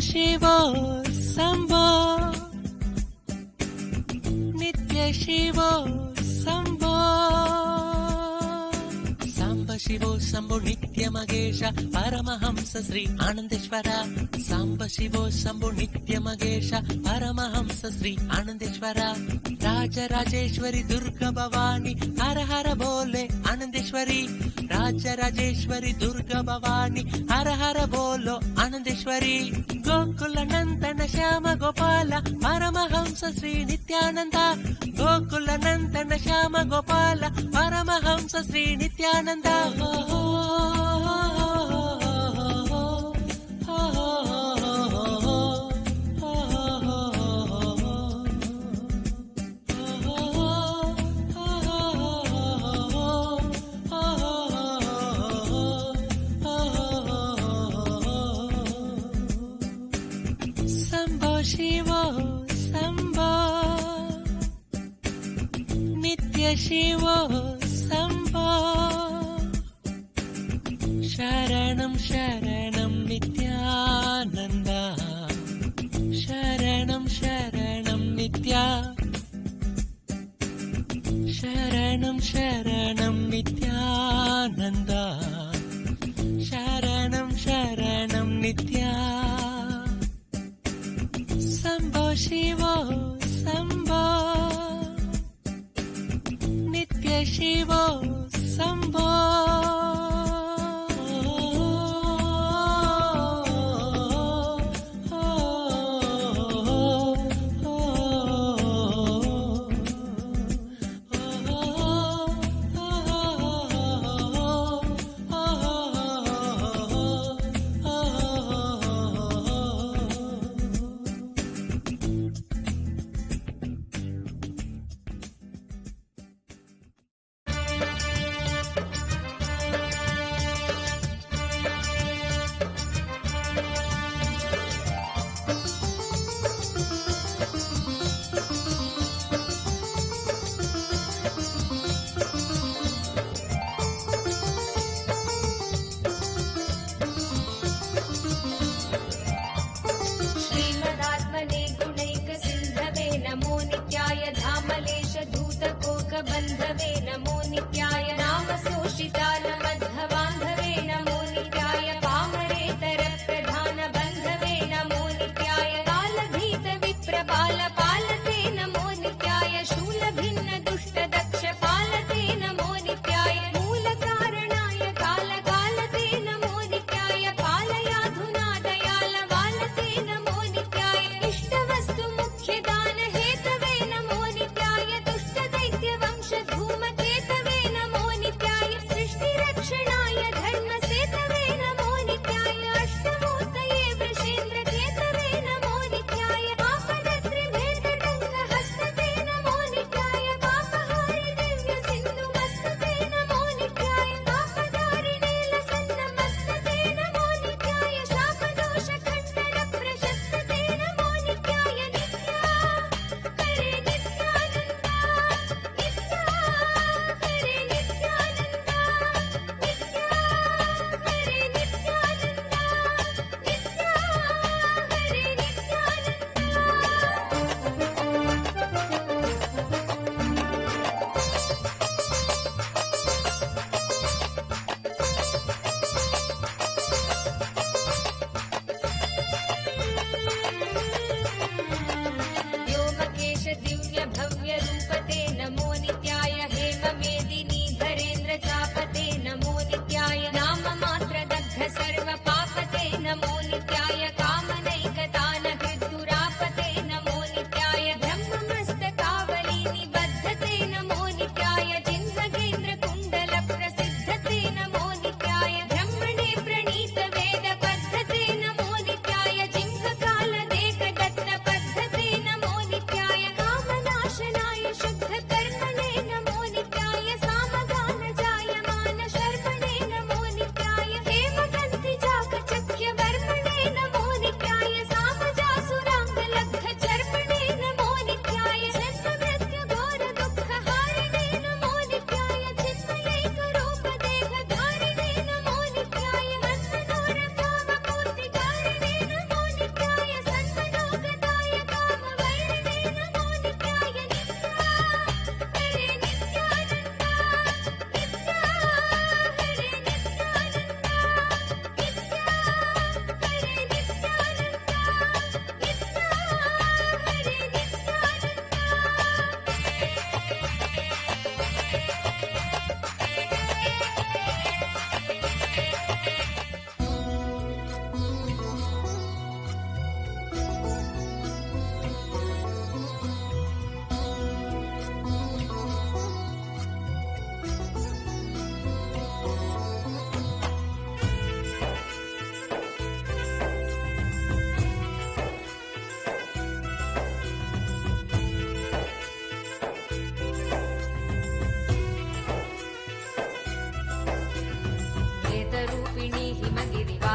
शिवो शम्भो नित्य शिवो शम्भो सांब शिवो शम्भो नित्य मगेश परमहंस श्री आनंदेश्वर सांब शिवो शम्भो नित्य मगेश परमहंस श्री आनंदेश्वर राजराजेश्वरी दुर्गा भवानी हर हर बोले आनंदेश्वरी राजराजेश्वरी दुर्गा भवानी हर हर बोलो आनंदेश्वरी गोकुल नंदन श्याम गोपाल परमहंस श्री नित्यानंद गोकुल नंदन श्याम गोपाल परमहंस श्री नित्यानंद शिवो शम्भो नित्य शिवो शम्भो शरणं शरणं नित्यानन्द शरणं शरणं नित्या शरणं शरणं नित्यानन्द शरणं शरणं नित्या शम्भो शिवो शम्भो नित्य शिवो शम्भो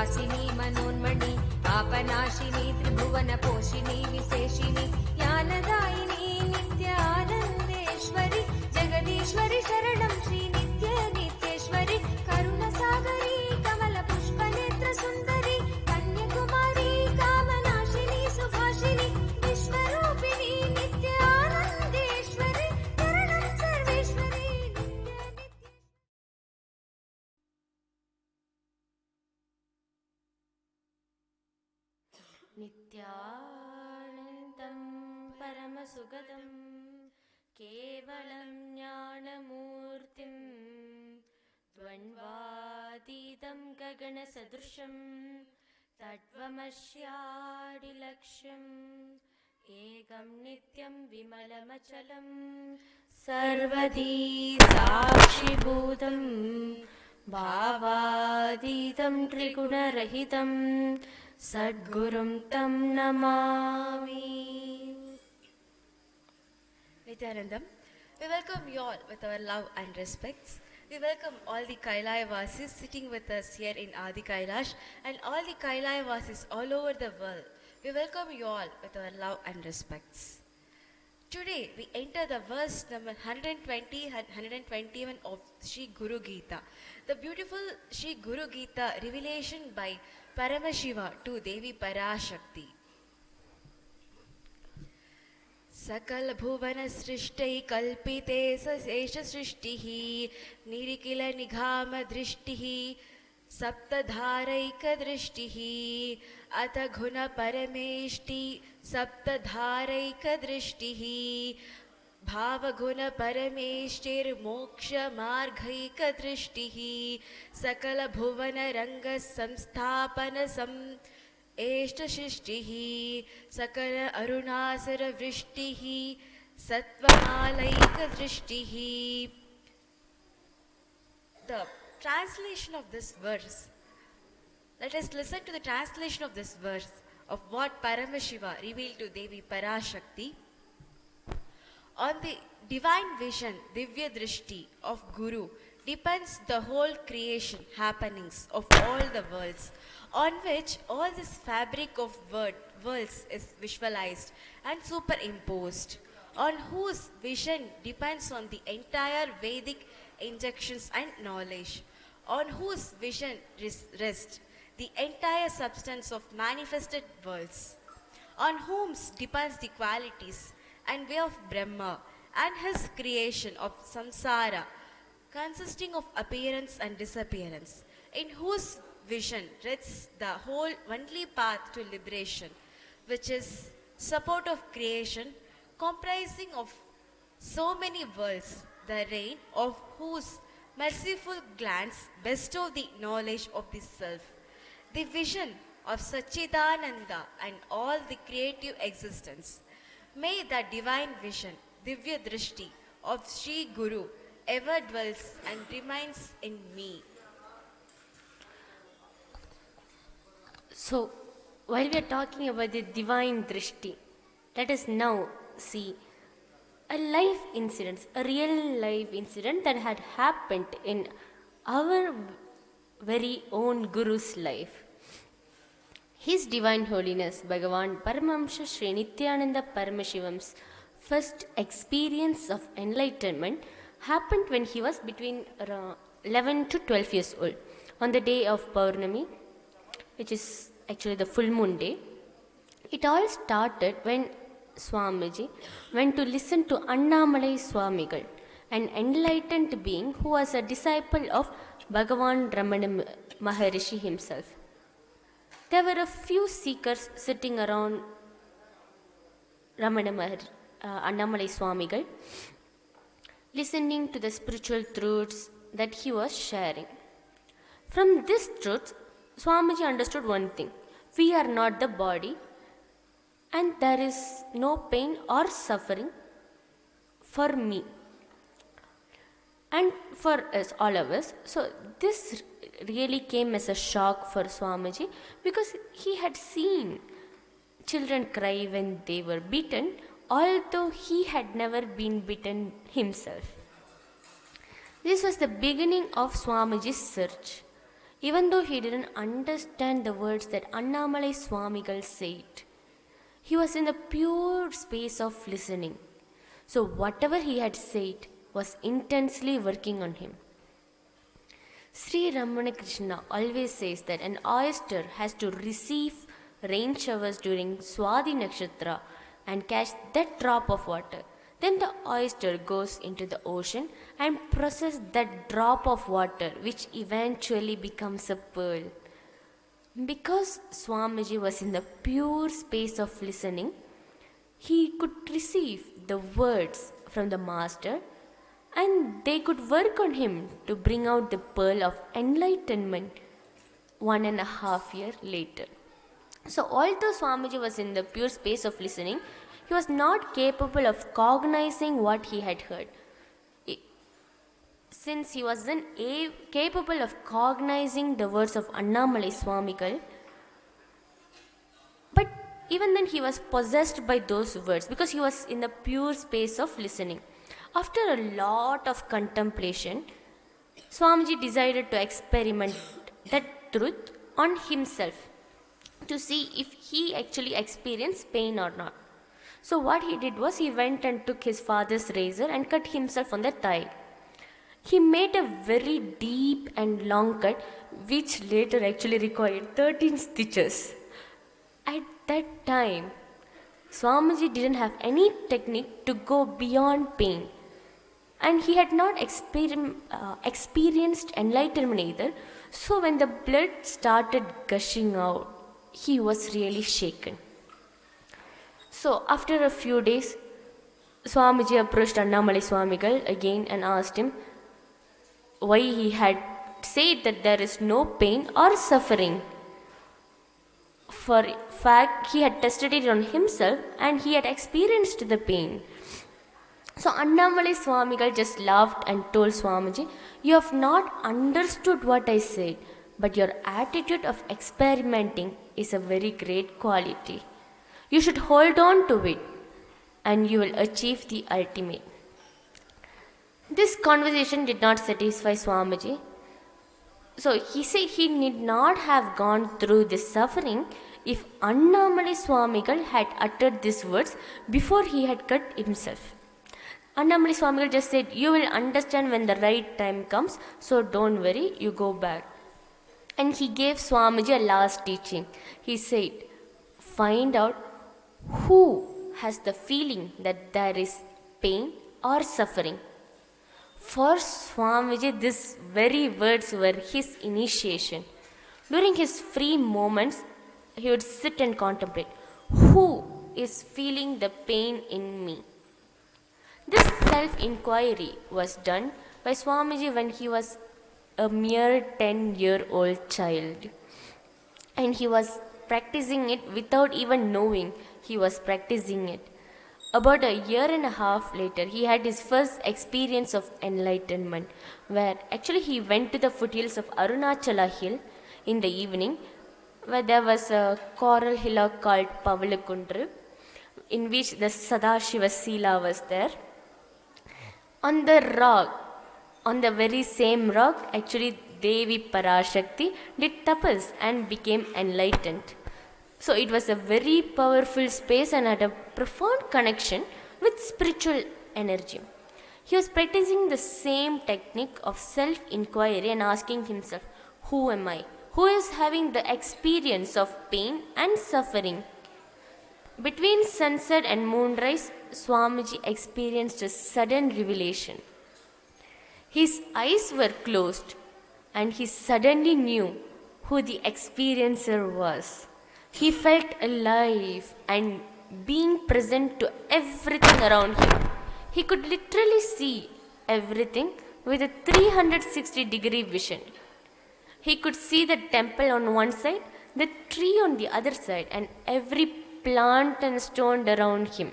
हासिनी मनोन्मणि पापनाशिनी त्रिभुवनपोषिणी विशेषिणी ज्ञानदायिनी नित्यानन्देश्वरि जगदीश्वरि शरणं श्री नित्येश्वरि करुणसागरी कमलपुष्पनेत्रसुन्दरी कन्याकुमारी कामनाशिनी सुभाषिनी विश्वरूपिणी नित्यानन्देश्वरि शरणं सर्वेश्वरि नित्यानन्दं परमसुगतं केवलं ज्ञानमूर्तिं द्वन्द्वातीतं गगनसदृशं तत्त्वमस्यादिलक्ष्यम् एकं नित्यं विमलमचलं सर्वधी साक्षिभूतं भावातीतं त्रिगुणरहितं सद्गुरुं तं Namami. Nithyanandam, we welcome you all with our love and respects. We welcome all the Kailaya Vasis sitting with us here in Adi Kailash and all the Kailaya Vasis all over the world. We welcome you all with our love and respects. Today we enter the verse number 120 and 121 of Sri Guru Gita. The beautiful Sri Guru Gita revelation by Paramashiva to Devi Parashakti. सकल भुवन सृष्टि कल्पिते सशेष सृष्टिः निरिकिल निघाम दृष्टिः सप्तधारैक दृष्टिः अथ गुण परमेष्टि सप्तधारैक दृष्टिः भावगुण परमेष्टिर्मोक्ष मार्गैक दृष्टिः सकल भुवन रंग संस्थापन एष्टशिष्टिः सकल अरुणासर वृष्टिः सत्वमालैकदृष्टिः. The translation of this verse. Let us listen to the translation of this verse of what Paramashiva revealed to Devi Parashakti. On the divine vision, Divya Drishti of Guru depends the whole creation happenings of all the worlds, on which all this fabric of worlds is visualized and superimposed, on whose vision depends on the entire Vedic injunctions and knowledge, on whose vision rests the entire substance of manifested worlds, on whom depends the qualities and way of Brahma and his creation of samsara, consisting of appearance and disappearance, in whose vision rests the whole only path to liberation, which is support of creation, comprising of so many worlds, the reign of whose merciful glance bestow the knowledge of the self, the vision of Satchidananda and all the creative existence. May the divine vision, Divya Drishti of Sri Guru ever dwells and remains in me. So, while we are talking about the divine drishti, let us now see a life incident, a real life incident that had happened in our very own Guru's life. His Divine Holiness Bhagavan Paramahamsa Sri Nithyananda Paramashivam's first experience of enlightenment happened when he was between 11 to 12 years old, on the day of Paurnami, which is actually the full moon day. It all started when Swamiji went to listen to Annamalai Swamigal, an enlightened being who was a disciple of Bhagavan Ramana Maharishi himself. There were a few seekers sitting around Annamalai Swamigal, listening to the spiritual truths that he was sharing. From these truths, Swamiji understood one thing: we are not the body, and there is no pain or suffering for me and for us, all of us. So this really came as a shock for Swamiji, because he had seen children cry when they were beaten, although he had never been beaten himself. This was the beginning of Swamiji's search. even though he didn't understand the words that Annamalai Swamigal said. He was in the pure space of listening. So whatever he had said was intensely working on him. Sri Ramakrishna always says that an oyster has to receive rain showers during Swadhi Nakshatra and catch that drop of water. Then the oyster goes into the ocean and processes that drop of water, which eventually becomes a pearl. Because Swamiji was in the pure space of listening, he could receive the words from the master and they could work on him to bring out the pearl of enlightenment 1.5 years later. So although Swamiji was in the pure space of listening, he was not capable of cognizing what he had heard. Since he wasn't capable of cognizing the words of Annamalai Swamigal, but even then he was possessed by those words because he was in the pure space of listening. After a lot of contemplation, Swamiji decided to experiment that truth on himself to see if he actually experienced pain or not. So what he did was he went and took his father's razor and cut himself on the thigh. He made a very deep and long cut which later actually required 13 stitches. At that time, Swamiji didn't have any technique to go beyond pain. And he had not experienced enlightenment either. So when the blood started gushing out, he was really shaken. So after a few days, Swamiji approached Annamalai Swamigal again and asked him why he had said that there is no pain or suffering. For fact, he had tested it on himself and he had experienced the pain. So Annamalai Swamigal just laughed and told Swamiji, "You have not understood what I said, but your attitude of experimenting is a very great quality. You should hold on to it and you will achieve the ultimate." This conversation did not satisfy Swamiji. So he said he need not have gone through this suffering if Annamalai Swamigal had uttered these words before he had cut himself. Annamalai Swamigal just said, "You will understand when the right time comes, so don't worry, you go back." And he gave Swamiji a last teaching. He said, "Find out who has the feeling that there is pain or suffering." For Swamiji, these very words were his initiation. During his free moments, he would sit and contemplate, who is feeling the pain in me? This self-inquiry was done by Swamiji when he was a mere 10-year-old child. And he was practicing it without even knowing he was practicing it. About a year and a half later, he had his first experience of enlightenment, where actually he went to the foothills of Arunachala Hill in the evening, where there was a coral hillock called Pavalakundru, in which the Sadashiva Sila was there. On the rock, on the very same rock, actually Devi Parashakti did tapas and became enlightened. So it was a very powerful space and had a profound connection with spiritual energy. He was practicing the same technique of self-inquiry and asking himself, who am I? Who is having the experience of pain and suffering? Between sunset and moonrise, Swamiji experienced a sudden revelation. His eyes were closed and he suddenly knew who the experiencer was. He felt alive and being present to everything around him. He could literally see everything with a 360-degree vision. He could see the temple on one side, the tree on the other side, and every plant and stone around him.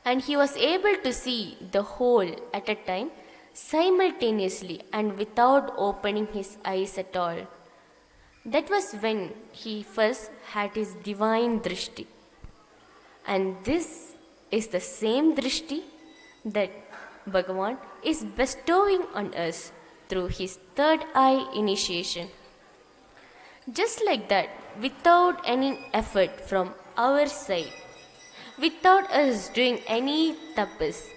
And he was able to see the whole at a time, simultaneously and without opening his eyes at all. That was when he first had his divine drishti. And this is the same drishti that Bhagavan is bestowing on us through his third eye initiation Just like that, without any effort from our side, without us doing any tapas,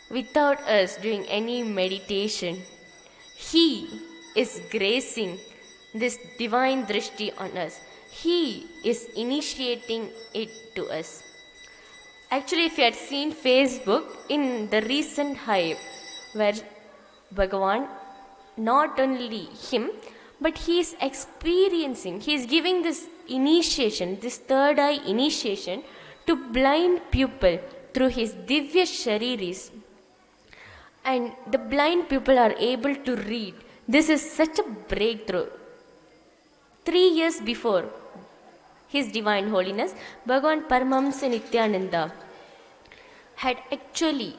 without us doing any meditation, He is gracing this divine drishti on us. He is initiating it to us. Actually, if you had seen Facebook in the recent hype, where Bhagavan, not only him, but he is experiencing, he is giving this initiation, this third eye initiation to blind people through his Divya Shariris. And the blind people are able to read. This is such a breakthrough. 3 years before, His Divine Holiness, Bhagavan Paramahamsa Nithyananda had actually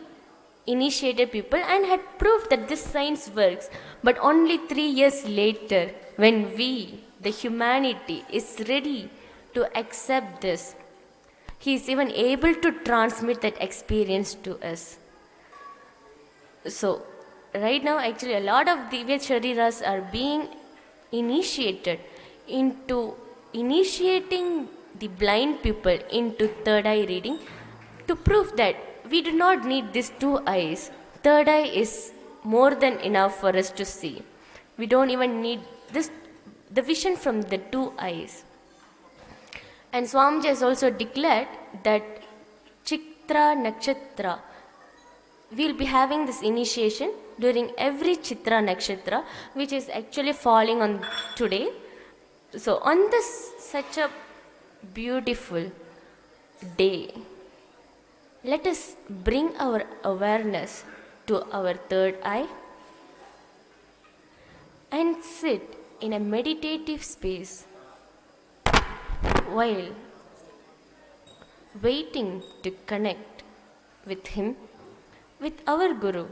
initiated people and had proved that this science works. But only 3 years later, when we, the humanity, is ready to accept this, he is even able to transmit that experience to us. So, right now, actually, a lot of Divya Shariras are being initiated into initiating the blind people into third eye reading to prove that we do not need these two eyes. Third eye is more than enough for us to see. We don't even need this, the vision from the two eyes. And Swamiji has also declared that Chitra Nakshatra, we'll be having this initiation during every Chitra Nakshatra, which is actually falling on today. So on this such a beautiful day, let us bring our awareness to our third eye and sit in a meditative space while waiting to connect with him, with our Guru,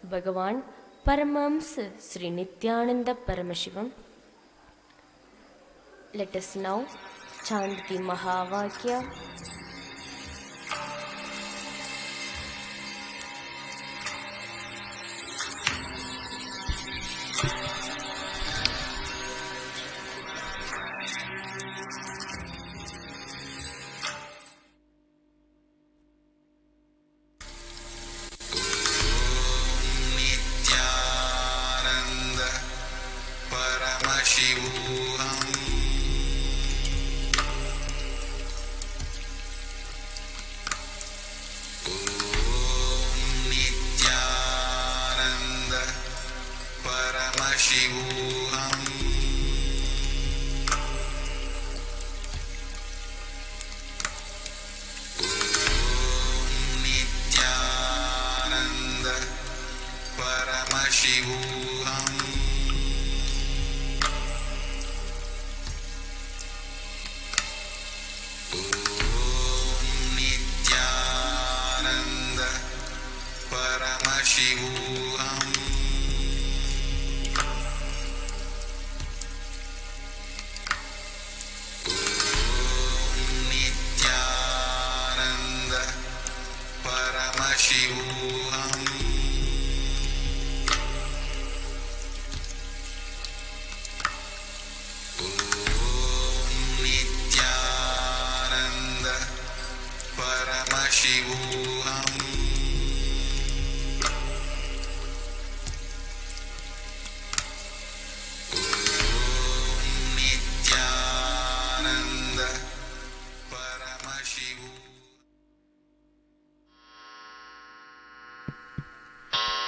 Bhagavan Paramahamsa Sri Nithyananda Paramashivam. Let us now chant the Mahavakya.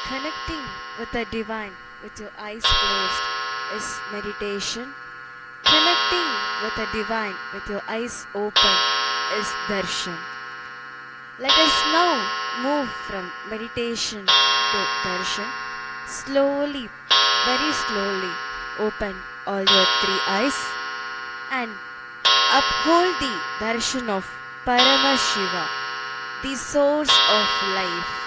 Connecting with the divine with your eyes closed is meditation. Connecting with the divine with your eyes open is darshan. Let us now move from meditation to darshan. Slowly, very slowly, open all your three eyes and uphold the darshan of Paramashiva, the source of life.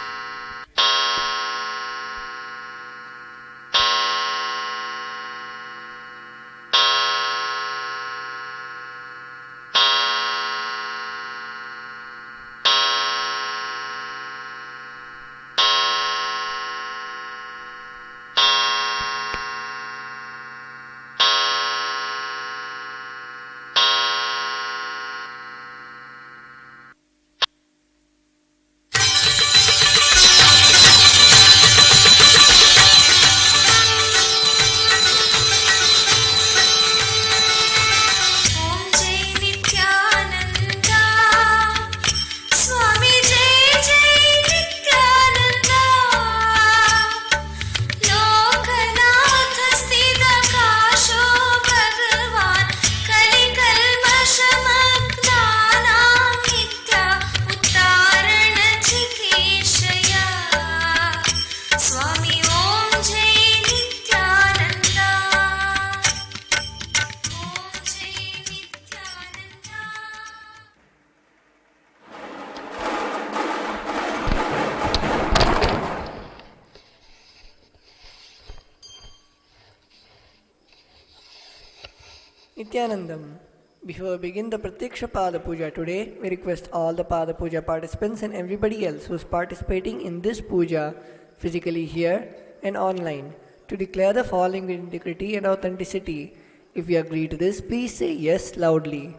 Nithyanandam. Before we begin the Pratyaksha Pada Puja today, we request all the Pada Puja participants and everybody else who is participating in this puja physically here and online to declare the following with integrity and authenticity. If you agree to this, please say yes loudly.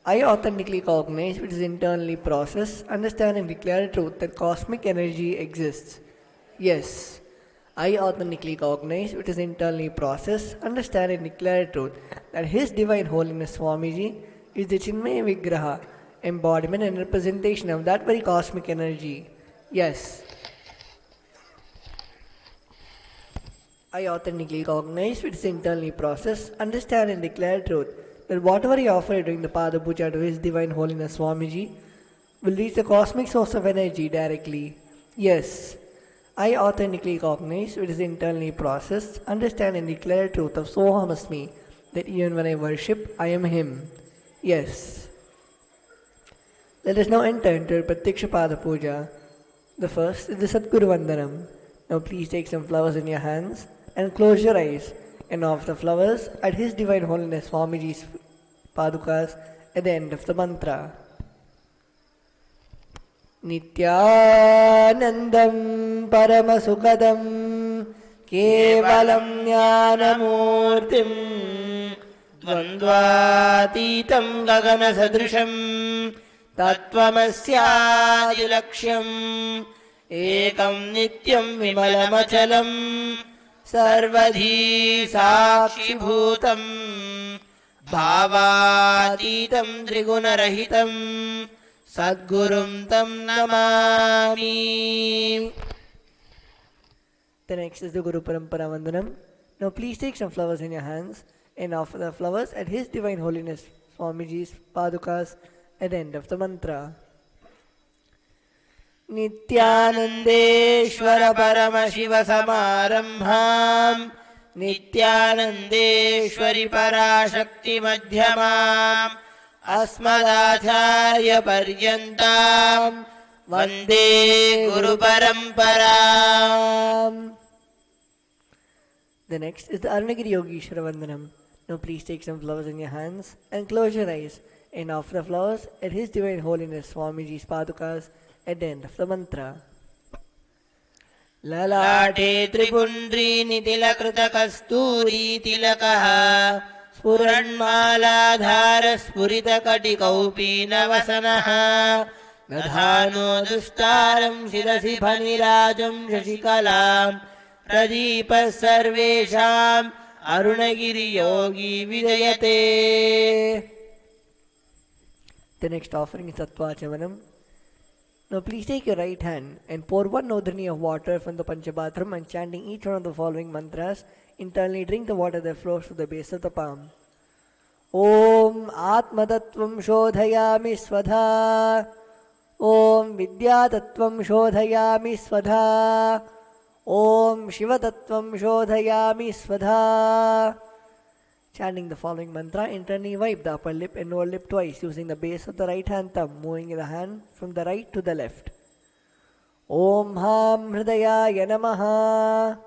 I authentically cognize, which is internally processed, understand and declare the truth that cosmic energy exists. Yes. I authentically cognize, which is internally processed, understand and declare the truth that His Divine Holiness Swamiji is the Chinmaya Vigraha, embodiment and representation of that very cosmic energy. Yes. I authentically cognize, which is internally processed, understand and declare the truth that whatever I offer during the Pada Puja to His Divine Holiness Swamiji will reach the cosmic source of energy directly. Yes. I authentically cognize, which is internally processed, understand and declare the truth of Soham Asmi, that even when I worship, I am Him. Yes. Let us now enter into Pratyaksha Pada Puja. The first is the Sadguru Vandanam. Now please take some flowers in your hands and close your eyes and offer the flowers at His Divine Holiness Swamiji's Padukas at the end of the mantra. Nithyanandam Paramasukadam Kevalam Jnanamurtim Dvandvatitam Gagana Sadrisham Tattvamasyadilaksham Ekam Nityam Vimalamachalam Sarvadhi Sakshibhutam Bhavatitam Trigunarahitam Sadgurum Tam Namami. The next is the Guru Parampara Vandanam. Now please take some flowers in your hands and offer the flowers at His Divine Holiness Swamiji's Padukas at the end of the mantra. Nithyanandeshwara Paramashiva Samarambham Nithyanandeshwari Parashakti Madhyamam Asmadacharya Paryantam Vande Guru Paramparam. The next is the Arunagiri Yogeshwara Vandanam. Now please take some flowers in your hands and close your eyes and offer the flowers at His Divine Holiness Swamiji's Padukas at the end of the mantra. Lalate Tripundri Nitilakruta Kasturi Tilakaha Spuranmaladhara Spurita Katikaupi Navasanaha Nadhano Dustaram Shirasi Bhanirajam Shashikalam Pradeepa Sarvesham Arunagiri Yogi Vidayate. The next offering is Tattvachamanam. Now please take your right hand and pour one nodhrani of water from the Panchabathram and chanting each one of the following mantras. Internally drink the water that flows to the base of the palm. Om Atmatattvam Shodhayami Svadha. Om Vidyatattvam Shodhayami Svadha. Om Shivatattvam Shodhayami Svadha. Chanting the following mantra, internally wipe the upper lip and lower lip twice using the base of the right hand thumb, moving the hand from the right to the left. Om Ham Hridayaya Namaha.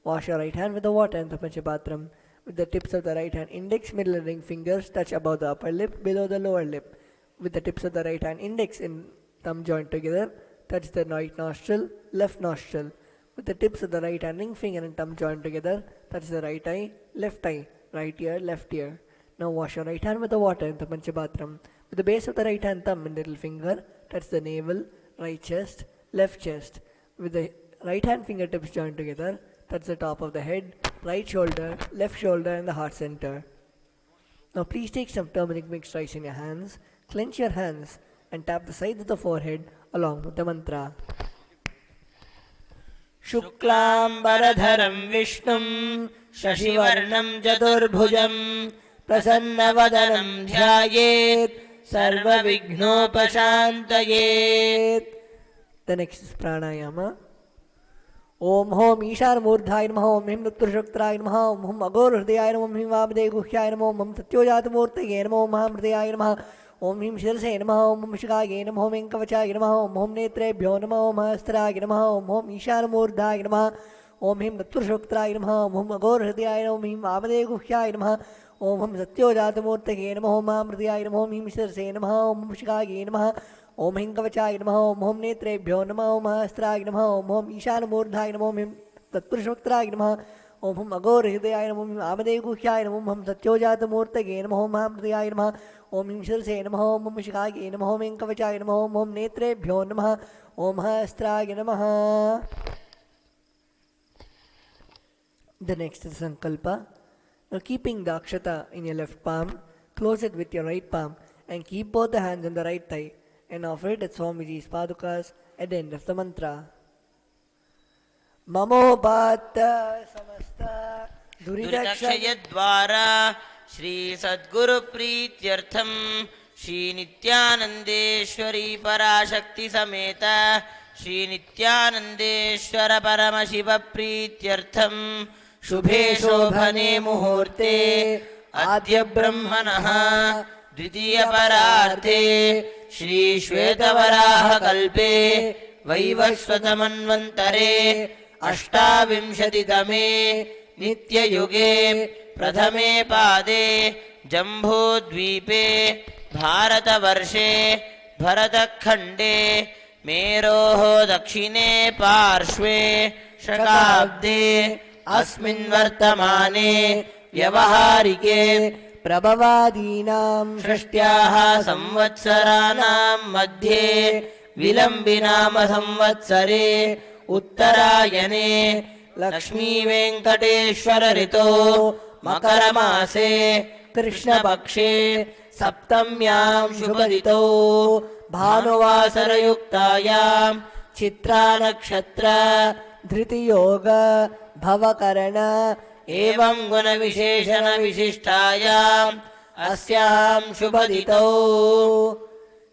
Wash your right hand with the water and the Panchabatram. With the tips of the right hand index, middle and ring fingers touch above the upper lip, below the lower lip. With the tips of the right hand index and thumb joined together, touch the right nostril, left nostril. With the tips of the right hand ring finger and thumb joined together, touch the right eye, left eye. Right ear, left ear. Now wash your right hand with the water in the Panchabatram. With the base of the right hand thumb and little finger, touch the navel, right chest, left chest. With the right hand fingertips joined together, touch the top of the head, right shoulder, left shoulder and the heart center. Now please take some turmeric mixed rice in your hands, clench your hands and tap the sides of the forehead along with the mantra. Shuklam Baradharam Vishnum Shashivarnam Chaturbhujam Prasannavadanam Dhyayet Sarva Vignopashantayet. The next is Pranayama. Om Hom Ishar Murdhaya Namaha Om Him Nutturshaktraya Namaha Om Hum Agor Hridayaya Namaha Om Him Vamade Guhyaya Namaha Om Hum Satyojata Murtaya Namaha Om Hum Hridayaya Namaha Om Him Shirase Namaha Om Hum Shikaya Namaha Om Him Kavachaya Namaha Om Hum Netrebhyo Namaha Om Hastraya Namaha Om Hum Ishar Murdhaya Namaha Om Him Nutturshaktraya Namaha Om Hum Agor Hridayaya Namaha Om Him Vamade Guhyaya Namaha ओम हम सत्योजातमूर्तये नमः ओम महामृत्याय नमः ओम हिंसरसे नमः ओम शिखायै नमः ओम हिंकवचाय नमः ओम नेत्रेभ्यो नमः ओम अस्त्राय नमः ओम ईशानमूर्धाय नमः ओम तत्पुरुषवक्त्राय नमः ओम हम अघोरहृदयाय नमः ओम आमदेवगुह्याय नमः ओम हम सत्योजातमूर्तये नमः ओम महामृत्याय नमः ओम हिंसरसे नमः ओम शिखायै नमः ओम हिंकवचाय नमः ओम नेत्रेभ्यो नमः ओम अस्त्राय नमः. The next is Sankalpa. Now keeping the akshata in your left palm, close it with your right palm and keep both the hands on the right thigh and offer it at Swamiji's padukas at the end of the mantra. Mamobhata samasta duridakshayadvara Shri Sadguru Prityartham Shri Nithyanandeshwari Parashakti Sameta Shri Nithyanandeshwara Paramashiva Prityartham Shubhe Shobhane Muhurte Adya Brahmanaha Dvitiya Pararthe Shri Shvetavaraha Kalpe Vaivasvatamanvantare Ashtavimshatitame Nitya Yuge Prathame Pade Jambudvipe Bharatavarshe Bharatakhande Meroho Dakshine Parshve Shakabde Asmin Vartamane Vyavaharike Prabhavadinam Shrashtyaha Samvatsaranam Madhye Vilambinama Samvatsare Uttarayane Lakshmi Venkateshwara Rito Makaramase Krishna Pakshe Saptamyam Shubhadito Bhanuvasarayuktayam Chitra Nakshatra Dhriti Yoga Bhavakarana Evam Guna Visheshana Vishishtayam Asyam Shubhadito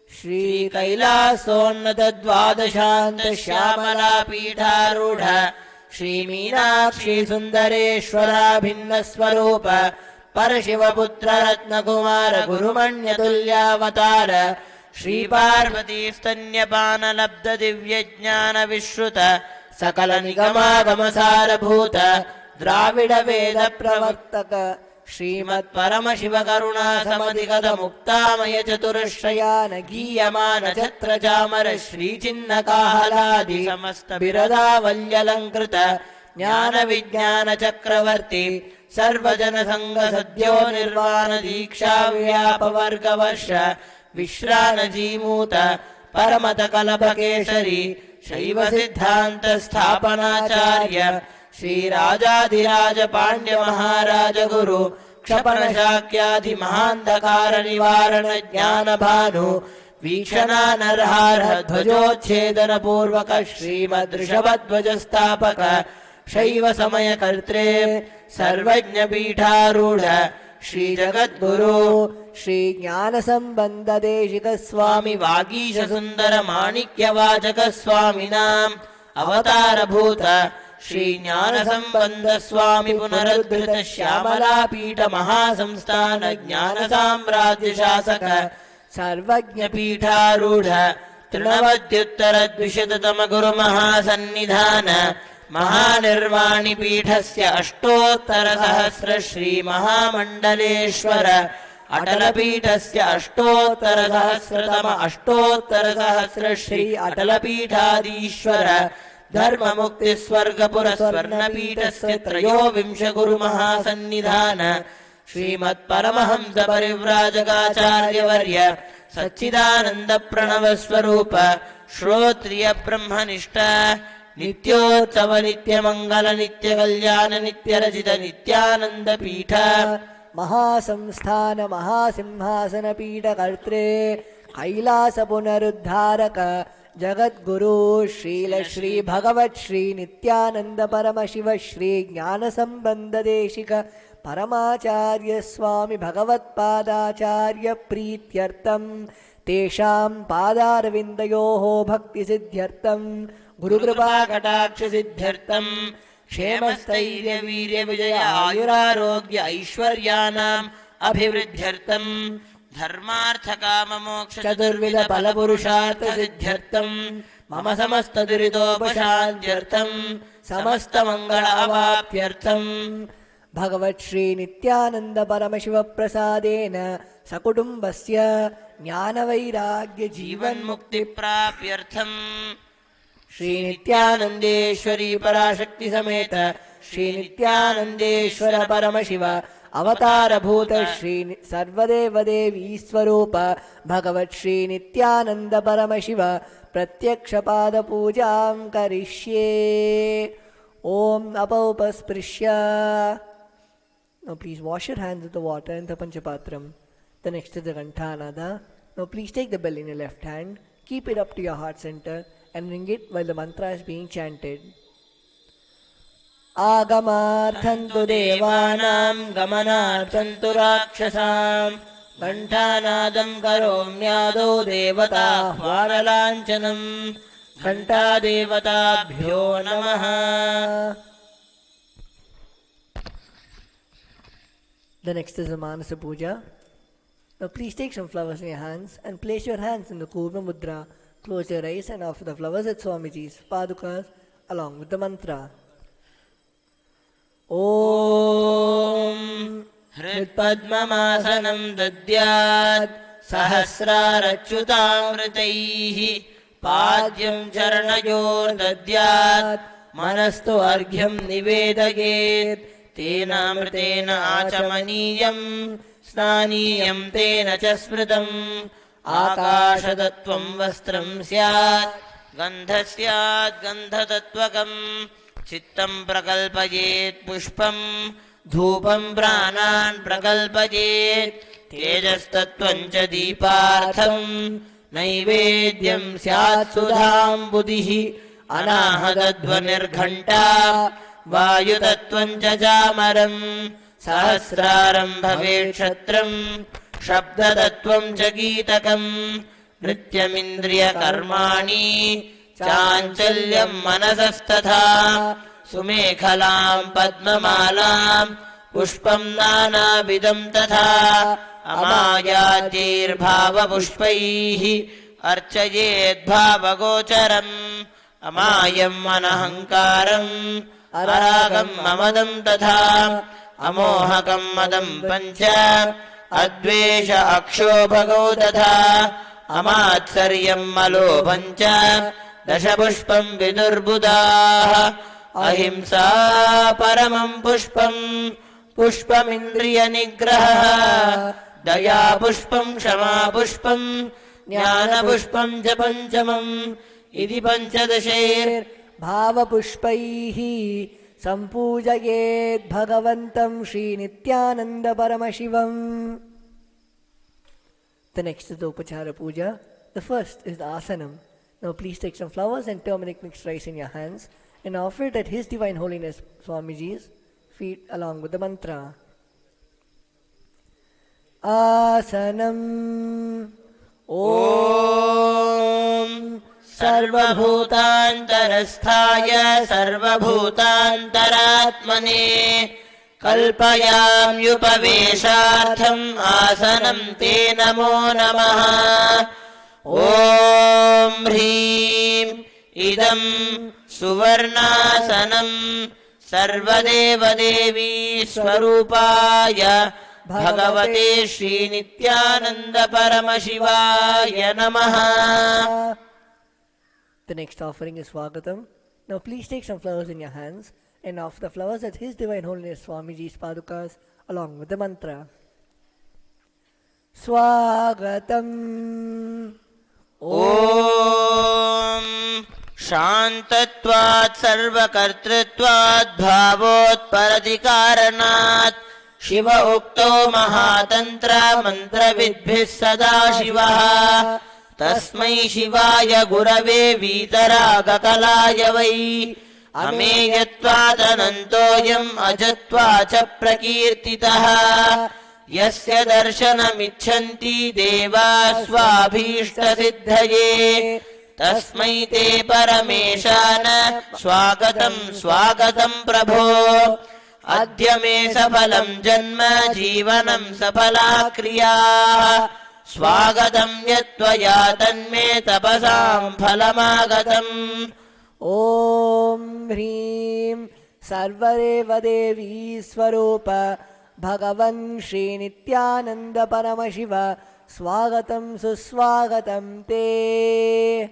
Shri Kailasa Dvadashanta Shyamala Pitharudha Shri Meenakshi Sundareshwara Bhinna Swarupa Parashiva Putra Ratna Kumara Gurumanya Tulyavatara Shri Parvati Stanyapana Labda Divya Jnana Vishruta Sakala Nigama Gamasara Bhuta Dravida Veda Pravartaka Srimad Paramashiva Karuna Samadhikata Muktamaya Chaturashrayana Giyamana Chatra Jamara Shri Chinna Kahaladi Samasta Birada Valyalankrita Jnana Vijnana Chakravarti Sarvajana Sangha Sadhyo Nirvana Diksha Vyapa Varga Varsha Vishrana Jimuta Paramata Kalabakeshari Shaiva Siddhanta Sthapanacharya Shri Rajadhiraja Pandya Maharaja Guru Kshapana Shakyadhi Mahandakara Nivarana Jnana Bhanu Vikshana Narhara Dhvajochedana Purvaka Shrimad Rishabhadvajastapaka Shaiva Samaya Kartre Sarvajna Pitharudha Shri Jagatguru Shri Jnana Sambandha Deshika Swami Vagisha Sundara Manikya Vachaka Swaminam Avatara Bhuta Shri Jnana Sambandha Swami Punarudhrita Shyamala Pita Mahasamsthana Jnana Samradhya Shasaka Sarvajna Pitharudha Trinavadyuttara Dvishatatama Guru Mahasannidhana Mahanirvani Pithasya Ashtottara Sahasra Shri Mahamandaleshwara Atala Pithasya Ashtottara Sahasratama Ashtottara Sahasra Shri Atala Pithadishwara Dharma Mukti Swargapura Swarna Pithasya Trayovimsha Guru Mahasannidhana Srimad Paramahamsa Parivrajagacharya Varya Satchidananda Pranava Swarupa Shrotriya Brahmanishta Nityotsava Nitya Mangala Nitya Kalyana Nitya Rajita Nityananda Pitha Mahasamsthana Mahasimhasana Pitha Kartre Kailasa Punaruddharaka Jagatguru Srila Shri Bhagavat Shri Nithyananda Paramashiva Shri Jnana Sambandha Deshika Paramacharya Swami Bhagavat Padacharya Prityartam Tesham Padarvindayoho Bhakti Siddhyartam Guru Kripa Kataksha Siddhyartam Ksemastairya Virya Vijaya Ayurarogya Aishwaryanam Abhivriddhyartam Dharmartha Kama Moksha Chaturvida Palapurushartha Siddhyartam Mama Samasta Duridopashantyartam Samasta Mangala Avapyartam भगवत् Shri Nityanand Paramshiva प्रसादेन सकुटुम्बस्य ज्ञानवैराग्य जीवन मुक्ति प्राप्त्यर्थम् श्री नित्यानंदेश्वरी पराशक्ति समेत श्री नित्यानंदेश्वर परमशिव अवतारभूत श्री सर्वदेव देवी स्वरूप भगवत् श्री नित्यानंद परमशिव प्रत्यक्ष पाद पूजां करिष्ये। ओम अपौपस्पृश्य. Now please wash your hands with the water in the panchapatram. The next is the Ganthanada. Now please take the bell in your left hand, keep it up to your heart center and ring it while the mantra is being chanted. Agamarthantu devanam गमनार्थन्तु राक्षसाम् घण्टानादं करोम्यादौ देवताह्वानलाञ्छनम् घण्टादेवताभ्यो नमः. The next is the Manasa Puja. Now please take some flowers in your hands and place your hands in the Kurma Mudra. Close your eyes and offer the flowers at Swamiji's Padukas along with the mantra. Om हृत्पद्ममासनं दद्यात् सहस्रारच्युतामृतैः पाद्यं चरणयोर्दद्यात् मनस्तु अर्घ्यं निवेदयेत् तेनामृतेन आचमनीयं स्नानीयं तेन च स्मृतम् आकाशतत्त्वं वस्त्रं स्यात् गन्धस्यात् गन्धतत्त्वकम् चित्तं प्रकल्पयेत् पुष्पं धूपं प्राणान् प्रकल्पयेत् तेजस्तत्त्वं च दीपार्थं नैवेद्यं स्यात् सुधाम्बुधिः अनाहतध्वनिर्घण्टा वायुतत्त्वं च चामरं सहस्रारं भवेत् क्षत्रं शब्दतत्त्वं च गीतकं नृत्यमिन्द्रियकर्माणि चाञ्चल्यं मनसस्तथा सुमेखलां पद्ममालां पुष्पं नानाविधं तथा अमायाद्यैर्भावपुष्पैः अर्चयेद्भावगोचरम् अमायम् अनहङ्कारम् अरागम् ममदं तथा अमोहकं मदं पञ्च अद्वेष अक्षोभगौ तथा अमात्सर्यम् अलोभं च दशपुष्पं विदुर्बुधाः अहिंसा परमं पुष्पं पुष्पमिन्द्रियनिग्रहः दया पुष्पं क्षमा पुष्पं ज्ञानपुष्पं च पञ्चमम् इति पञ्चदशैर्भावपुष्पैः सम्पूजयेत् भगवन्तं Shri Nityananda Paramashivam. The next is the Upachara Puja. The first is the Asanam. Now please take some flowers and turmeric mixed rice in your hands and offer it at His Divine Holiness Swamiji's feet along with the mantra. Asanam Om सर्वभूतान्तरस्थाय सर्वभूतान्तरात्मने कल्पयाम्युपवेशार्थम् आसनं ते नमो नमः. ॐ ह्रीं इदं सुवर्णासनं सर्वदेवदेवी स्वरूपाय भगवते श्रीनित्यानन्द परमशिवाय नमः. The next offering is Swagatam. Now please take some flowers in your hands and offer the flowers at His Divine Holiness Swamiji's Padukas along with the mantra. Swagatam Om शान्तत्वात् सर्वकर्तृत्वात् भावोत्परतिकारणात् Shiv उक्तो महातन्त्र मन्त्रविद्भिः सदा शिवः. तस्मै शिवाय गुरवे वीतरागकलाय वै अमेयत्वादनन्तोऽयम् अजत्वा च प्रकीर्तितः. यस्य दर्शनमिच्छन्ति देवा स्वाभीष्टसिद्धये तस्मै ते परमेशान स्वागतं स्वागतं प्रभो. अद्य मे सफलं जन्म जीवनं सफला क्रियाः स्वागतं यत्त्वया तन्मे तपसां फलमागतम्. ॐ ह्रीं सर्वदेव देवी स्वरूप भगवन् श्री नित्यानंद परमशिव स्वागतं सुस्वागतं ते.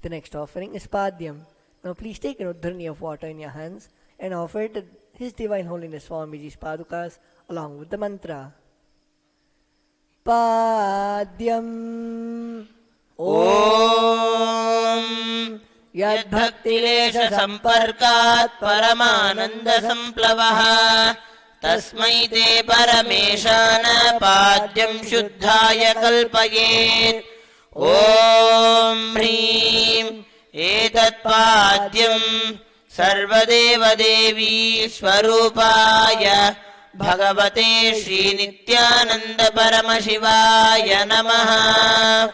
The next offering is Padyam. Now please take an udharni of water in your hands and offer it to His Divine Holiness Swamiji's Padukas along with the mantra. Padyam Om Yadbhaktilesha Samparkat Paramananda Samplavaha Tasmai Te Parameshana Padyam Shuddhaya Kalpayet. Om Hrim Etat Padyam Sarvadeva Devi Swarupaya Bhagavate Shri Nithyananda Paramashivaya Namaha.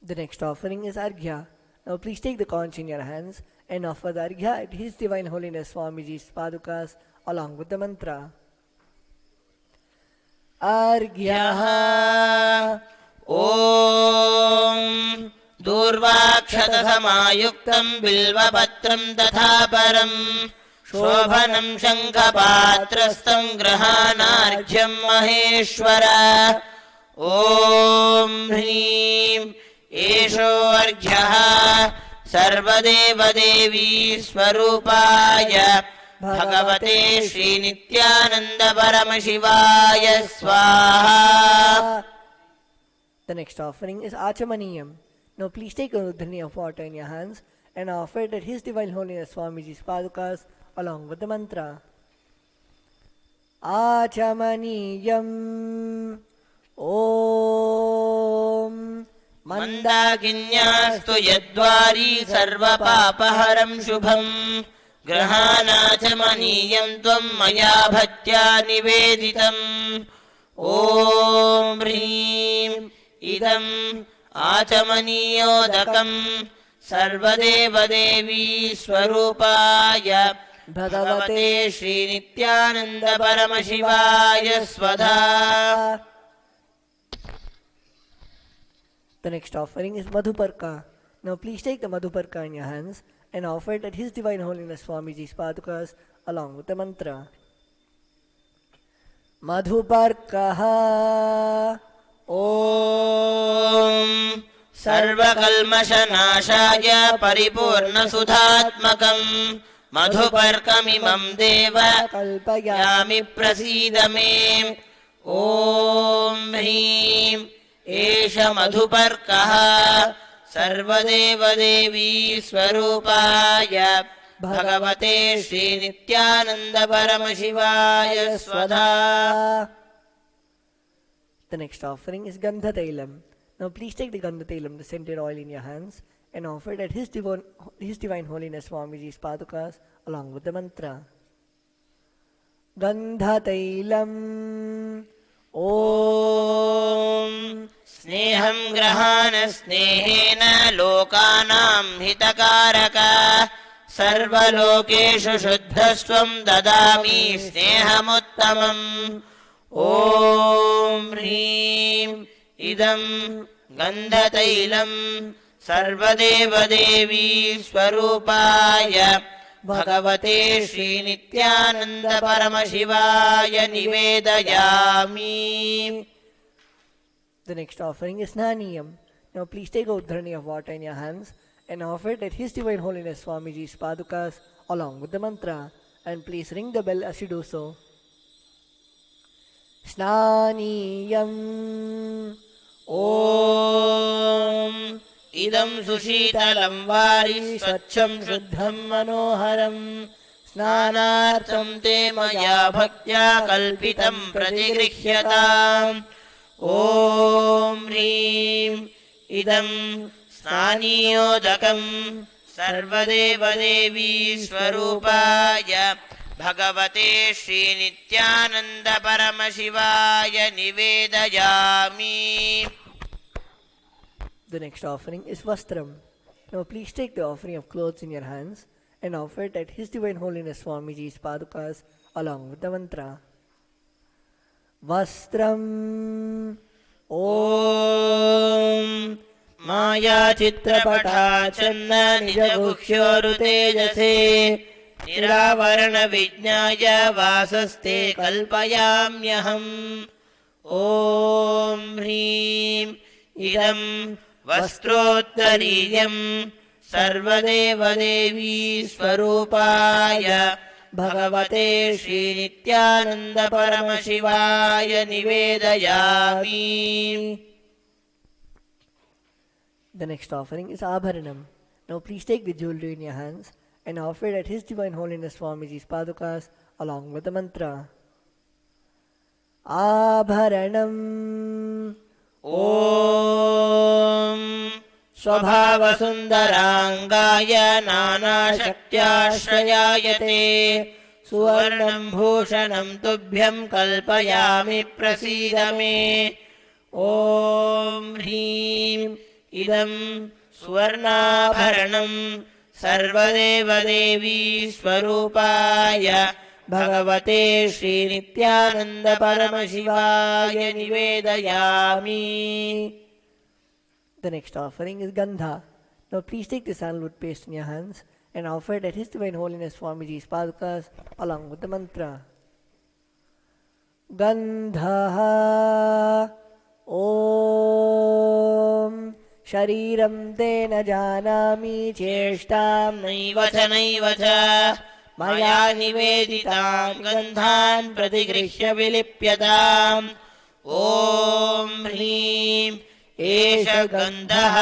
The next offering is Arghya. Now please take the conch in your hands and offer the Arghya at His Divine Holiness Swamiji's Padukas along with the mantra. Arghya Om Durvakshatasamayuktam Bilvapatram Tathaparam Shobhanam Shankapatrastam Grahanarjyam Maheshwara. Om Hrim Esho Arghyaha Sarvadeva Devi Swarupaya Bhagavate Shri Nithyananda Paramashivaya Swaha. The next offering is Achamaniyam. Now please take a udhani of water in your hands and offer it at His Divine Holiness Swamiji's Padukas along with the mantra. Achamaniyam Om Mandakinyastu Yadvari Sarva Papaharam Shubham Grahanachamaniyam Tvam Maya Bhattya Niveditam. Om Hrim Idam Achamaniyodakam Sarvadeva Devi Swarupaya Bhagavate Shri Nithyananda Paramashivaya Svadha. The next offering is Madhuparka. Now please take the Madhuparka in your hands and offer it at His Divine Holiness Swamiji's Padukas along with the mantra. Madhuparkaha Om Sarvakalmashanashaya Paripurnasudhatmakam Madhuparkamimam Deva Kalpayami Prasidame. Om Hrim Esha Madhuparkaha Sarvadeva Devi Swarupaya Bhagavate Shri Nithyananda Paramashivaya Svadha. The next offering is Gandha Tailam. Now please take the Gandha Tailam, the scented oil in your hands, and offer it at His Divine Holiness Swamiji's Padukas along with the mantra. Gandha Tailam Om Sneham Grahana Snehena Lokanam Hitakaraka Sarvalokeshu Shuddhasvam Dadami Snehamuttamam. Om Hrim Idam Gandhatailam Sarvadeva Devi Swarupaya Bhagavate Shri Nithyananda Paramashivaya Nivedayami. The next offering is Naniyam. Now please take a udharni of water in your hands and offer it at His Divine Holiness Swamiji's Padukas along with the mantra, and please ring the bell as you do so. Snaniyam Om Idam Sushitalam Vari Swacham Shuddham Manoharam Snanartham Te Maya Bhaktya Kalpitam Pratigrihyataam. Om Hrim Idam Snaniyodakam Sarvadeva Devi Swarupaya Bhagavate Shri Nithyananda Paramashivaya Nivedayami. The next offering is Vastram. Now please take the offering of clothes in your hands and offer it at His Divine Holiness Swamiji's Padukas along with the mantra. Vastram Om मायाचित्रपटाच्छन्न निजगुह्योरुतेजसे निरावरणविज्ञाय वासस्ते कल्पयाम्यहम् ॐ ह्रीं इदं वस्त्रोत्तरीयं सर्वदेवदेवी स्वरूपाय भगवते श्रीनित्यानन्द परमशिवाय निवेदयामि. The next offering is Abharanam. Now please take the jewelry in your hands and offer it at His Divine Holiness Swamiji's Padukas along with the mantra. Abharanam ॐ स्वभावसुन्दराङ्गाय नानाशक्त्याश्रयायते सुवर्णं भूषणं तुभ्यं कल्पयामि प्रसीद मे ॐ ह्रीं इदं सुवर्णाभरणं सर्वदेवदेवी स्वरूपाय भगवते श्रीनित्यानन्द परमशिवाय निवेदयामि. The next offering is Gandha. Now please take the sandalwood paste in your hands and offer it at His Divine Holiness Swamiji's Padukas along with the mantra. Gandha Om Shariram Te Na Janami Cheshtam नैव च नैव च मया निवेदितां गन्धान् प्रतिगृह्य विलिप्यताम् ॐ ह्रीं एष गन्धः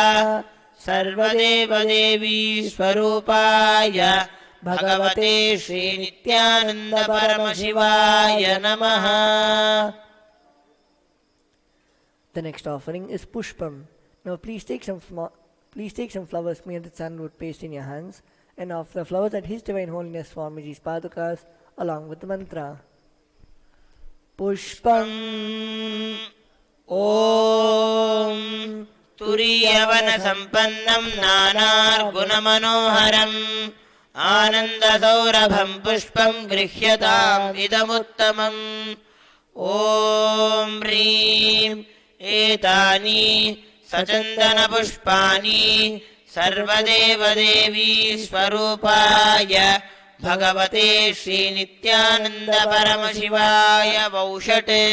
सर्वदेवदेवी स्वरूपाय भगवते श्रीनित्यानन्द परमशिवाय नमः. The next offering is Pushpam. Now please take some flowers made with sandalwood paste in your hands and offer the flowers at His Divine Holiness Swamiji's Padukas along with the mantra. Pushpam ॐ तुरीयवनसम्पन्नं नानार्गुणमनोहरम् आनन्दसौरभं पुष्पं गृह्यताम् इदमुत्तमम् ॐ ह्रीं एतानि सचन्दनपुष्पाणि सर्वदेवदेवी स्वरूपाय भगवते Shri Nityananda परमशिवाय वौषटे.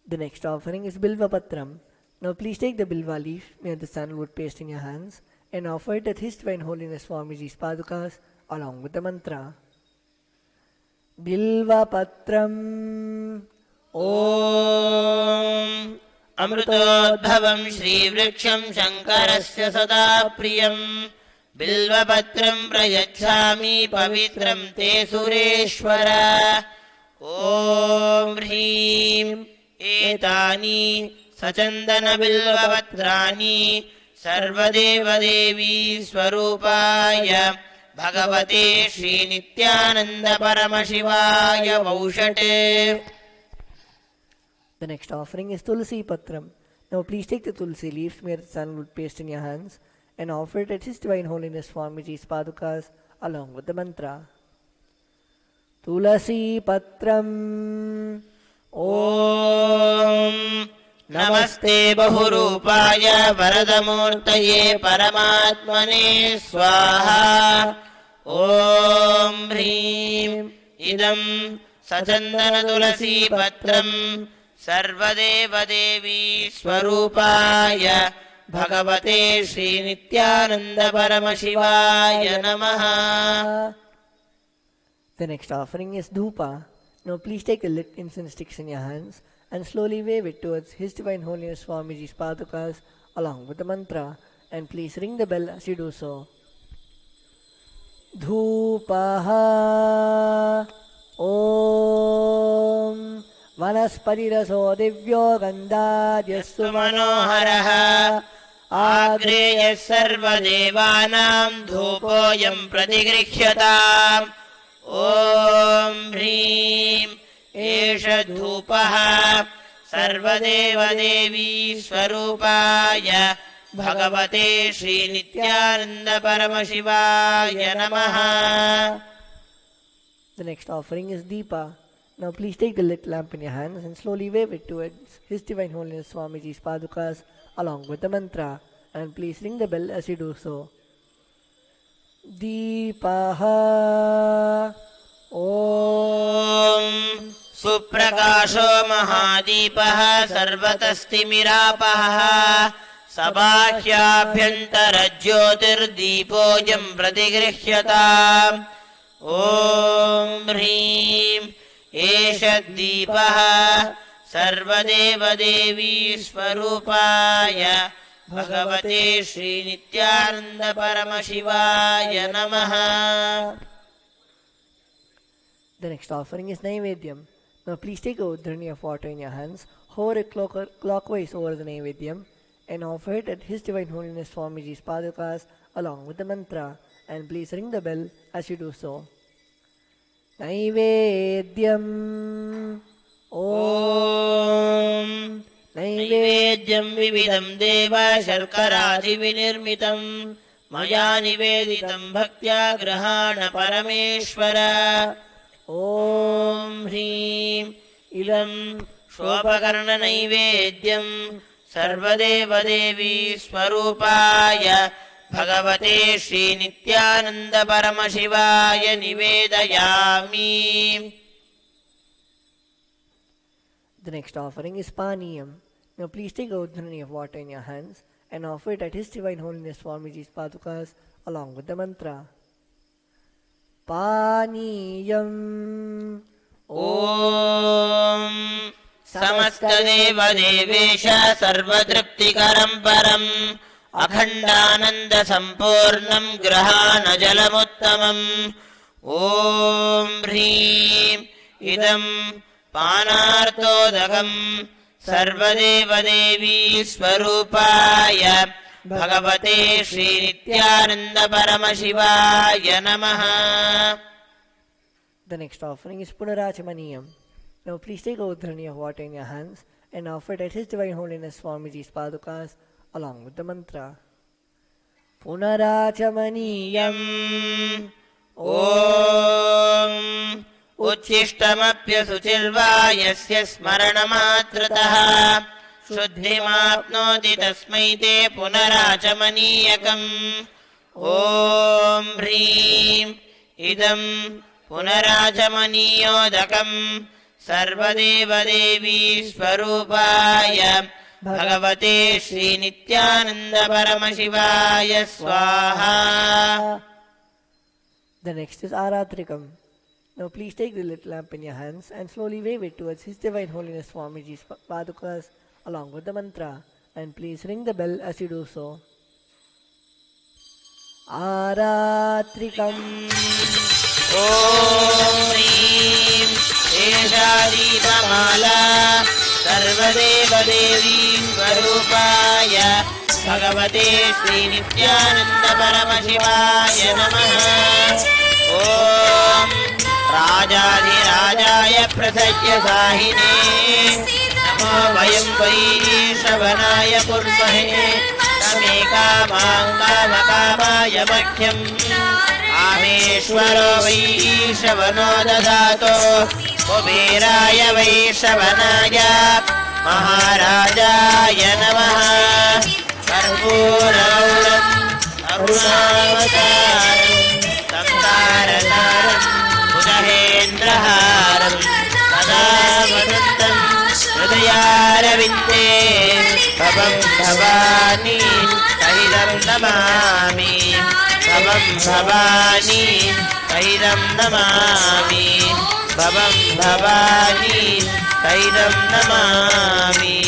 The next offering is Bilva Patram. Now please take the Bilva leaf made the sandalwood paste in your hands and offer it at His Divine Holiness Swamiji's Padukas along with the mantra. Bilva Patram ॐ अमृतोद्भवं श्रीवृक्षं शङ्करस्य सदा प्रियं बिल्वपत्रं प्रयच्छामि पवित्रं ते सुरेश्वर ॐ ह्रीं एतानि सचन्दनबिल्वपत्राणि सर्वदेवदेवी स्वरूपाय भगवते Shri Nityananda परमशिवाय वौषटे. The next offering is Tulsi Patram. Now please take the Tulsi leaves made with sandalwood paste in your hands and offer it at His Divine Holiness Swamiji's Padukas along with the mantra. Tulasi Patram ॐ नमस्ते बहुरूपाय वरदमूर्तये परमात्मने स्वाहा ॐ ह्रीं इदं सचन्दनतुलसीपत्रं सर्वदेवदेवी स्वरूपाय भगवते श्रीनित्यानन्द परमशिवाय नमः. The next offering is Dhupa. Now please take the lit incense sticks in your hands and slowly wave it towards His Divine Holiness Swamiji's Padukas along with the mantra, and please ring the bell as you do so. Dhupaha Om Vanaspatiraso Divyo Gandhadyassu मनोहरः आग्रेयः सर्वदेवानां धूपोऽयं प्रतिगृह्यताम् ॐ ह्रीं एष धूपः सर्वदेवदेवी स्वरूपाय भगवते श्रीनित्यानन्द परमशिवाय नमः. The next offering is Deepa. Now please take the lit lamp in your hands and slowly wave it towards His Divine Holiness Swamiji's Padukas along with the mantra, and please ring the bell as you do so. Deepaha Om Suprakasho Mahadipah Sarvatastimirapah Sabhahyabhyantarajyotirdeepojam pratigrihyata Om Hrim Eshaddeepah Sarvadevadevi Swarupaya Bhagavate Shri Nithyananda Paramashivaya Namaha. The next offering is Naivedyam. Now please take a udhrani of water in your hands, hover it clockwise over the Naivedyam, and offer it at His Divine Holiness Swamiji's Padukas along with the mantra, and please ring the bell as you do so. Naivedyam Om Naivedyam vividam deva sharkaradi vinirmitam maya niveditam bhaktya grahana parameshwara Om Hrim idam shopakarna naivedyam sarvadeva devi swarupaya bhagavate Shri Nithyananda Paramashivaya nivedayami. The next offering is Paniyam. Now please take a udhrani of water in your hands and offer it at His Divine Holiness Swamiji's Padukas along with the mantra. Paniyam Om Samastadeva Devesha Sarvatriptikaram Param Akhandananda Sampurnam Grahana Jalamuttamam Om Hrim Idam Panartodakam Sarvadeva Devi Swarupaya Bhagavate Shri Nithyananda Paramashivaya Namaha. The next offering is Punarachamaniyam. Now please take a udhrani of water in your hands and offer it at His Divine Holiness Swamiji's Padukas along with the mantra. Punarachamaniyam Om Uchishtamapya Suchilva Yasya Smaranamatrataha Shuddhimapnoti Tasmai Te Punarachamaniyakam Om Hrim Idam Punarachamaniyodakam Sarvadeva Devi Swarupaya Bhagavate Shri Nithyananda Paramashivaya Swaha. The next is Aratrikam. Now please take the lit lamp in your hands and slowly wave it towards His Divine Holiness Swamiji's Padukas along with the mantra, and please ring the bell as you do so. Aratrikam Om Hrim Esha Deepamala Sarvadeva Devi Swarupaya Bhagavate Shri Nithyananda Paramashivaya Namaha. Om Rajadhirajaya Prasajya Sahine Namo Vayam Vai Shravanaya Kurmahe Tameka Mangava Kamaya Bhakhyam Ameshwaro Vai Shravano Dadato Kuberaya Vai Shravanaya Maharajaya Namaha. Karpurauram Arunavataram Samsarataram Udahendraharam Sadavadantam Hridayaravidde Bhavam Bhavani Sahidam Namami Bhavam Bhavani Sahidam Namami Bhavam Bhavani Sahidam Namami.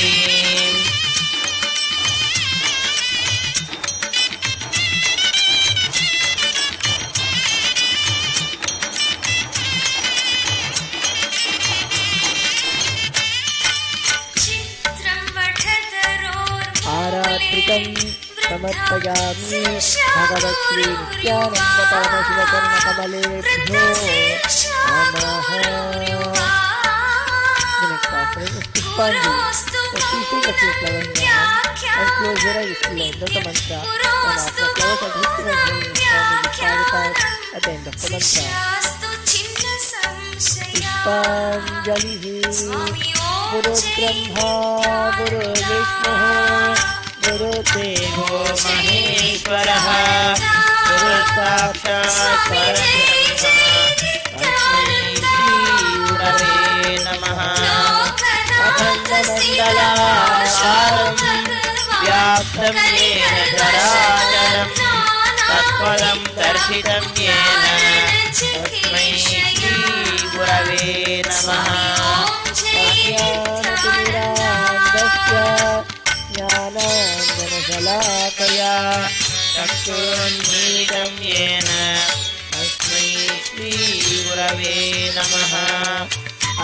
Aratrikam Samarpayami Bhagavat Shri Nithyananda Paramashivaya Kamalebhyo Namaha. The next offering is Pushpanjali. So please take a few flowers in your hand and close your eyes to learn the mantra, and offer flowers at His Divine Holiness Swamiji's Padukas at the end of the mantra. Pushpanjali Guru Brahma Guru Vishnu गुरुदेवो महेश्वरः गुरुसाक्षात् परब्रह्म तस्मै श्रीगुरवे नमः अखण्डमण्डलाकारं व्याप्तं येन चराचरं तत्पदं दर्शितं येन तस्मै श्रीगुरवे नमः ज्ञानाञ्जनशलाकया चक्षुरुन्मीलितं येन तस्मै श्रीगुरवे नमः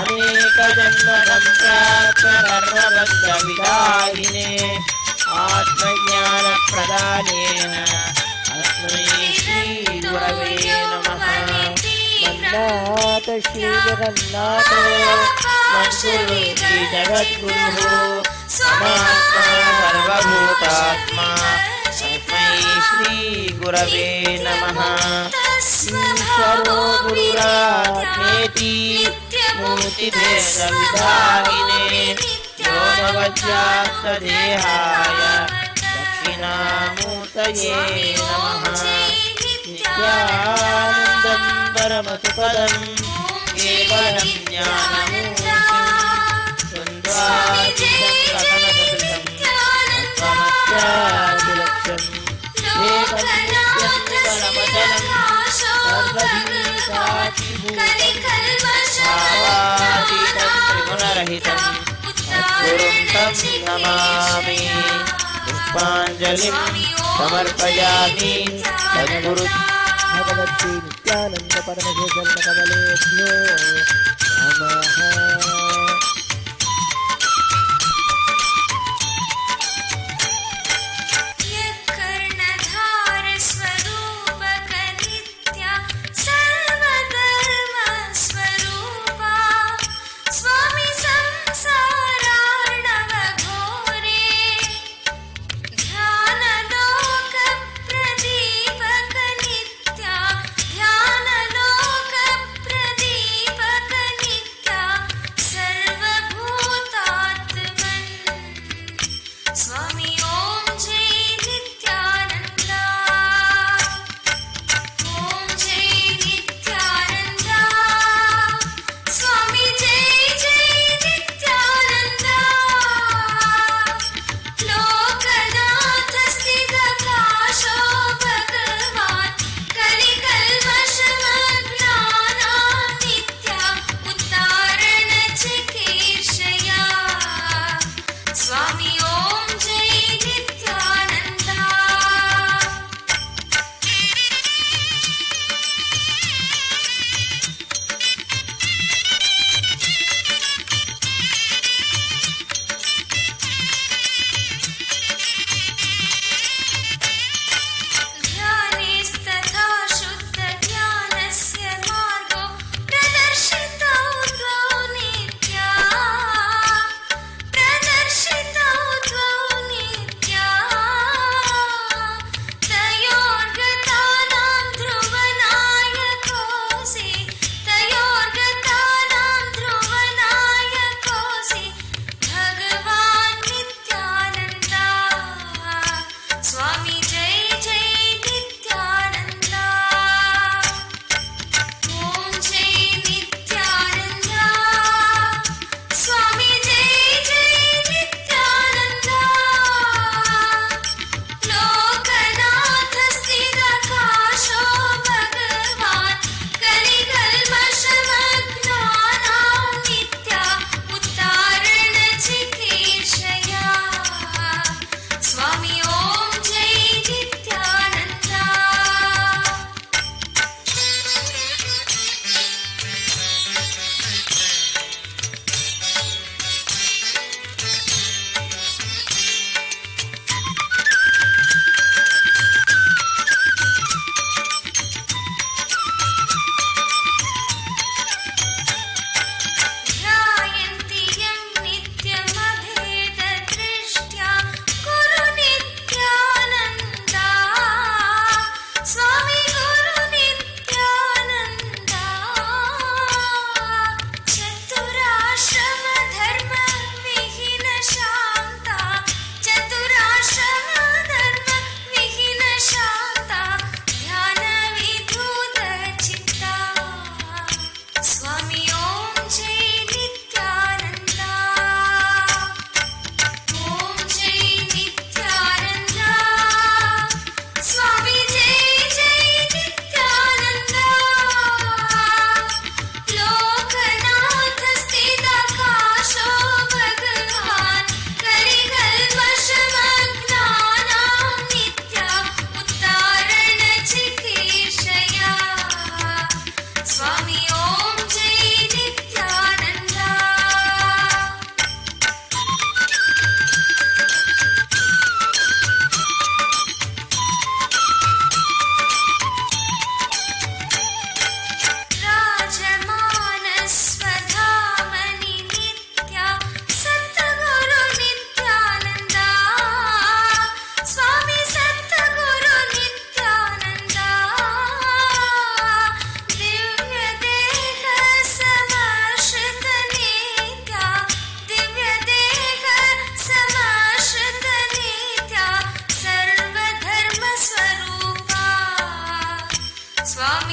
अनेकजन्मसम्प्राप्तकर्मबद्धविदाहिने आत्मज्ञानप्रदानेन तस्मै श्रीगुरवे नमः मन्नाथ श्रीजगन्नाथो मन्कुरु श्रीजगद्गुरुः समात्मा सर्वभूतात्मा तस्मै श्रीगुरवे नमः ईश्वरो गुरुरात्मेति मूर्तिभेदविदाहिने योगवद्व्याप्तदेहाय दक्षिणामूर्तये नमः नित्यानन्दं परमसुखदं केवलं ज्ञानमूर्तिं द्वन्द्वातीतं कथमसदृशं तत्त्वमस्यादिलक्ष्यम् एकं नित्यं परमचलं सर्वभूतात्मभूतं त्रिगुणरहितं सद्गुरुं तं नमामि पुष्पाञ्जलिं समर्पयामि सद्गुरु भगवती नित्यानंद परमशेषं कमलेभ्यो नमः।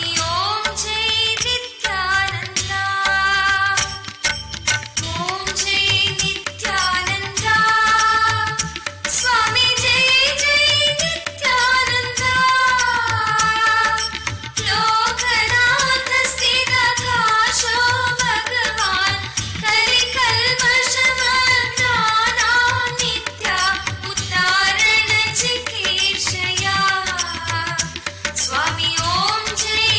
स्वामी ओम जय नित्यानंदा ओम जय नित्यानंदा स्वामी जय जय नित्यानंदा लोकनाथ स्थित काशो भगवान कलिकल्मषमग्नानां नित्या उद्धारण चिकीर्षया स्वामी ओम जय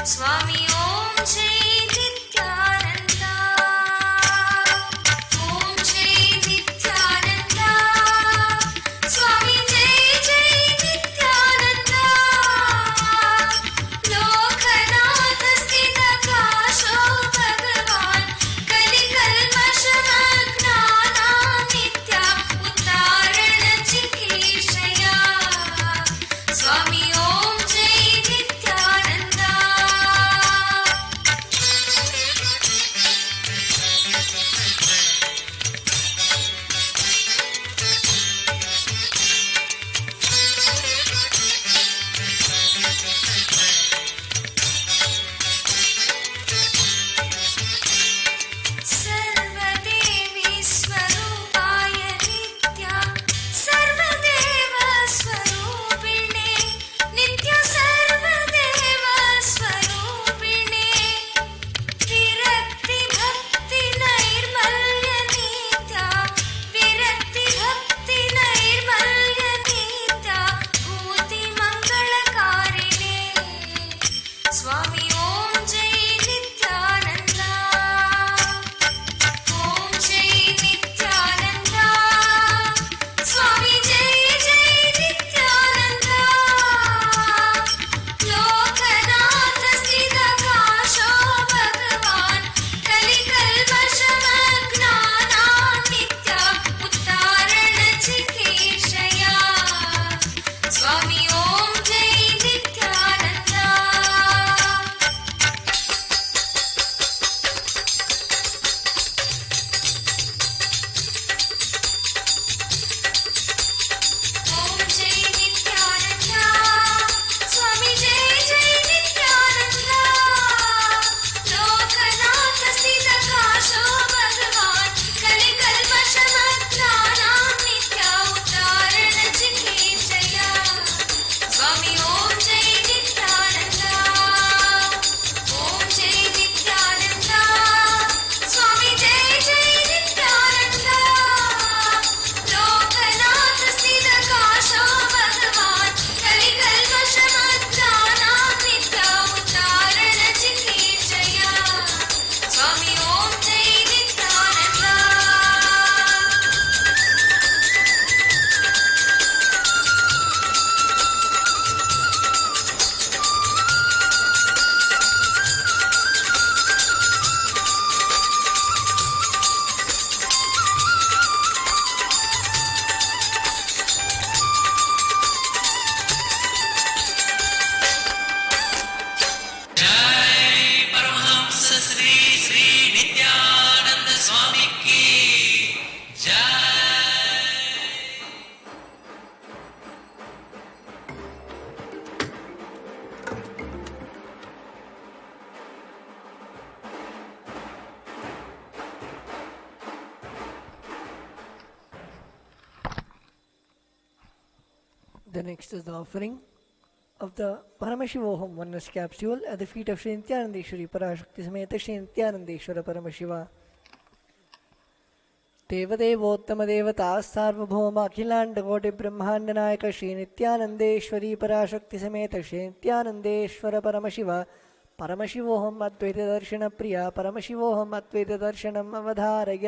स्वामी ओम जय नित्यानंद ओम जय नित्यानंद स्वामी जय जय नित्यानंद लोकनाथ स्थित काशो भगवान कलिकल्मषमग्नानां नित्या उद्धारण चिकीर्षया स्वामी ओम जय नित्यानंद सर्वदेवी स्वरूपाय नित्या सर्वदेव स्वरूपिणे नित्य सर्वदेव स्वरूपिणे विरक्ति भक्ति नैर्मल्य नित्या विरक्ति भक्ति नैर्मल्य नित्या भूति मंगलकारिणे स्वामी ओम जय नित्यानंद ओम जय नित्यानंद स्वामी जय जय नित्यानंद लोकनाथ स्थित काशो भगवान कलिकल्मषमग्नानां नित्या उद्धारण चिकीर्षया स्वामी ओम जय नित्यानंद ओम जय नित्यानंद स्वामी जय जय नित्यानंद लोकनाथ स्थित काशो भगवान कलिकल्मषमग्नानां नित्या उद्धारण चिकीर्षया स्वामी ओम जय नित्यानंद ओम जय नित्यानंद स्वामी जय जय नित्यानंद लोकनाथ स्थित काशो भगवान कलिकल्मषमग्नानां नित्या उद्धारण चिकीर्षया स्वामी ओम जय नित्यानंद जय परमहंस श्री श्री नित्यानंद स्वामी की जय। The next is the offering of the Paramashiva oneness capsule at the feet of Sri Nithyanandeshwari Parashakti Sameta Sri Nithyanandeshwara Paramashiva. देवदेवोत्तमदेवता सार्वभौम अखिलाण्डकोटि ब्रह्माण्डनायक श्री नित्यानन्देश्वरी पराशक्ति समेत श्री नित्यानन्देश्वर परमशिव परमशिवोऽहम् अद्वैतदर्शनप्रिया परमशिवोऽहम् अद्वैतदर्शनम् अवधारय.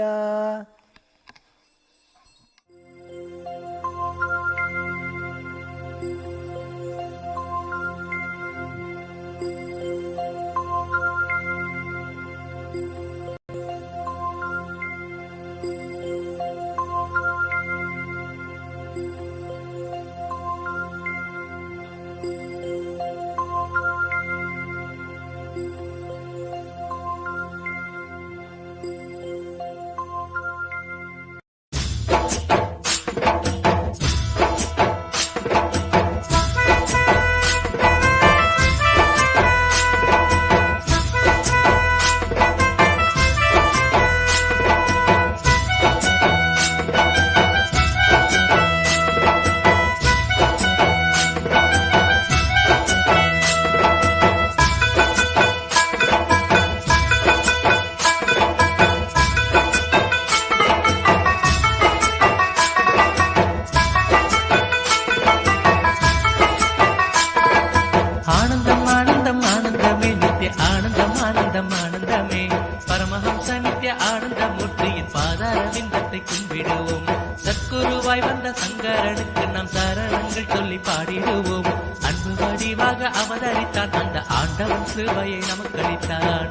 கிருபையை நமக்களித்தான்.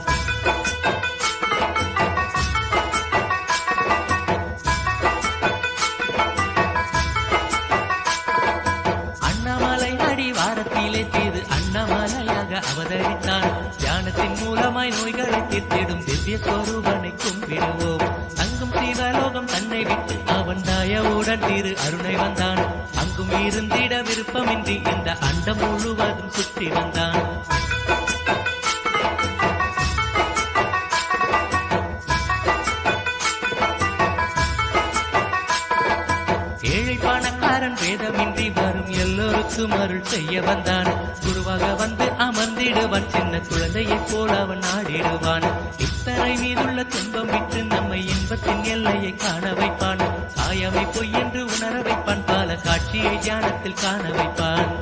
அண்ணாமலை அடிவாரத்திலே செய்து அண்ணாமலையாக அவதரித்தான். தியானத்தின் மூலமாய் நோய்களை தீர்த்திடும் திவ்ய ஸ்வரூபனை கும்பிடுவோம். தங்கும் சிவலோகம் தன்னை விட்டு அவன் தயவுடன் திரு அருணை வந்தான். அங்கும் இருந்திட விருப்பமின்றி இந்த அண்டம் முழுவதும் சுற்றி வந்தான். ஏழை பணக்காரன் வேதமின்றி வரும் எல்லோருக்கும் அருள் செய்ய வந்தான். குருவாக வந்து அமர்ந்திடுவான். சின்ன குழந்தையைப் போல அவன் ஆடிடுவான். இத்தனை மீதுள்ள துன்பம் விட்டு நம்மை இன்பத்தின் எல்லையை காண வைப்பான். காயமை பொய் என்று உணர வைப்பான். பல காட்சியை தியானத்தில் காண வைப்பான்.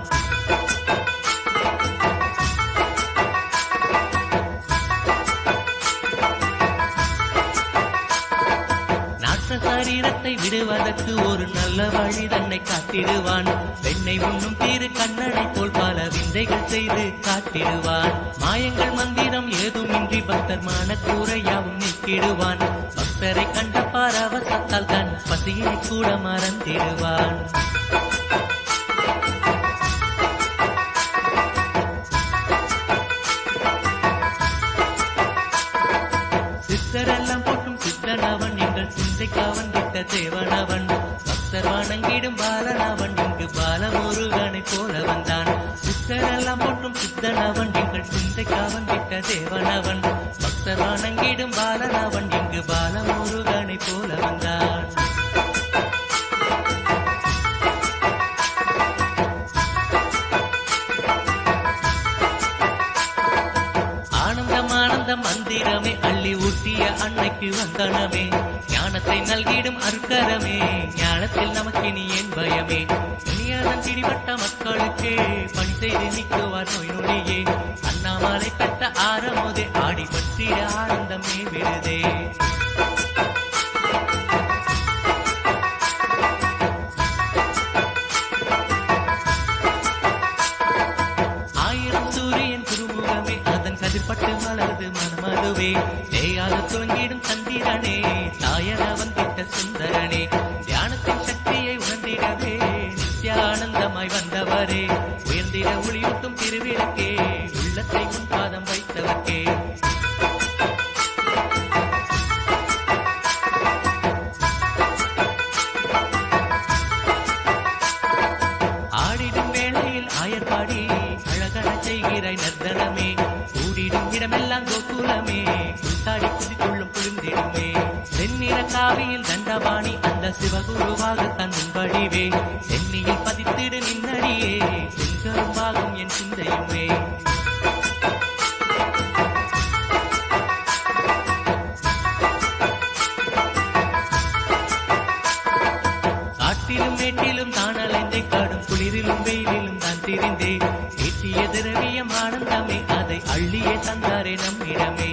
சரீரத்தை விடுவதற்கு ஒரு நல்ல வழி தன்னை காட்டிடுவான். பெண்ணை உண்ணும் தீரு கண்ணனை போல் பல விந்தைகள் செய்து காட்டிடுவான். மாயங்கள் மந்திரம் ஏதுமின்றி பக்தர் மனக்கூரையாவும் நீக்கிடுவான். பக்தரை கண்ட பரவசத்தால் தன் பசியை கூட மறந்திடுவான். சித்தரெல்லாம் போட்டும் சித்தனவன் எங்கள் சிந்தைக்காவன் விட்ட தேவனவன். பக்தர் வணங்கிடும் பாலனவன் இங்கு பாலமுருகனை போல வந்தான். சித்தரெல்லாம் போட்டும் சித்தனவன் எங்கள் சிந்தைக்காவன் விட்ட தேவனவன். பக்தர் வணங்கிடும் பாலனவன் இங்கு பாலமுருகனை போல வந்தான். மந்திரமே அள்ளி ஊட்டிய அன்னைக்கு வந்தனமே. ஞானத்தை நல்கிடும் அருக்கரமே. ஞானத்தில் நமக்கினி ஏன் பயமே. இனியதன் பிடிபட்ட மக்களுக்கே பணி செய்து நீக்குவார் நோய் நொடியே. அண்ணாமலை பெற்ற ஆரமோதே ஆடி பற்றிய ஆனந்தமே விருதே. கதிர்பட்டு மலர்ந்து மனமதுவே தேயாத துவங்கிடும் சந்திரனே. தாயர வந்திட்ட சுந்தரனே. தியானத்தின் சக்தியை உணர்ந்திடவே நித்யானந்தமாய் வந்தவரே. உயர்ந்திட ஒளியூட்டும் திருவிளக்கே. உள்ளத்தை உன் பாதம் வைத்தவர்க்கே. ஆடிடும் வேளையில் ஆயர்பாடி அழகன செய்கிறாய் நர்தனமே. கூடிடும் இடமெல்லாம் கோகுலமே. குத்தாடி குதித்துள்ளும் குளிர்ந்திடுமே. செந்நிற காவியில் தண்டபாணி அந்த சிவகுருவாக தன் வடிவே. சென்னியில் பதித்திடு நின்னடியே. செங்கரும்பாகும் என் சிந்தையுமே. காட்டிலும் மேட்டிலும் தான் அலைந்தே. காடும் குளிரிலும் வெயிலிலும் தான் திரிந்தே. ஏற்றிய திரவியம் ஆனந்தமே. அதை அள்ளியே தந்தாரே நம்மிடமே.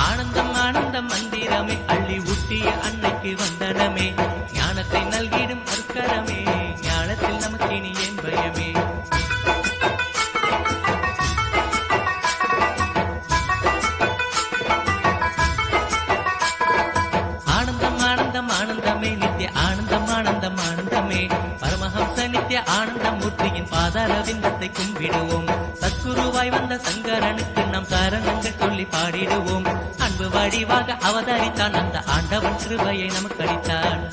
ஆனந்தம் ஆனந்தம் மந்திரமே. அள்ளி ஊட்டிய அன்னைக்கு வந்தனமே. ஞானத்தை நல்கிடும் அருக்கரமே. ஞானத்தில் நமக்கினி ஏன் பயமே. ஆனந்தம் ஆனந்தம் ஆனந்தமே. நித்ய ஆனந்தம் ஆனந்தம் ஆனந்தமே. பரமஹம்ச நித்ய ஆனந்த மூர்த்தியின் பாதார விந்தத்தை கும்பிடுவோம். சத்குருவாய் வந்த சங்கரனுக்கு நாம் சரணங்கள் சொல்லி பாடிடுவோம். அன்பு வடிவாக அவதரித்தான். அந்த ஆண்டவன் கிருபையை நமக்களித்தான்.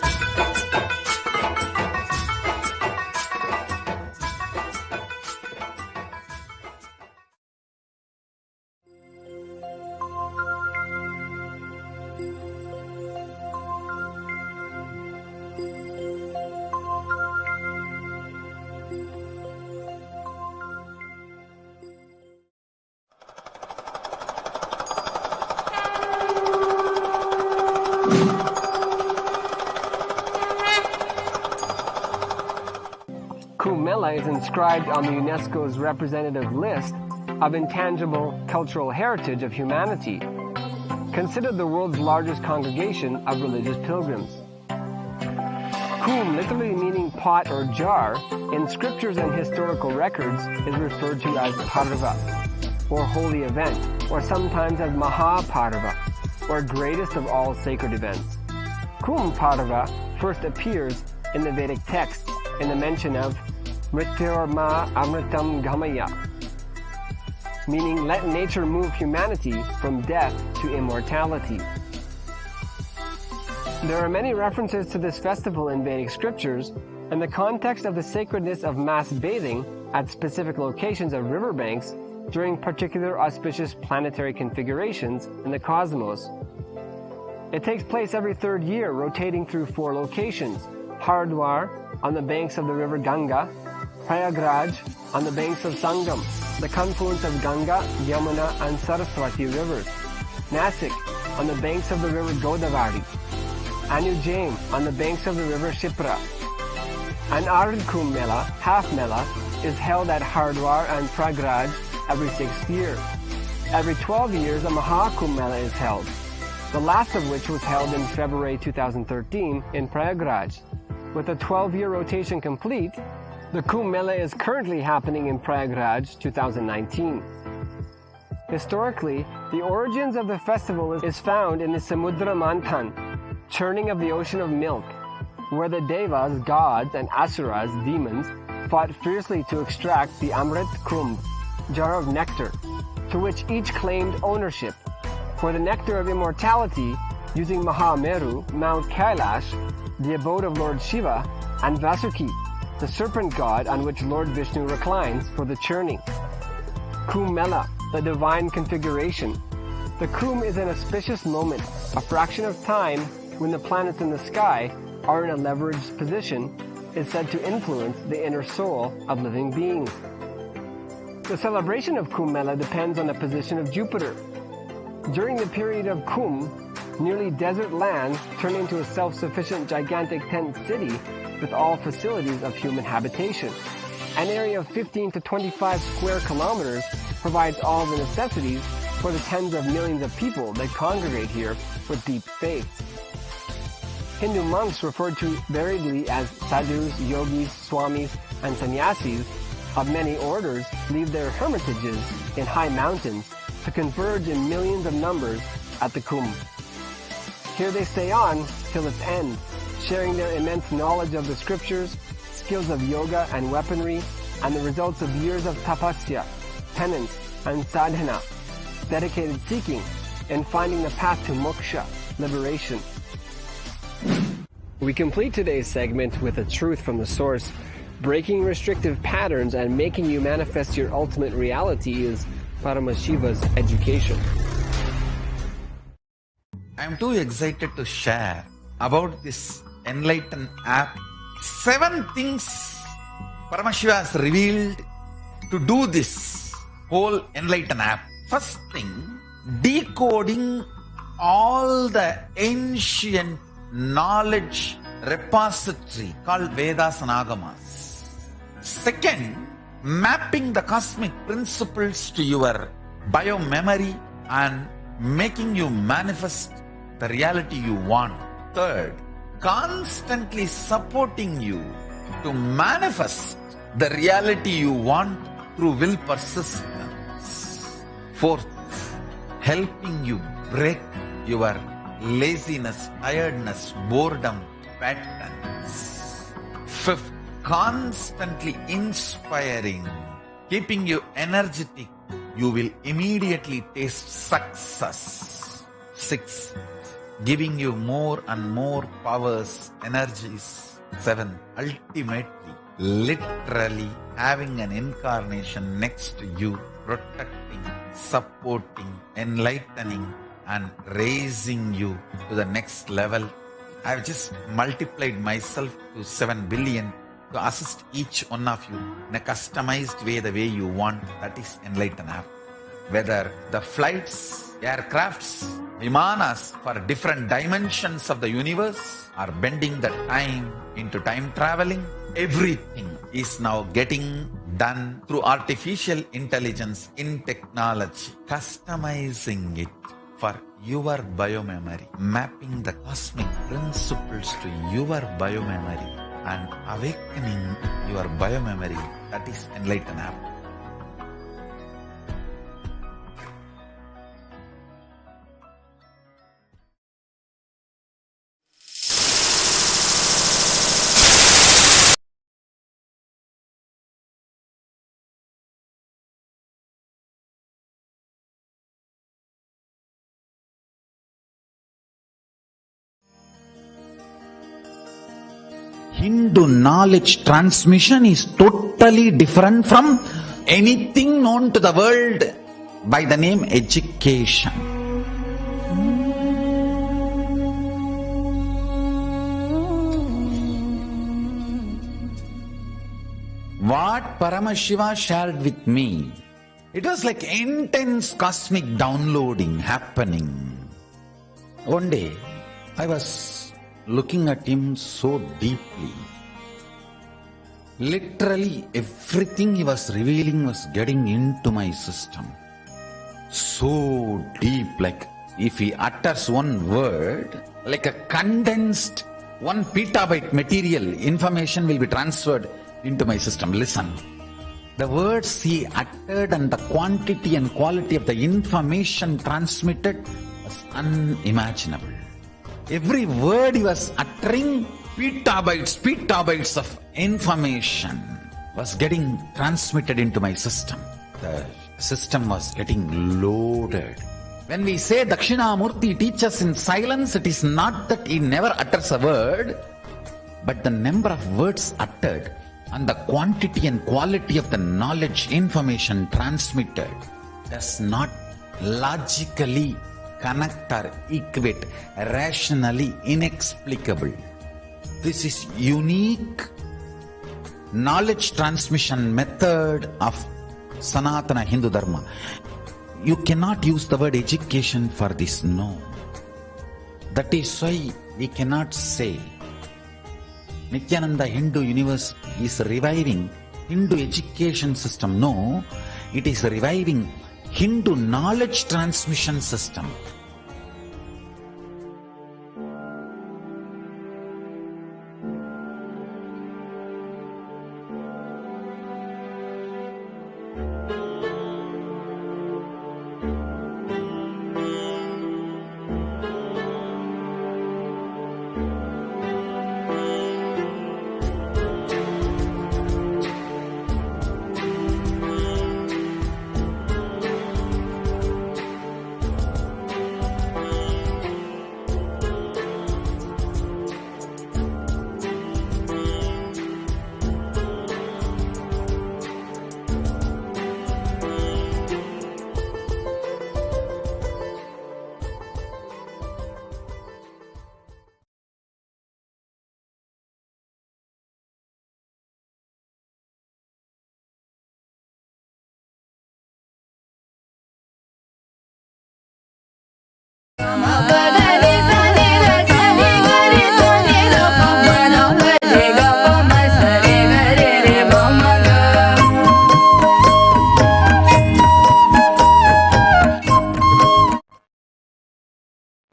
Is inscribed on the UNESCO's representative list of intangible cultural heritage of humanity, considered the world's largest congregation of religious pilgrims. Kum, literally meaning pot or jar, in scriptures and historical records is referred to as parva. or holy event, or sometimes as Mahaparva, or greatest of all sacred events. Kumbh Parva first appears in the Vedic texts in the mention of Mrityorma Amritam Gamaya, meaning let nature move humanity from death to immortality. There are many references to this festival in Vedic scriptures, and the context of the sacredness of mass bathing at specific locations of riverbanks during particular auspicious planetary configurations in the cosmos. It takes place every third year, rotating through 4 locations: Haridwar on the banks of the river Ganga, Prayagraj on the banks of Sangam, the confluence of Ganga, Yamuna and Saraswati rivers, Nasik on the banks of the river Godavari, Anujaim on the banks of the river Shipra. An Ard Kumbh Mela, half Mela, is held at Haridwar and Prayagraj every 6th year. Every 12 years a Mahakumbh Mela is held, the last of which was held in February 2013 in Prayagraj. With a 12-year rotation complete, the Kumbh Mela is currently happening in Prayagraj 2019. Historically, the origins of the festival is found in the Samudra Manthan, churning of the ocean of milk, where the Devas, gods, and Asuras, demons, fought fiercely to extract the Amrit Kumbh, jar of nectar, to which each claimed ownership. For the nectar of immortality, using Mahameru, Mount Kailash, the abode of Lord Shiva, and Vasuki, the serpent god on which Lord Vishnu reclines for the churning. Kumbh Mela, the divine configuration. The Kumbh is an auspicious moment, a fraction of time when the planets in the sky are in a leveraged position, is said to influence the inner soul of living beings. The celebration of Kumbh Mela depends on the position of Jupiter. During the period of Kumbh, nearly desert land turned into a self-sufficient gigantic tent city with all facilities of human habitation. An area of 15 to 25 square kilometers provides all the necessities for the tens of millions of people that congregate here with deep faith. Hindu monks, referred to variedly as sadhus, yogis, swamis, and sannyasis of many orders, leave their hermitages in high mountains to converge in millions of numbers at the Kumbh. Here they stay on till its end, sharing their immense knowledge of the scriptures, skills of yoga and weaponry, and the results of years of tapasya, penance, and sadhana, dedicated seeking and finding the path to moksha, liberation. We complete today's segment with a truth from the source. Breaking restrictive patterns and making you manifest your ultimate reality is Paramashiva's education. I am too excited to share about this enlightened app. 7 things Paramashiva has revealed to do this whole enlightened app. First thing, decoding all the ancient knowledge repository called Vedas and Agamas. Second, mapping the cosmic principles to your biomemory and making you manifest the reality you want. Third, constantly supporting you to manifest the reality you want through will persistence. Fourth, helping you break your laziness, tiredness, boredom patterns. Fifth, constantly inspiring, keeping you energetic. You will immediately taste success. Sixth, giving you more and more powers, energies. Seventh, ultimately, literally having an incarnation next to you, protecting, supporting, enlightening, and raising you to the next level. I've just multiplied myself to 7 billion to assist each one of you in a customized way, the way you want. That is Enlighten app. Whether the flights, aircrafts, vimanas for different dimensions of the universe are bending the time into time traveling, everything is now getting done through artificial intelligence in technology, customizing it for your biomemory, mapping the cosmic principles to your biomemory and awakening your biomemory. That is Enlighten app. Hindu knowledge transmission is totally different from anything known to the world by the name education. What Paramashiva shared with me, it was like intense cosmic downloading happening. One day, I was looking at him so deeply. Literally, everything he was revealing was getting into my system. So deep, like if he utters one word, like a condensed 1 petabyte material, information will be transferred into my system. Listen. The words he uttered and the quantity and quality of the information transmitted was unimaginable. Every word he was uttering, petabytes of information was getting transmitted into my system. The system was getting loaded. When we say Dakshinamurti teaches in silence, it is not that he never utters a word, but the number of words uttered and the quantity and quality of the knowledge, information transmitted does not logically connect or equate, rationally inexplicable. This is unique knowledge transmission method of Sanatana Hindu Dharma. You cannot use the word education for this, no. That is why we cannot say Nithyananda Hindu University is reviving Hindu education system. No, it is reviving Hindu knowledge transmission system.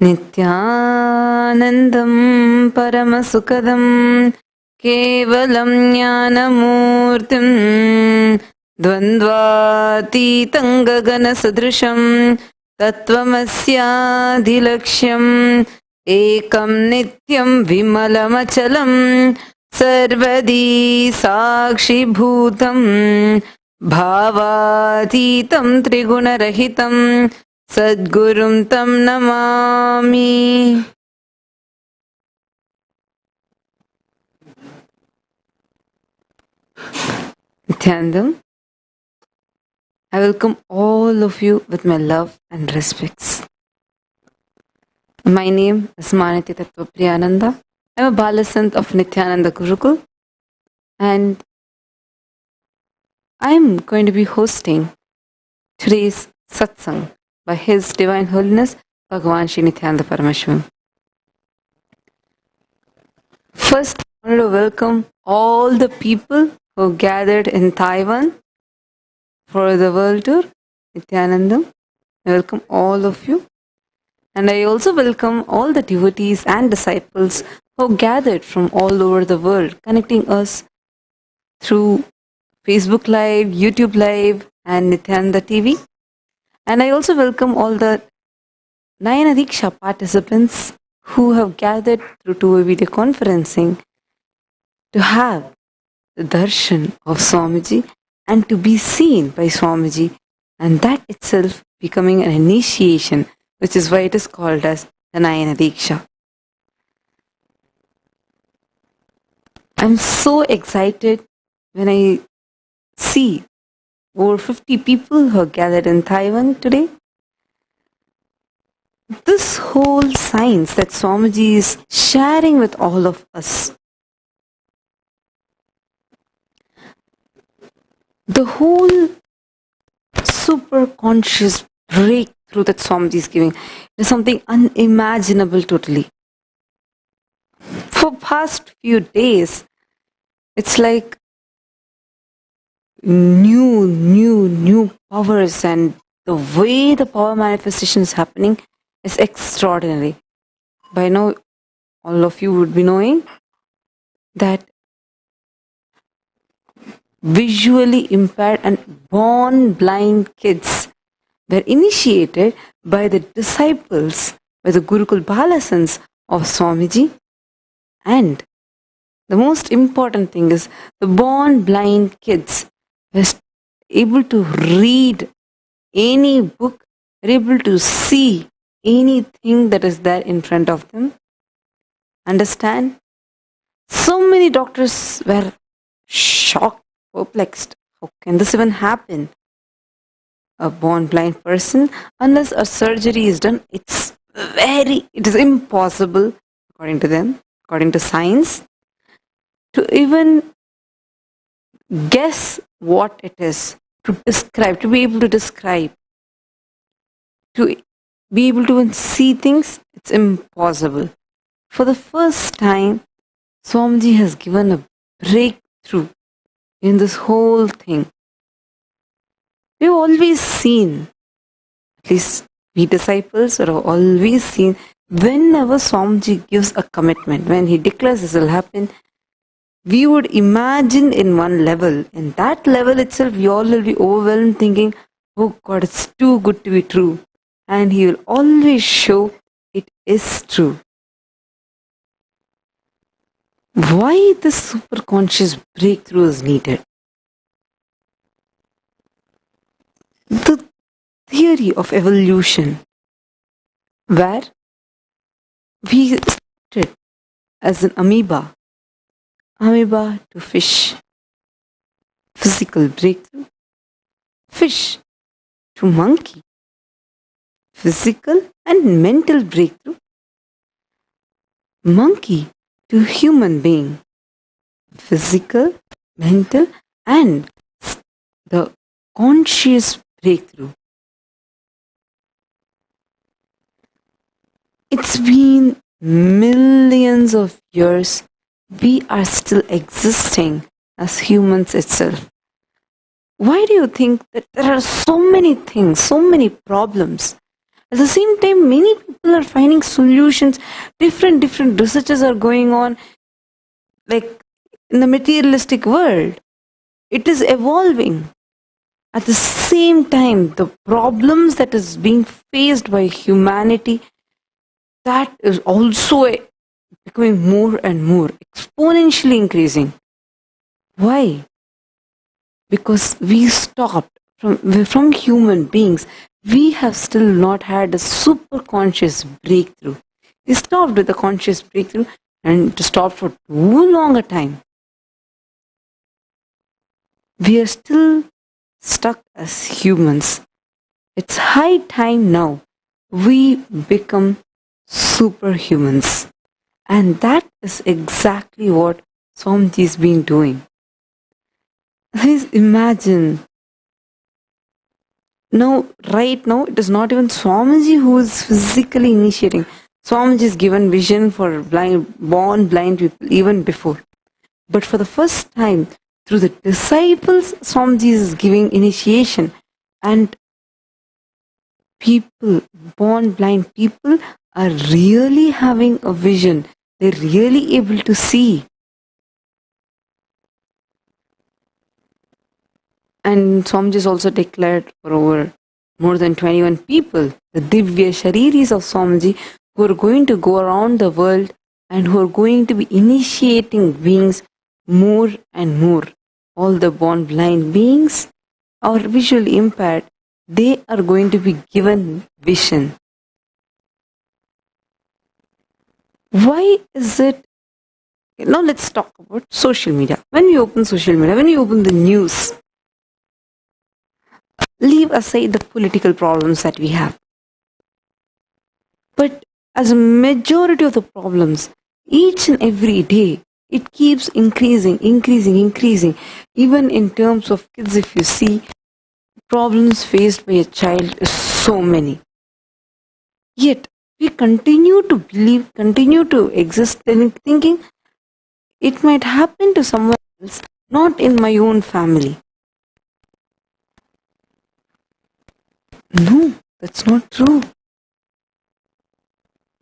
नित्यानन्दं परमसुखदं केवलं ज्ञानमूर्तिं द्वन्द्वातीतं गगनसदृशं तत्त्वमस्याधिलक्ष्यम् एकं नित्यं विमलमचलं सर्वदी साक्षिभूतं भावातीतं त्रिगुणरहितं सद्गुरुं तं Namami. Nithyanandam, I welcome all of you with my love and respects. My name is Manati Tattva Priyananda. I am a Balasant of Nithyananda Gurukul, and I am going to be hosting today's satsang by His Divine Holiness Bhagavan Shri Nithyananda Paramashivam. First, I want to welcome all the people who gathered in Taiwan for the world tour. Nithyanandam, I welcome all of you. And I also welcome all the devotees and disciples who gathered from all over the world, connecting us through Facebook Live, YouTube Live, and Nithyananda TV. And I also welcome all the Nayana Diksha participants who have gathered through two-way video conferencing to have the darshan of Swamiji and to be seen by Swamiji, and that itself becoming an initiation, which is why it is called as the Nayana Diksha. I'm so excited when I see over 50 people who are gathered in Taiwan today. This whole science that Swamiji is sharing with all of us, the whole super conscious breakthrough that Swamiji is giving is something unimaginable totally. For past few days, it's like new powers, and the way the power manifestation is happening is extraordinary. By now, all of you would be knowing that visually impaired and born blind kids were initiated by the disciples, by the Gurukul Balasans of Swamiji. And the most important thing is the born blind kids were able to read any book, were able to see anything that is there in front of them. Understand? So many doctors were shocked, perplexed. How can this even happen? A born blind person, unless a surgery is done, it is impossible, according to them, according to science, to even guess what it is, to describe, to be able to describe, to be able to even see things, it's impossible. For the first time, Swamiji has given a breakthrough in this whole thing. We've always seen, at least we disciples have always seen, whenever Swamiji gives a commitment, when he declares this will happen, we would imagine in one level. In that level itself, we all will be overwhelmed thinking, oh God, it's too good to be true. And he will always show it is true. Why this superconscious breakthrough is needed? The theory of evolution, where we started as an amoeba to fish, physical breakthrough, fish to monkey, physical and mental breakthrough, monkey to human being, physical, mental, and the conscious breakthrough. It's been millions of years. We are still existing as humans itself. Why do you think that there are so many things, so many problems? At the same time, many people are finding solutions. Different researches are going on. Like in the materialistic world, it is evolving. At the same time, the problems that is being faced by humanity, that is also becoming more and more, exponentially increasing. Why? Because we stopped from human beings. We have still not had a super conscious breakthrough. We stopped with the conscious breakthrough and to stop for too long a time. We are still stuck as humans. It's high time now we become superhumans. And that is exactly what Swamiji has been doing. Please imagine. Now, right now, it is not even Swamiji who is physically initiating. Swamiji is given vision for born blind people even before. But for the first time, through the disciples, Swamiji is giving initiation. And people, born blind people, are really having a vision. They're really able to see. And Swamiji is also declared for over more than 21 people, the Divya Shariris of Swamiji, who are going to go around the world and who are going to be initiating beings more and more. All the born blind beings or visually impaired, they are going to be given vision. Why is it Now let's talk about social media. When you open social media, when you open the news, leave aside the political problems that we have. But as a majority of the problems, each and every day, it keeps increasing. Even in terms of kids, if you see, problems faced by a child is so many. Yet, we continue to believe, continue to exist thinking it might happen to someone else, not in my own family. No, that's not true.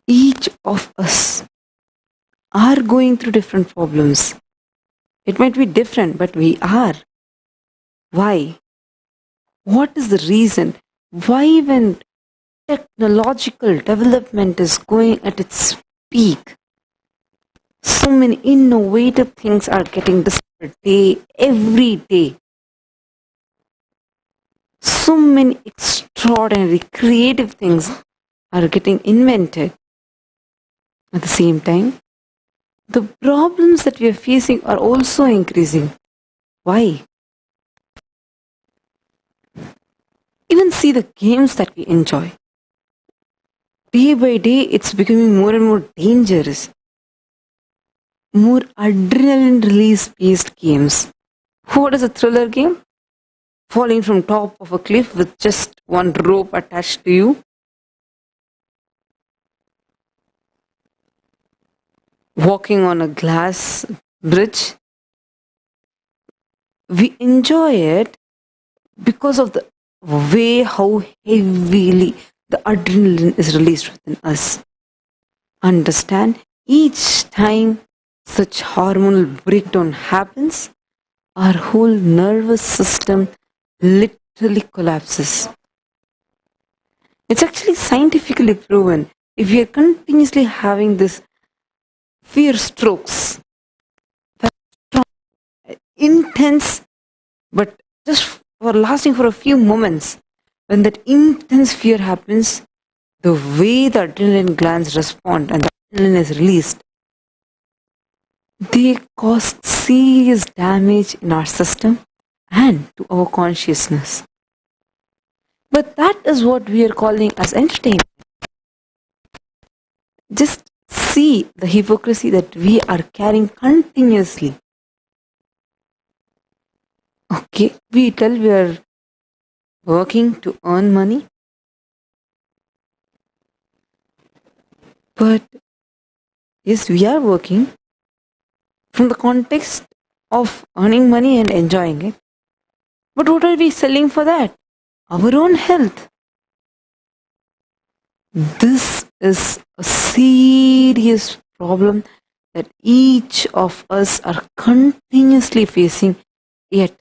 Each of us are going through different problems. It might be different, but we are. Why? What is the reason? Why, when technological development is going at its peak, so many innovative things are getting discovered every day. So many extraordinary creative things are getting invented. At the same time, the problems that we are facing are also increasing. Why? Even see the games that we enjoy. Day by day, it's becoming more and more dangerous. More adrenaline release based games. What is a thriller game? Falling from top of a cliff with just one rope attached to you. Walking on a glass bridge. We enjoy it because of the way how heavily the adrenaline is released within us. Understand, each time such hormonal breakdown happens, our whole nervous system literally collapses. It's actually scientifically proven. If we are continuously having this fear strokes, intense, but just for lasting for a few moments, when that intense fear happens, the way the adrenaline glands respond and the adrenaline is released, they cause serious damage in our system and to our consciousness. But that is what we are calling as entertainment. Just see the hypocrisy that we are carrying continuously. Okay, we tell we are working to earn money, but yes, we are working from the context of earning money and enjoying it. But what are we selling for that? Our own health. This is a serious problem that each of us are continuously facing, yet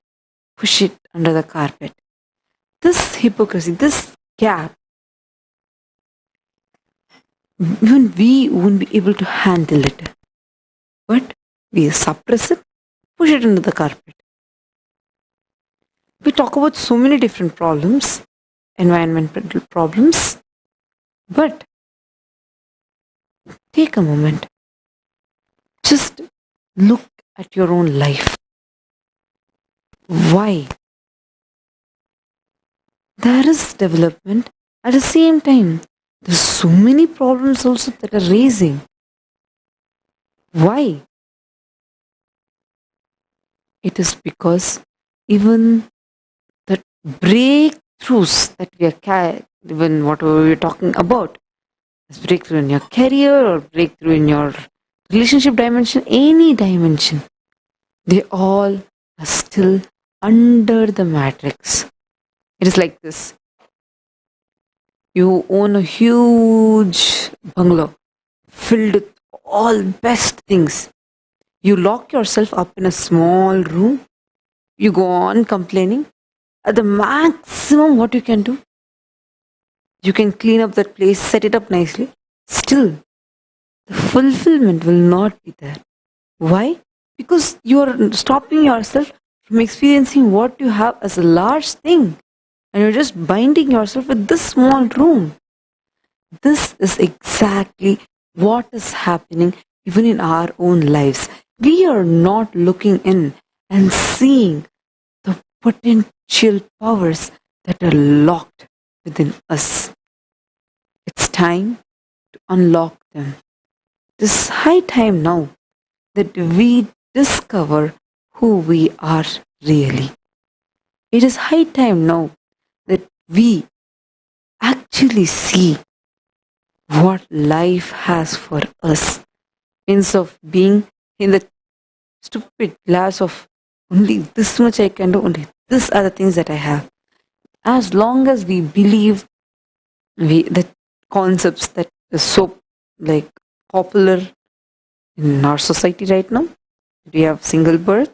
push it under the carpet. This hypocrisy, this gap, even we won't be able to handle it. But we suppress it, push it under the carpet. We talk about so many different problems, environmental problems, but take a moment. Just look at your own life. Why? There is development. At the same time, there's so many problems also that are raising. Why? It is because even the breakthroughs that we are even whatever we're talking about, this breakthrough in your career or breakthrough in your relationship dimension, any dimension, they all are still under the matrix. It is like this. You own a huge bungalow filled with all best things. You lock yourself up in a small room. You go on complaining. At the maximum, what you can do? You can clean up that place, set it up nicely. Still, the fulfillment will not be there. Why? Because you are stopping yourself from experiencing what you have as a large thing. And you're just binding yourself with this small room. This is exactly what is happening even in our own lives. we are not looking in and seeing the potential powers that are locked within us. It's time to unlock them. It is high time now that we discover who we are really. It is high time now that we actually see what life has for us, instead of being in the stupid glass of only this much I can do, only this are the things that I have. As long as we believe the concepts that is so like popular in our society right now, we have single birth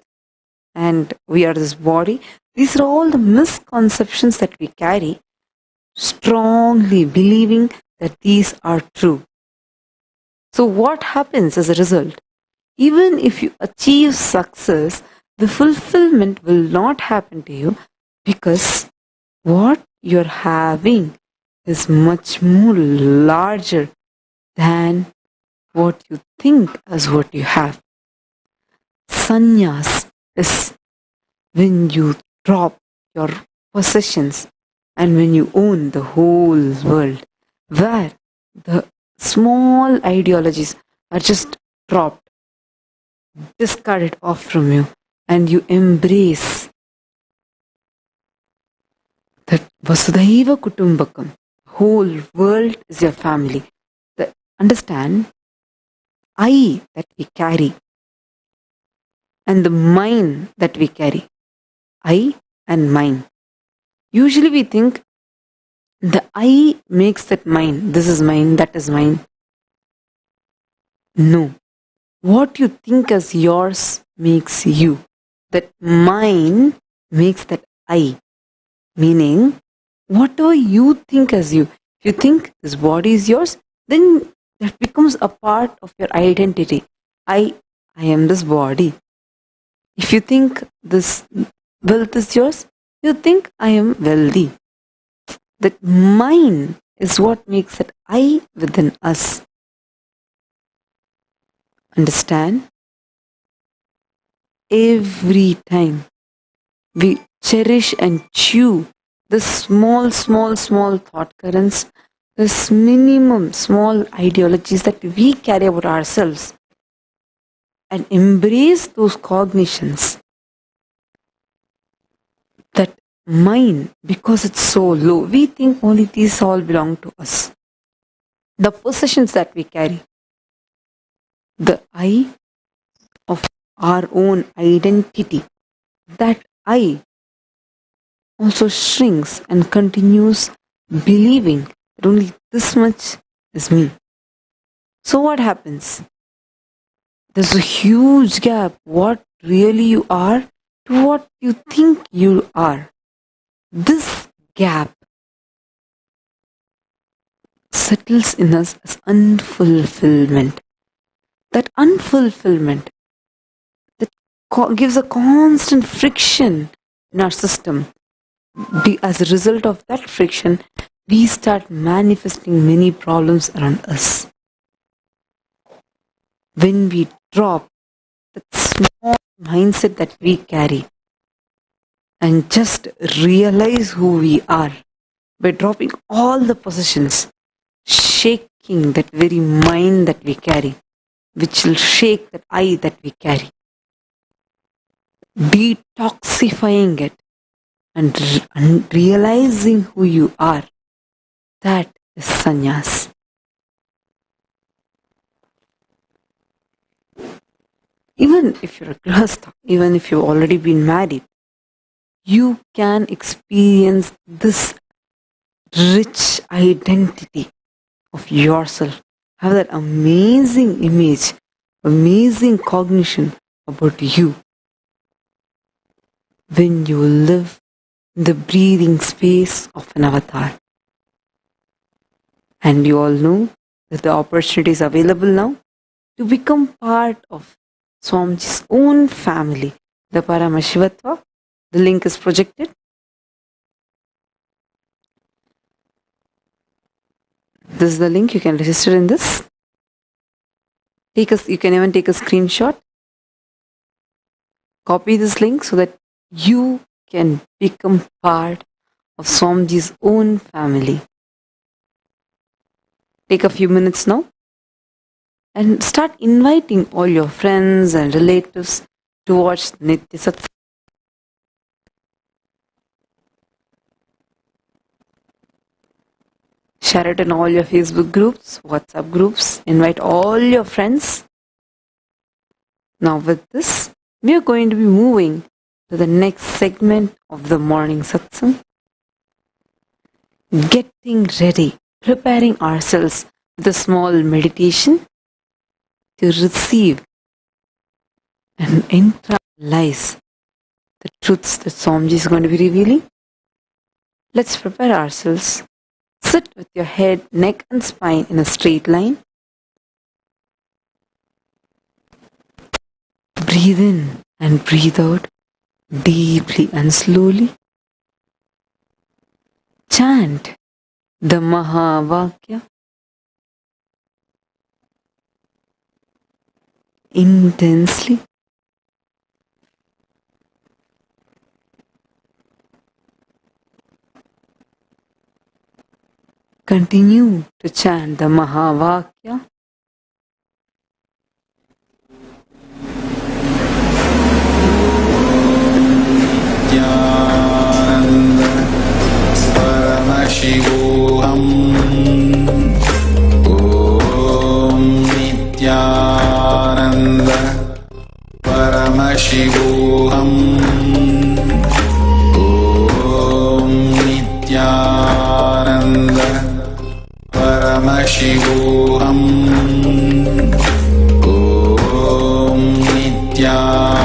and we are this body. These are all the misconceptions that we carry, strongly believing that these are true. So what happens as a result? Even if you achieve success, the fulfillment will not happen to you, because what you're having is much more larger than what you think as what you have. Sannyas is when you drop your possessions and when you own the whole world, where the small ideologies are just dropped, discarded off from you, and you embrace that Vasudhaiva Kutumbakam. Whole world is your family. Understand, I that we carry and the mine that we carry. I and mine. Usually we think the I makes that mine. This is mine, that is mine. No. What you think as yours makes you. That mine makes that I. Meaning, whatever you think as you. If you think this body is yours, then that becomes a part of your identity. I am this body. If you think this wealth is yours, you think I am wealthy. That mine is what makes that I within us. Understand? Every time we cherish and chew the small thought currents, this minimum small ideologies that we carry about ourselves, and embrace those cognitions, that mine, because it's so low, we think only these all belong to us. The possessions that we carry, the I of our own identity, that I also shrinks and continues believing that only this much is me. So what happens? There's a huge gap, what really you are to what you think you are. This gap settles in us as unfulfillment. That unfulfillment that gives a constant friction in our system. As a result of that friction, we start manifesting many problems around us. When we drop that small mindset that we carry and just realize who we are by dropping all the possessions, shaking that very mind that we carry, which will shake that I that we carry, detoxifying it and realizing who you are, that is sannyas. Even if you're a grihastha, even if you've already been married, you can experience this rich identity of yourself. Have that amazing image, amazing cognition about you. When you live in the breathing space of an avatar. And you all know that the opportunity is available now to become part of Swamiji's own family, the Paramashivatva. The link is projected. This is the link. You can register in this. You can even take a screenshot Copy this link so that you can become part of Swamiji's own family. Take a few minutes now and start inviting all your friends and relatives to watch Nitya Satsang. Share it in all your Facebook groups, WhatsApp groups. Invite all your friends. Now with this, we are going to be moving to the next segment of the morning satsang. Getting ready, preparing ourselves with a small meditation to receive and internalize the truths that Swamiji is going to be revealing. Let's prepare ourselves. Sit with your head, neck and spine in a straight line. Breathe in and breathe out deeply and slowly. Chant the Mahavakya intensely. Continue to chant the Mahavakya. Paramashivam Om Nithyananda Paramashivam Om Nithyananda Paramashivam Om Nithyananda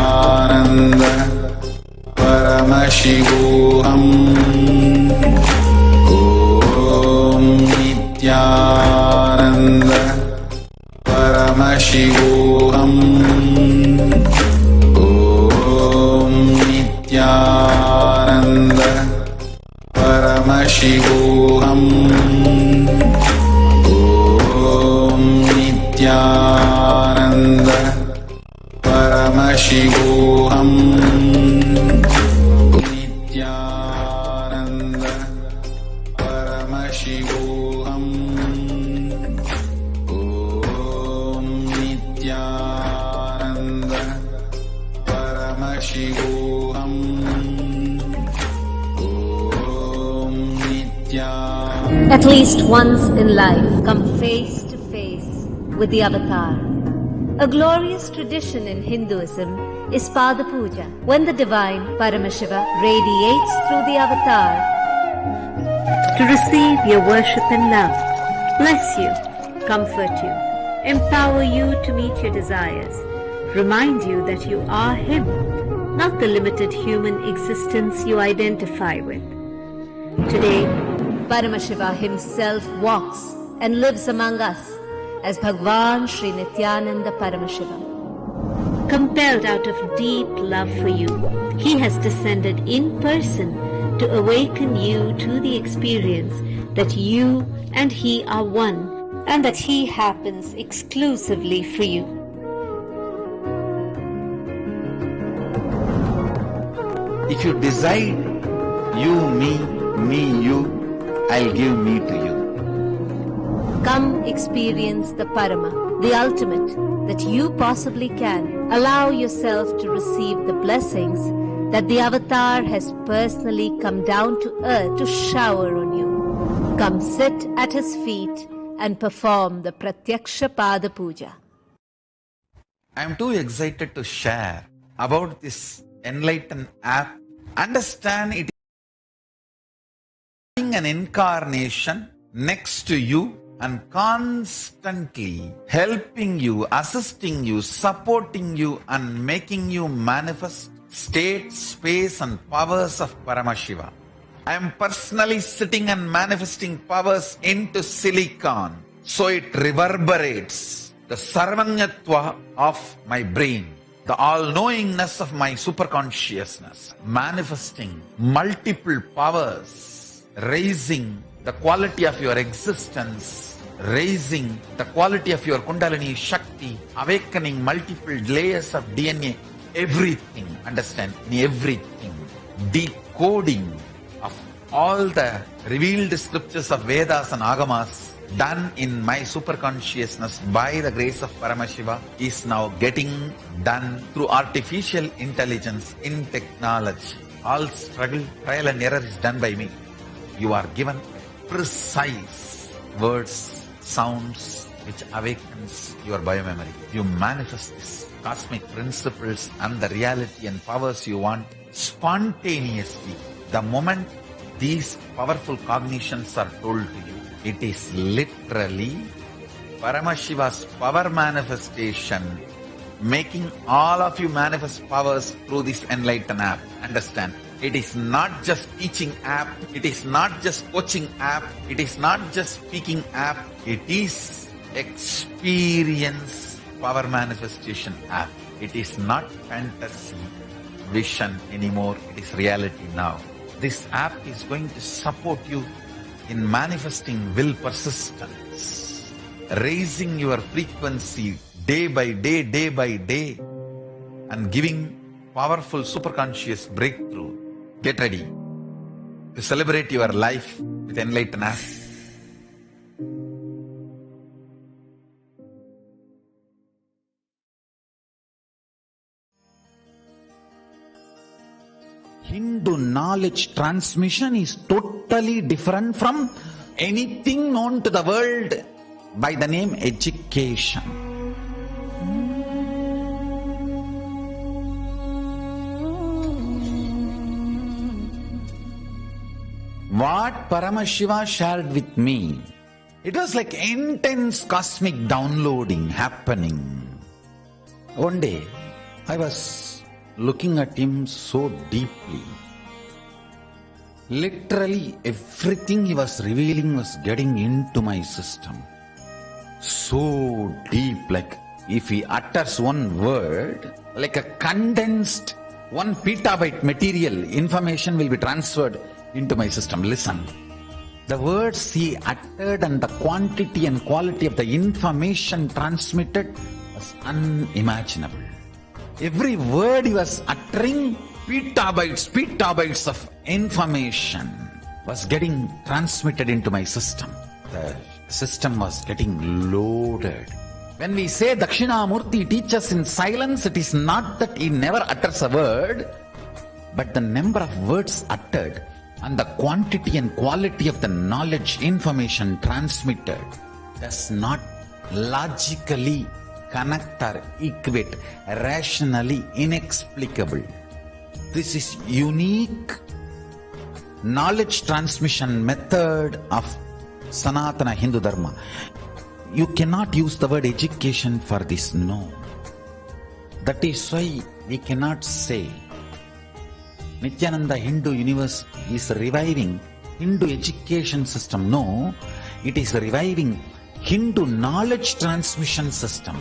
Paramashivam Nithyananda Paramashivam Om Nithyananda Paramashivam Om Nithyananda Paramashivam Nithyananda Paramashivam Om Nithyananda Paramashivam Om Nithyananda. At least once in life, come face to face with the avatar. A glorious tradition in Hinduism is Pada Puja, when the divine Paramashiva radiates through the avatar to receive your worship and love, bless you, comfort you, empower you to meet your desires, remind you that you are Him, not the limited human existence you identify with. Today, Paramashiva himself walks and lives among us as Bhagwan Sri Nithyananda Paramashiva. Compelled out of deep love for you, he has descended in person to awaken you to the experience that you and he are one, and that he happens exclusively for you. If you decide you, me, you, I'll give me to you. Come experience the Parama, the ultimate that you possibly can. Allow yourself to receive the blessings that the avatar has personally come down to earth to shower on you. Come sit at his feet and perform the Pratyaksha Pada Puja. I am too excited to share about this enlightened app. Understand it is an incarnation next to you and constantly helping you, assisting you, supporting you and making you manifest state, space and powers of Paramashiva. I am personally sitting and manifesting powers into silicon so it reverberates the sarvanyatva of my brain, the all-knowingness of my superconsciousness, manifesting multiple powers, raising the quality of your existence, raising the quality of your Kundalini Shakti, awakening multiple layers of DNA everything, understand, in everything, decoding of all the revealed scriptures of Vedas and Agamas done in my superconsciousness by the grace of Paramashiva is now getting done through artificial intelligence in technology. All struggle, trial and error is done by me. You are given precise words, sounds, which awakens your biomemory. You manifest these cosmic principles and the reality and powers you want spontaneously. The moment these powerful cognitions are told to you, it is literally Paramashiva's power manifestation, making all of you manifest powers through this enlightened app. Understand? It is not just teaching app, it is not just coaching app, it is not just speaking app, it is experience power manifestation app. It is not fantasy, vision anymore, it is reality now. This app is going to support you in manifesting will persistence, raising your frequency day by day, and giving powerful superconscious breakthrough. Get ready to celebrate your life with enlightened app. Hindu knowledge transmission is totally different from anything known to the world by the name education. What Paramashiva shared with me, it was like intense cosmic downloading happening. One day, I was looking at him so deeply. Literally everything he was revealing was getting into my system. So deep, like if he utters one word, like a condensed 1 petabyte material, information will be transferred into my system. Listen. The words he uttered and the quantity and quality of the information transmitted was unimaginable. Every word he was uttering, petabytes of information was getting transmitted into my system. The system was getting loaded. When we say Dakshinamurti teaches in silence, it is not that he never utters a word, but the number of words uttered and the quantity and quality of the knowledge, information transmitted does not logically connect or equate, rationally inexplicable. This is unique knowledge transmission method of Sanatana Hindu Dharma. You cannot use the word education for this, no. That is why we cannot say Nithyananda Hindu Universe is reviving Hindu education system. No, it is reviving Hindu knowledge transmission system.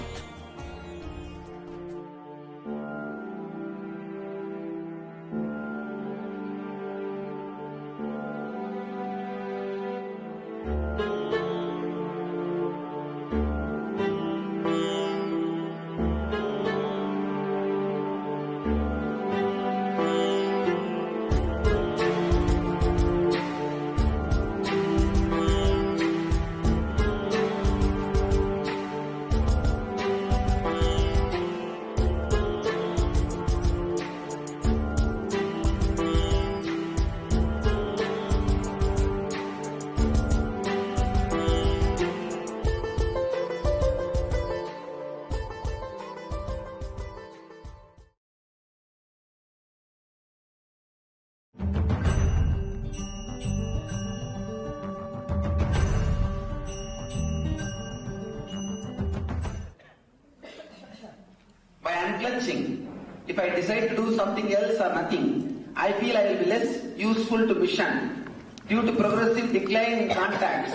Unclenching. If I decide to do something else or nothing, I feel I will be less useful to mission due to progressive decline in contacts.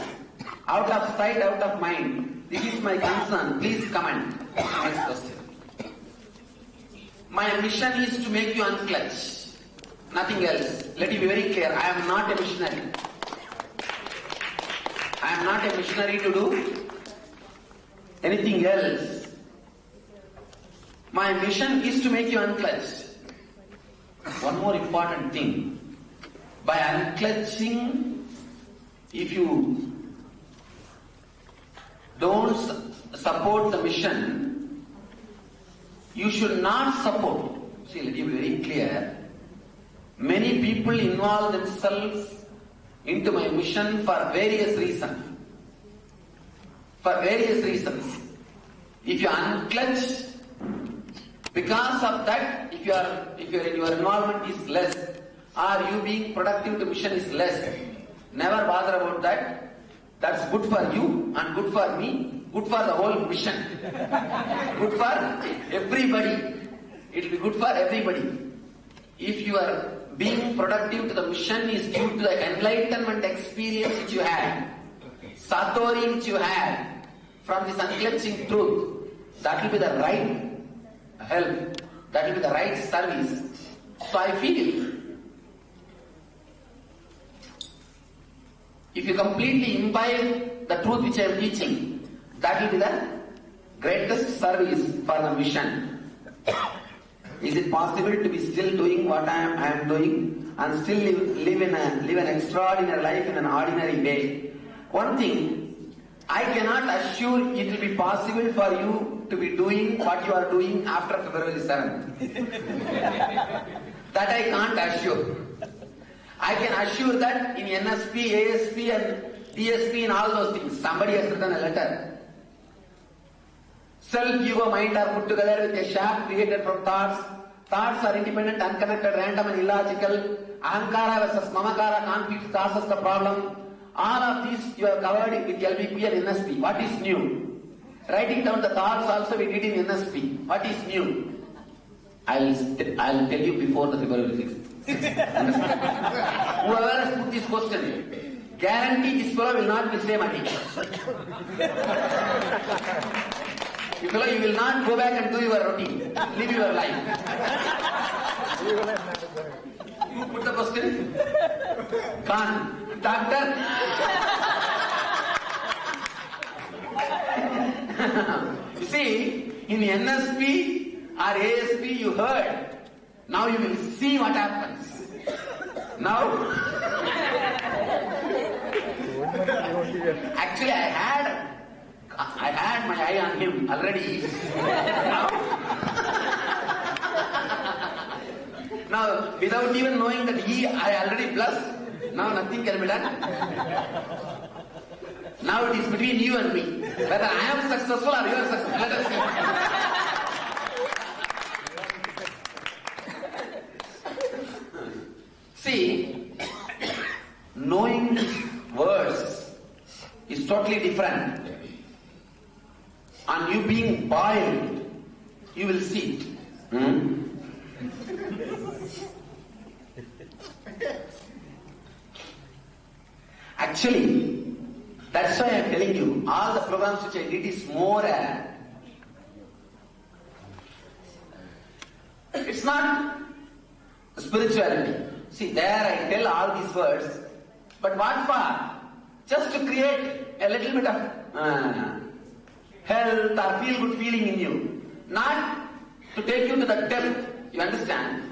Out of sight, out of mind. This is my concern. Please comment. Next question. My mission is to make you unclench. Nothing else. Let it be very clear. I am not a missionary. I am not a missionary to do anything else. My mission is to make you unclutched. One more important thing. By unclutching, if you don't support the mission, you should not support. See, let me be very clear. Many people involve themselves into my mission for various reasons. If you unclutch, because of that, if your involvement is less, or you being productive to mission is less, never bother about that. That's good for you and good for me, good for the whole mission, good for everybody. It will be good for everybody. If you are being productive to the mission is due to the enlightenment experience which you had, satori which you had from this unclutching truth, that will be the right help, that will be the right service. So I feel, if you completely imbibe the truth which I am teaching, that will be the greatest service for the mission. Is it possible to be still doing what I am doing and still live an extraordinary life in an ordinary way? One thing, I cannot assure it will be possible for you to be doing what you are doing after February 7th. That I can't assure. I can assure that in NSP, ASP and DSP and all those things, somebody has written a letter. Self, ego, mind are put together with a shaft created from thoughts. Thoughts are independent, unconnected, random and illogical. Ahankara versus mamakara conflict causes the problem. All of these you have covered with LVP and NSP. What is new? Writing down the thoughts also we did in NSP. What is new? I'll tell you before the February 6th. Whoever has put this question, guarantee this fellow will not be same again. You will not go back and do your routine. Live your life. Who put the question? Khan. Doctor? You see, in NSP or ASP you heard. Now you will see what happens. Now, actually I had my eye on him already. Now, without even knowing that I already blushed, now nothing can be done. Now it is between you and me. Whether I am successful or you are successful, let us see. See, knowing words is totally different. And you being boiled, you will see it. Actually, that's why I am telling you, all the programs which I did is more it's not spirituality. See, there I tell all these words, but what for? Just to create a little bit of health or feel-good feeling in you. Not to take you to the depth, you understand?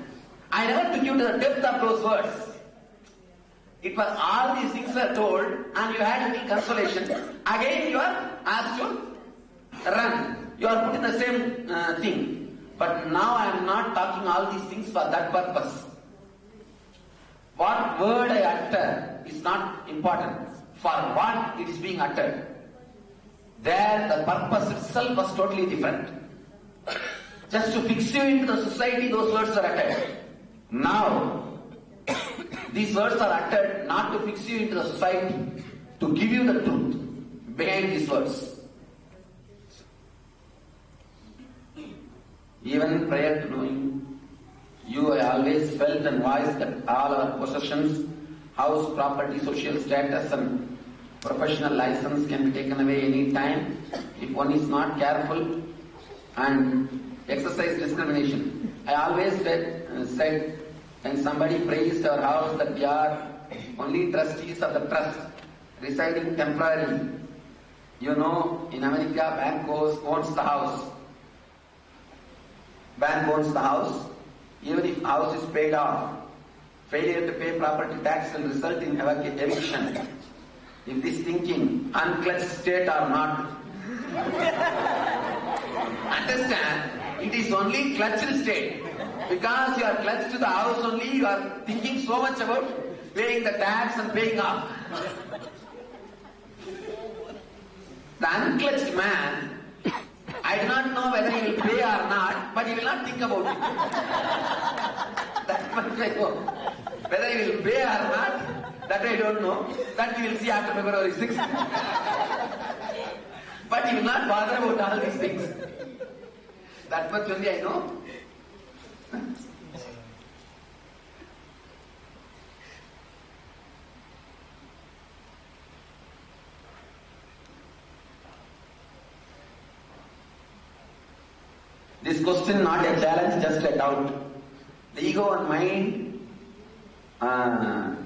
I never took you to the depth of those words. It was all these things were told and you had a little consolation. Again you are asked to run. You are put in the same thing. But now I am not talking all these things for that purpose. What word I utter is not important. For what it is being uttered. There the purpose itself was totally different. Just to fix you into the society, those words are uttered. Now, these words are uttered not to fix you into the society, to give you the truth behind these words. Even prior to knowing you, I always felt and voiced that all our possessions, house, property, social status and professional license can be taken away any time if one is not careful and exercise discrimination. I always said when somebody praised our house that we are only trustees of the trust, residing temporarily. You know, in America, bank owns the house. Bank owns the house. Even if house is paid off, failure to pay property tax will result in eviction. If this thinking, unclutched state or not, understand, it is only clutched state. Because you are clutched to the house only, you are thinking so much about paying the tax and paying off. The unclutched man, I do not know whether he will pay or not, but he will not think about it. That much I know. Whether he will pay or not, that I don't know. That we will see after February 6th. But he will not bother about all these things. That much only I know. This question not a challenge, just a doubt. The ego and mind are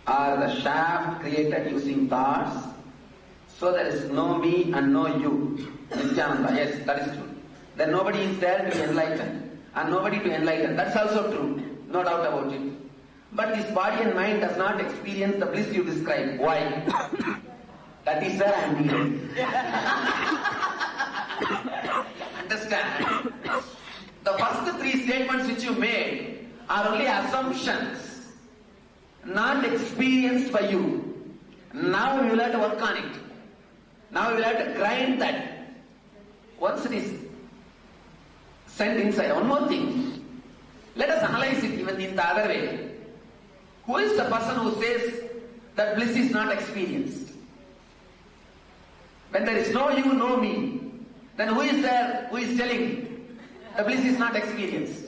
the shaft created using thoughts, so there is no me and no you. Nithyananda, yes, that is true. Then nobody is there to be enlightened and nobody to enlighten. That's also true, no doubt about it. But this body and mind does not experience the bliss you describe. Why? That is where I am needed. Understand? The first three statements which you made are only assumptions, not experienced by you. Now you will have to work on it. Now you will have to grind that. Once it is sent inside. One more thing. Let us analyze it even in the other way. Who is the person who says that bliss is not experienced? When there is no you, no me, then who is there who is telling the bliss is not experienced?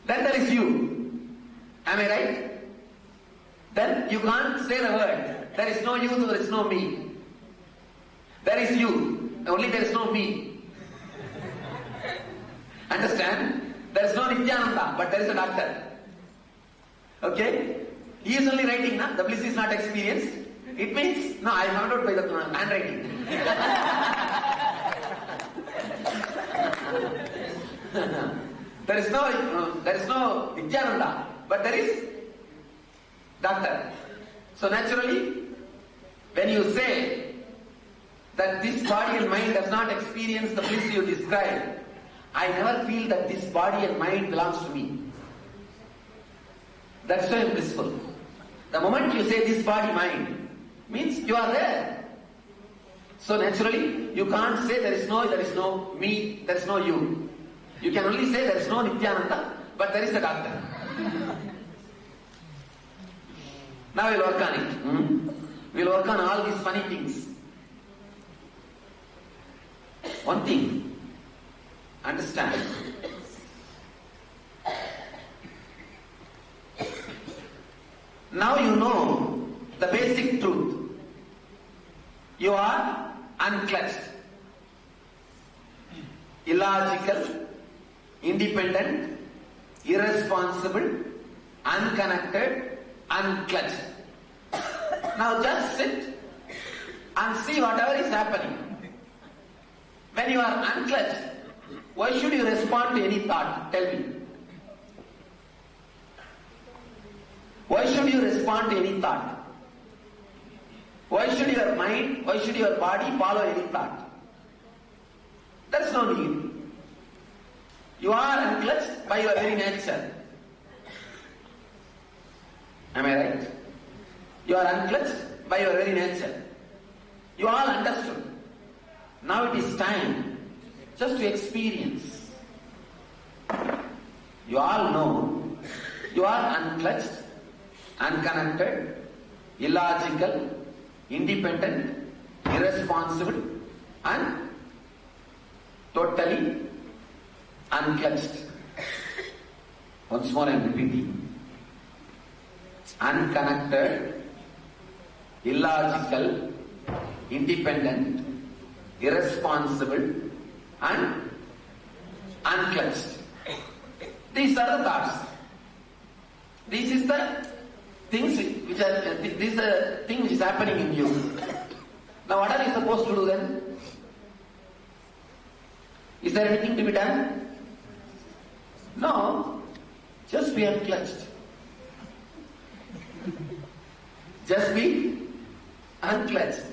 Then there is you. Am I right? Then you can't say the word. There is no you, there is no me. There is you, only there is no me. Understand? There is no Nithyananda, but there is a doctor. Okay? He is only writing, na? The bliss is not experienced. It means, no, I found out by the handwriting. There is no Nithyananda, but there is doctor. So naturally, when you say that this body and mind does not experience the bliss you describe, I never feel that this body and mind belongs to me. That's why I am blissful. The moment you say this body, mind, means you are there. So naturally, you can't say there is no me, there is no you. You can only say there is no Nithyananda, but there is a doctor. Now we'll work on it. We'll work on all these funny things. One thing, understand. Now you know the basic truth. You are unclutched, illogical, independent, irresponsible, unconnected, unclutched. Now just sit and see whatever is happening. When you are unclutched, why should you respond to any thought? Tell me. Why should you respond to any thought? Why should your mind, why should your body follow any thought? There's no need. You are unclutched by your very nature. Am I right? You are unclutched by your very nature. You all understood. Now it is time just to experience. You all know you are unclutched, unconnected, illogical, independent, irresponsible, and totally unclutched. Once more I am repeating. Unconnected, illogical, independent, irresponsible, and unclutched. These are the thoughts. This is the things which are, this is the thing which is happening in you. Now what are you supposed to do then? Is there anything to be done? No. Just be unclutched. Just be unclutched.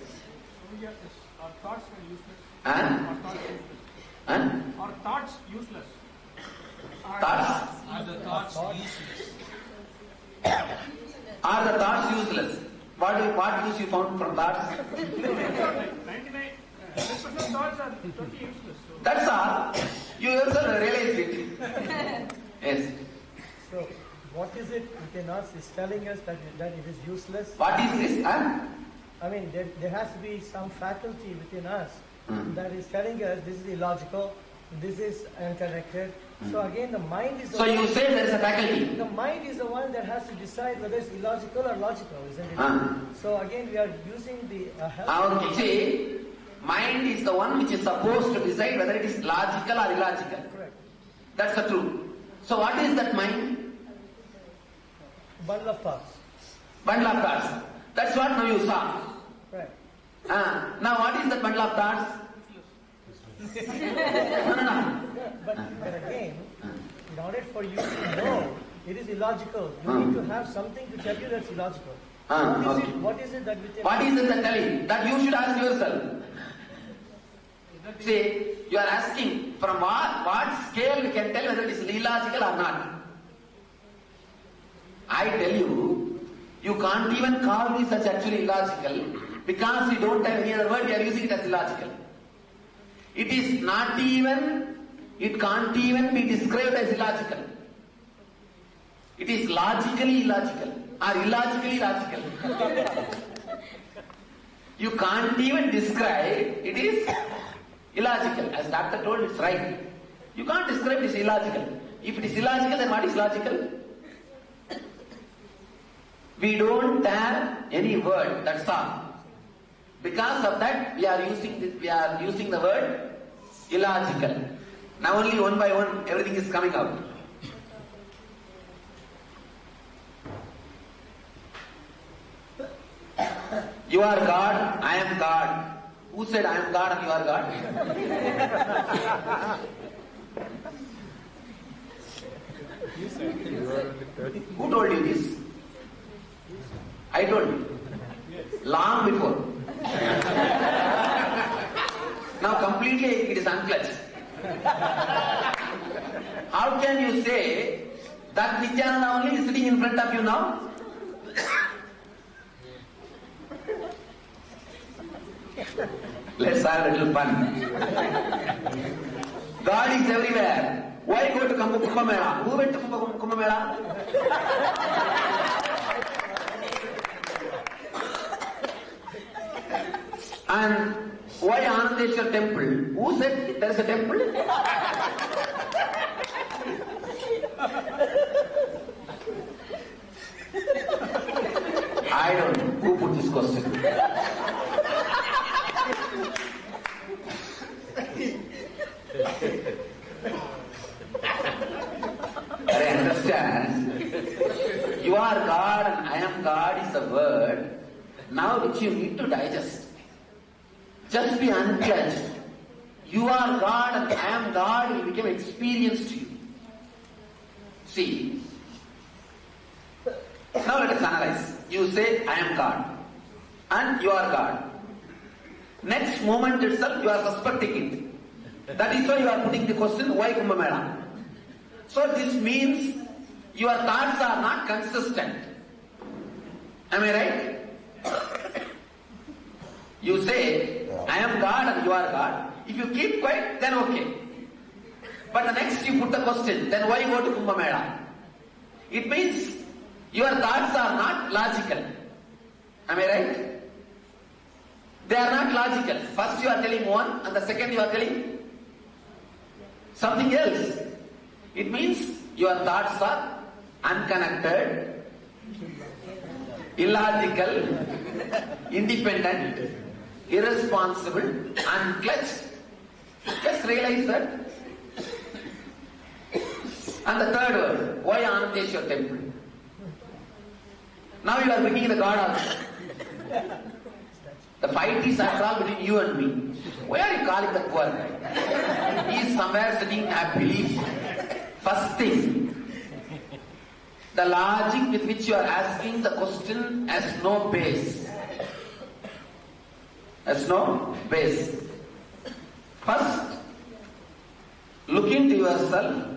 Our thoughts are useless. And? Our thoughts useless. Thoughts? Are the thoughts useless? Are the thoughts useless? What use you found from thoughts? 99% thoughts are totally useless. So. That's all. You yourself realize it. Yes. So, what is it within us is telling us that it is useless? What is this? I mean, there has to be some faculty within us that is telling us this is illogical, this is unconnected. So again, the mind is the So one. you say there is a faculty. The mind is the one that has to decide whether it's illogical or logical, isn't it? So again, we are using the help. Okay, see, mind is the one which is supposed to decide whether it is logical or illogical. Correct. That's the truth. So what is that mind? Bundle of thoughts. Bundle of thoughts. That's what now you saw. Right. Now what is that bundle of thoughts? No. But again, in order for you to know it is illogical, you need to have something to tell you that's illogical. What is it that within? What is it that telling? That you should ask yourself. See, you are asking from what scale we can tell whether it is illogical or not. I tell you, you can't even call this as actually illogical because we don't have any other word, we are using it as illogical. It is not even, it can't even be described as illogical. It is logically illogical or illogically logical. You can't even describe, it is illogical. As doctor told, it's right. You can't describe it as illogical. If it is illogical, then what is logical? We don't have any word, that's all. Because of that, we are using the word illogical. Now only one by one, everything is coming out. You are God, I am God. Who said I am God and you are God? You said Who told you this? I told you. Long before. Now completely it is unclutched. How can you say that Nithyananda only is sitting in front of you now? Let's have a little fun. God is everywhere. Why go to Kumbh Mela? Who went to Kumbh Mela? And why Anandeshwar temple? Who said there is a temple? I don't know. Who put this question? I understand. You are God and I am God is a word now which you need to digest. Just be unclutched. You are God and I am God will become experience to you. See. Now let us analyze. You say, I am God. And you are God. Next moment itself you are suspecting it. That is why you are putting the question, why Kumbh Mela? So this means your thoughts are not consistent. Am I right? You say, I am God and you are God. If you keep quiet, then okay. But the next you put the question, then why go to Kumbh Mela? It means your thoughts are not logical. Am I right? They are not logical. First you are telling one and the second you are telling something else. It means your thoughts are unconnected, illogical, independent, irresponsible, unclutched. Just realize that. And the third word, why Anandeshwar temple? Now you are bringing the God also. The fight is after all between you and me. Why are you calling the poor guy? He is somewhere sitting, I believe. First thing, the logic with which you are asking the question has no base. Has no base. First, look into yourself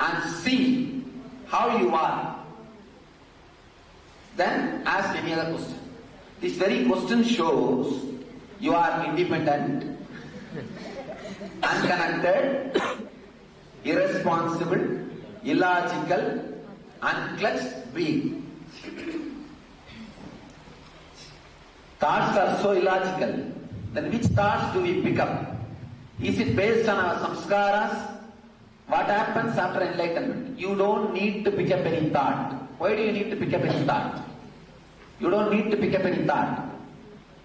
and see how you are. Then ask any other question. This very question shows you are independent, unconnected, irresponsible, illogical, unclutched being. Thoughts are so illogical. Then which thoughts do we pick up? Is it based on our samskaras? What happens after enlightenment? You don't need to pick up any thought. Why do you need to pick up any thought? You don't need to pick up any thought.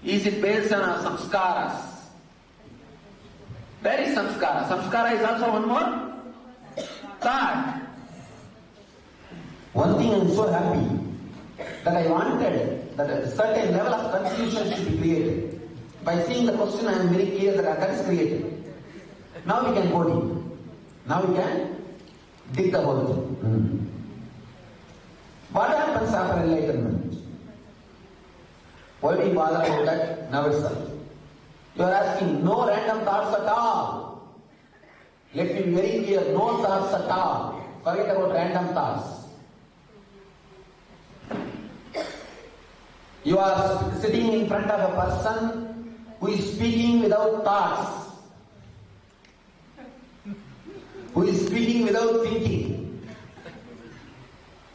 Is it based on our samskaras? Where is samskara? Samskara is also one more thought. One thing I am so happy that I wanted that a certain level of confusion should be created. By seeing the question, I am very clear that is created. Now we can go deep. Now we can dig the whole thing. What happens after enlightenment? Why do you bother about that? Now itself. You are asking, no random thoughts at all. Let me be very clear, no thoughts at all. Forget about random thoughts. You are sitting in front of a person who is speaking without thoughts, who is speaking without thinking.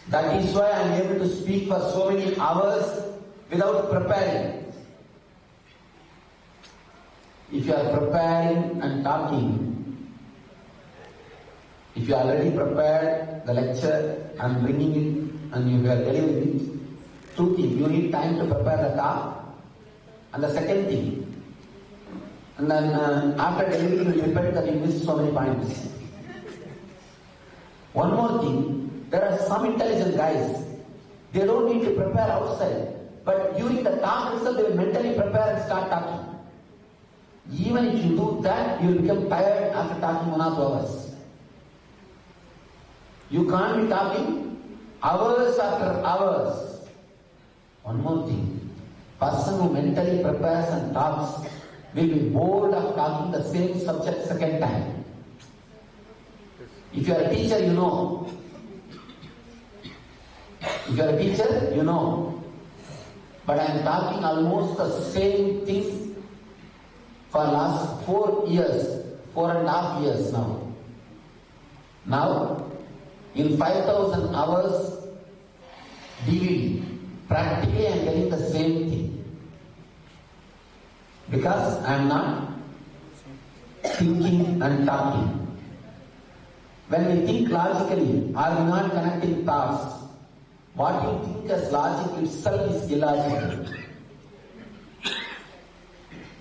That is why I am able to speak for so many hours without preparing. If you are preparing and talking, if you are already prepared the lecture and bringing it and you are delivering it, two things, you need time to prepare the talk, and the second thing, and then after delivering you repent that you missed so many points. One more thing, there are some intelligent guys, they don't need to prepare outside, but during the talk itself they will mentally prepare and start talking. Even if you do that, you will become tired after talking 1 or 2 hours. You can't be talking hours after hours. One more thing, person who mentally prepares and talks will be bored of talking the same subject second time. If you are a teacher, you know. If you are a teacher, you know. But I am talking almost the same things for last 4 years, 4.5 years now. Now, in 5,000 hours DVD, practically I am getting the same thing. Because I am not thinking and talking. When we think logically, are we not connecting thoughts? What you think as logic itself is illogical.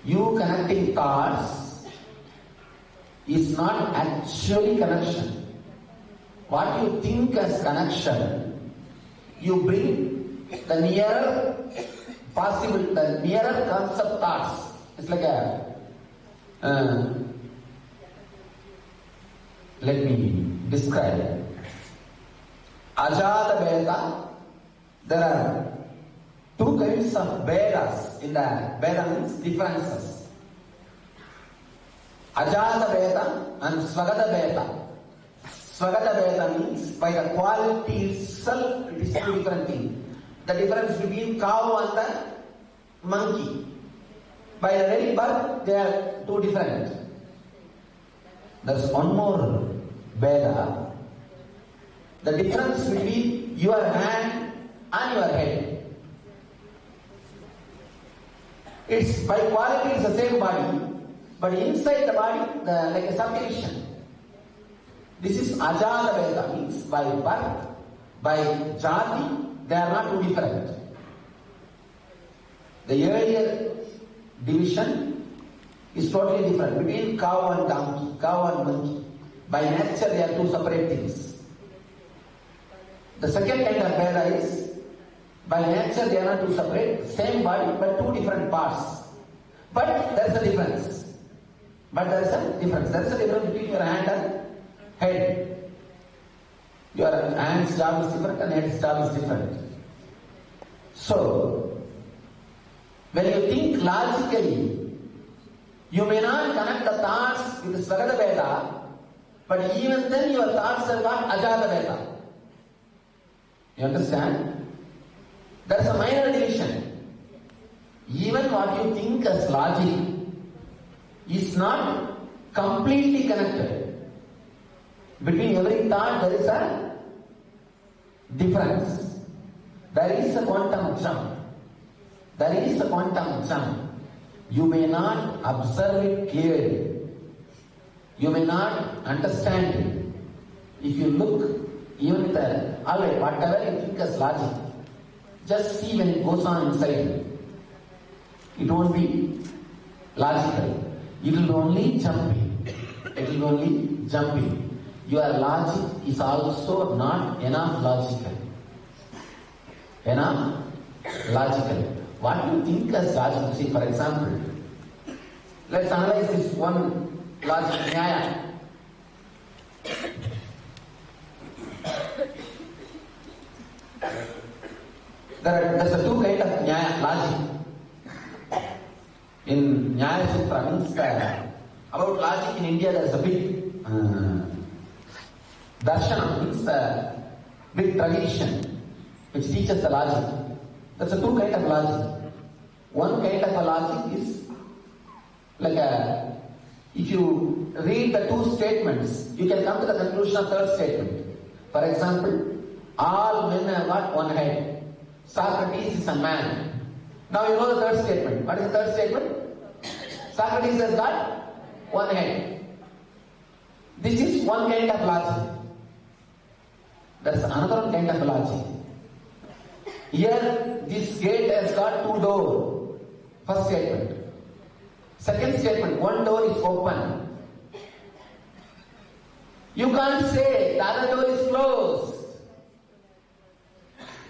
You connecting thoughts is not actually connection. What you think as connection, you bring the nearer possible, the nearer concept thoughts. It's like a, let me describe. Ajata Veda, there are 2 kinds of Vedas in the Veda means differences. Ajata Veda and Svagata Veda. Svagata Veda means by the quality itself it is 2 different things. The difference between cow and the monkey. By the very birth they are 2 different. There is one more Veda. The difference between your hand and your head. It's by quality it's the same body, but inside the body, like a subdivision. This is Ajata Veda, means by birth, by jati, they are not 2 different. The earlier division is totally different between cow and donkey, cow and monkey. By nature they are 2 separate things. The second kind of Veda is By nature they are not two separate, same body but two different parts. But there is a difference. There is a difference between your hand and head. Your hand's job is different and head's job is different. So, when you think logically, you may not connect the thoughts with Svagata Veda, but even then your thoughts have got Ajata Veda. You understand? There is a minor division. Even what you think as logic is not completely connected. Between every thought there is a difference. There is a quantum jump. You may not observe it clearly. You may not understand it. If you look, even with alright, whatever you think as logic, just see when it goes on inside you. It won't be logical. It will only jumping. Your logic is also not enough logical. What you think as logical? See, for example, let's analyze this one logic, nyaya. There's a two kind of nyaya, logic. In Nyaya Sutra means about logic in India there is a big darshanam, means a big tradition which teaches the logic. There's a two kind of logic. One kind of a logic is like if you read the two statements, you can come to the conclusion of third statement. For example, all men have got one head. Socrates is a man. Now you know the third statement. What is the third statement? Socrates has got one head. This is one kind of logic. There is another kind of logic. Here, this gate has got two doors. First statement. Second statement, one door is open. You can't say the other door is closed.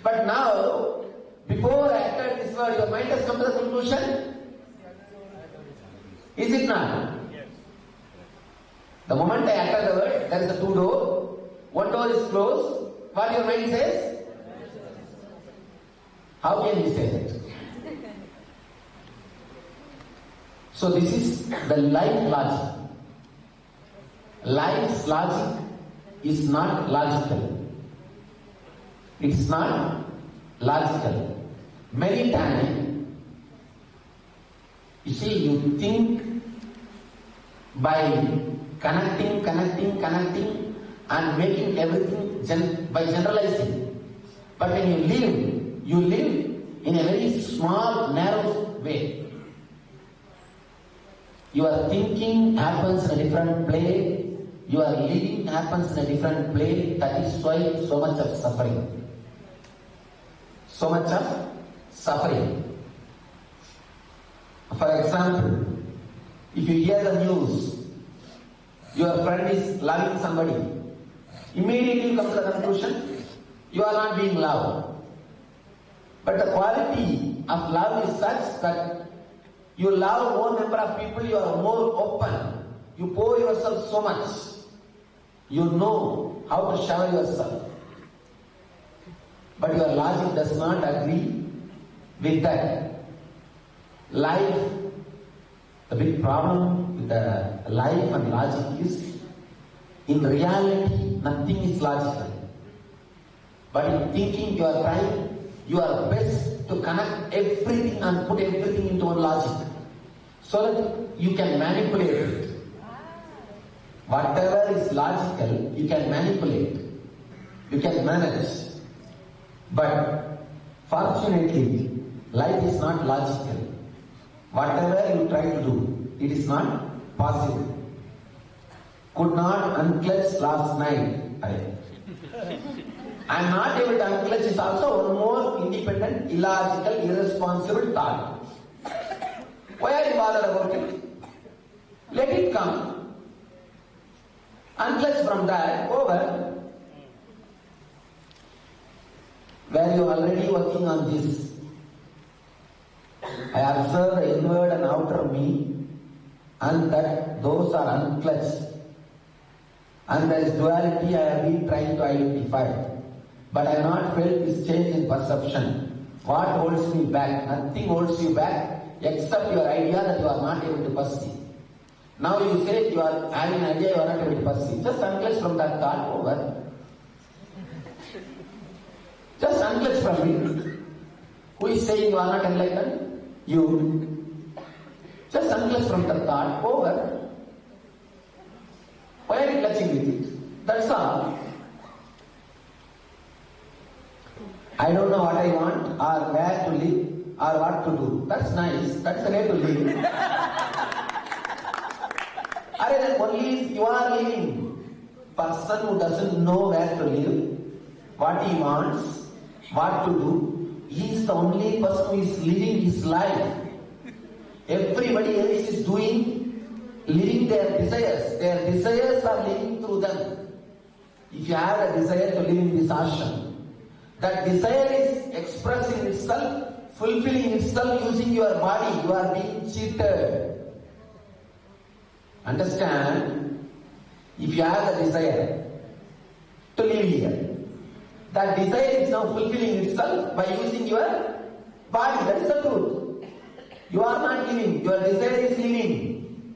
But now, before I uttered this word, your mind has come to the conclusion? Is it not? Yes. The moment I utter the word, there is a two door. One door is closed. What your mind says? How can you say that? So this is the life logic. Life's logic is not logical. It is not logical. Many times, you see, you think by connecting and making everything by generalizing. But when you live in a very small, narrow way. Your thinking happens in a different place. Your living happens in a different place. That is why so much of suffering. So much of suffering. For example, if you hear the news, your friend is loving somebody, immediately you come to the conclusion, you are not being loved. But the quality of love is such that you love more number of people, you are more open. You pour yourself so much. You know how to shower yourself. But your logic does not agree with that. Life, the big problem with the life and logic is, in reality, nothing is logical. But in thinking, you are trying your best to connect everything and put everything into one logic, so that you can manipulate it. Whatever is logical, you can manipulate. You can manage. But fortunately, life is not logical. Whatever you try to do, it is not possible. Could not unclutch last night. I am not able to unclutch is also one more independent, illogical, irresponsible thought. Why are you bothered about it? Let it come. Unclutch from that, over. Where you already working on this? I observe the inward and outer me, and that those are unclutched. And there is duality I have been trying to identify. But I have not felt this change in perception. What holds me back? Nothing holds you back except your idea that you are not able to perceive. Now you say you are having an idea you are not able to perceive. Just unclutch from that thought over. Just unclutch from it. Who is saying you are not enlightened? You. Just unclutch from the thought over. Why are you clutching with it? That's all. I don't know what I want, or where to live, or what to do. That's nice. That's the way to live. Only you are living. Person who doesn't know where to live, what he wants, what to do, he is the only person who is living his life. Everybody else is living their desires. Their desires are living through them. If you have a desire to live in this ashram, that desire is expressing itself, fulfilling itself using your body. You are being cheated. Understand? If you have the desire to live here, that desire is now fulfilling itself by using your body. That is the truth. You are not living. Your desire is living.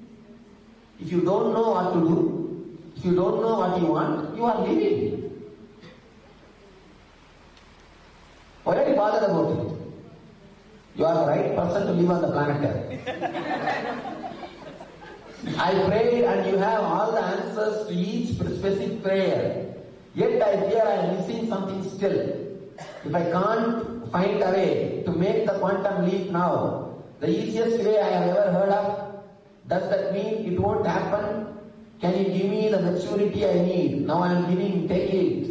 If you don't know what to do, if you don't know what you want, you are living. Why are you bothered about it? You are the right person to live on the planet Earth. I prayed and you have all the answers to each specific prayer. Yet I fear I am missing something still. If I can't find a way to make the quantum leap now, the easiest way I have ever heard of, does that mean it won't happen? Can you give me the maturity I need? Now I am giving, take it.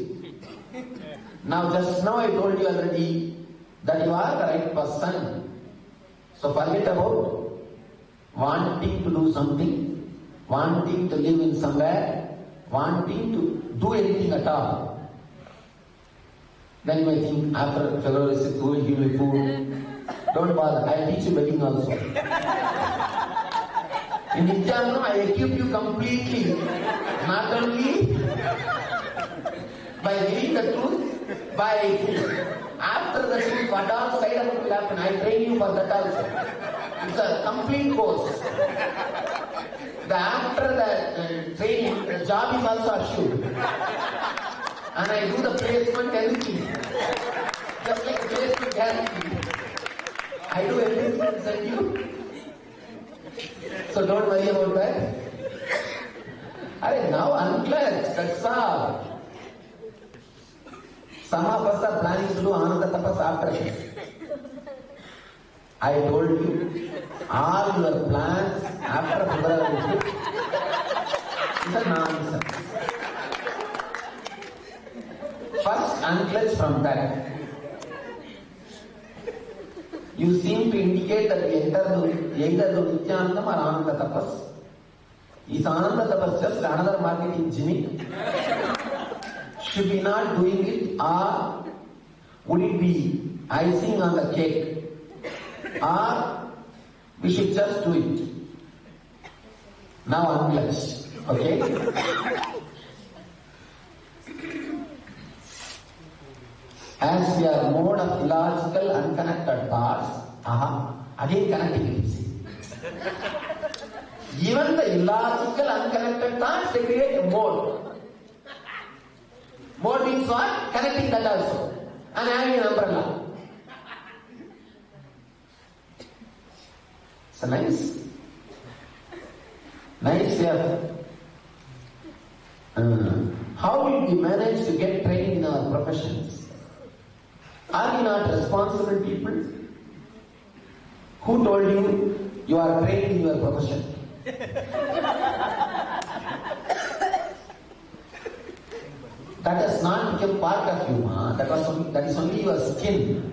Now just now I told you already that you are the right person. So forget about wanting to do something, wanting to live in somewhere, wanting to do anything at all. Then you may think, after February 6th, who will give me food? Don't bother, I will teach you wedding also. In Nithyananda, I equip you completely. Not only by living the truth, by after the truth, what all side of it will happen. I train you for that also. It's a complete course. After the training, the job is also assured. And I do the placement, everything. Just like placement guarantee. I do everything to send you. So don't worry about that. Now unclutch, that's all. Some of us are planning to do another tapas after this. I told you, all your plans after February 5th is a nonsense. First unclutch from that. You seem to indicate that we enter either the Nithyanandam or Ananda Tapas. Is Ananda Tapas just another marketing gimmick? Should we not doing it, or would it be icing on the cake? Or we should just do it. Now unclutch. Okay? As we are mode of illogical, unconnected thoughts, again connecting it. Even the illogical, unconnected thoughts, they create a mode. Mode means what? Connecting that also. And having an umbrella. So nice. Nice here. How will we manage to get trained in our professions? Are we not responsible people? Who told you you are trained in your profession? That has not become part of you, that is only your skin.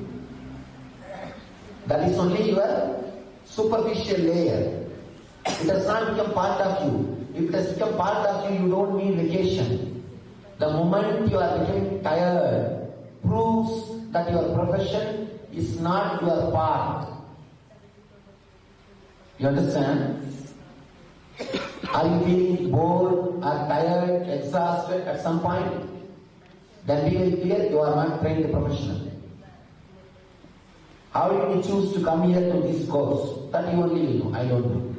That is only your superficial layer. It has not become part of you. If it has become part of you, you don't need vacation. The moment you are becoming tired, proves that your profession is not your part. You understand? Are you feeling bored or tired, exhausted at some point? Then be very clear, you are not trained professional. How did you choose to come here to this course? That you only will know, I don't know.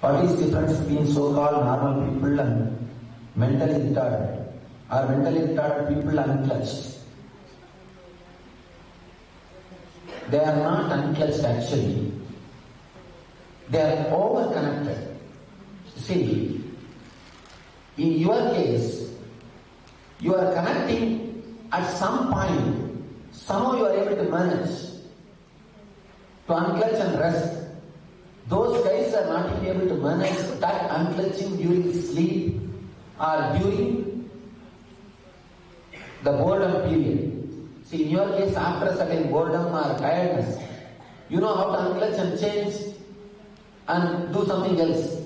What is the difference between so-called normal people and mentally retarded? Or mentally retarded people unclutched? They are not unclutched actually. They are over-connected. See, in your case, you are connecting at some point. Somehow you are able to manage to unclutch and rest. Those guys are not even able to manage that unclutching during sleep or during the boredom period. See, in your case, after a certain boredom or tiredness, you know how to unclutch and change and do something else.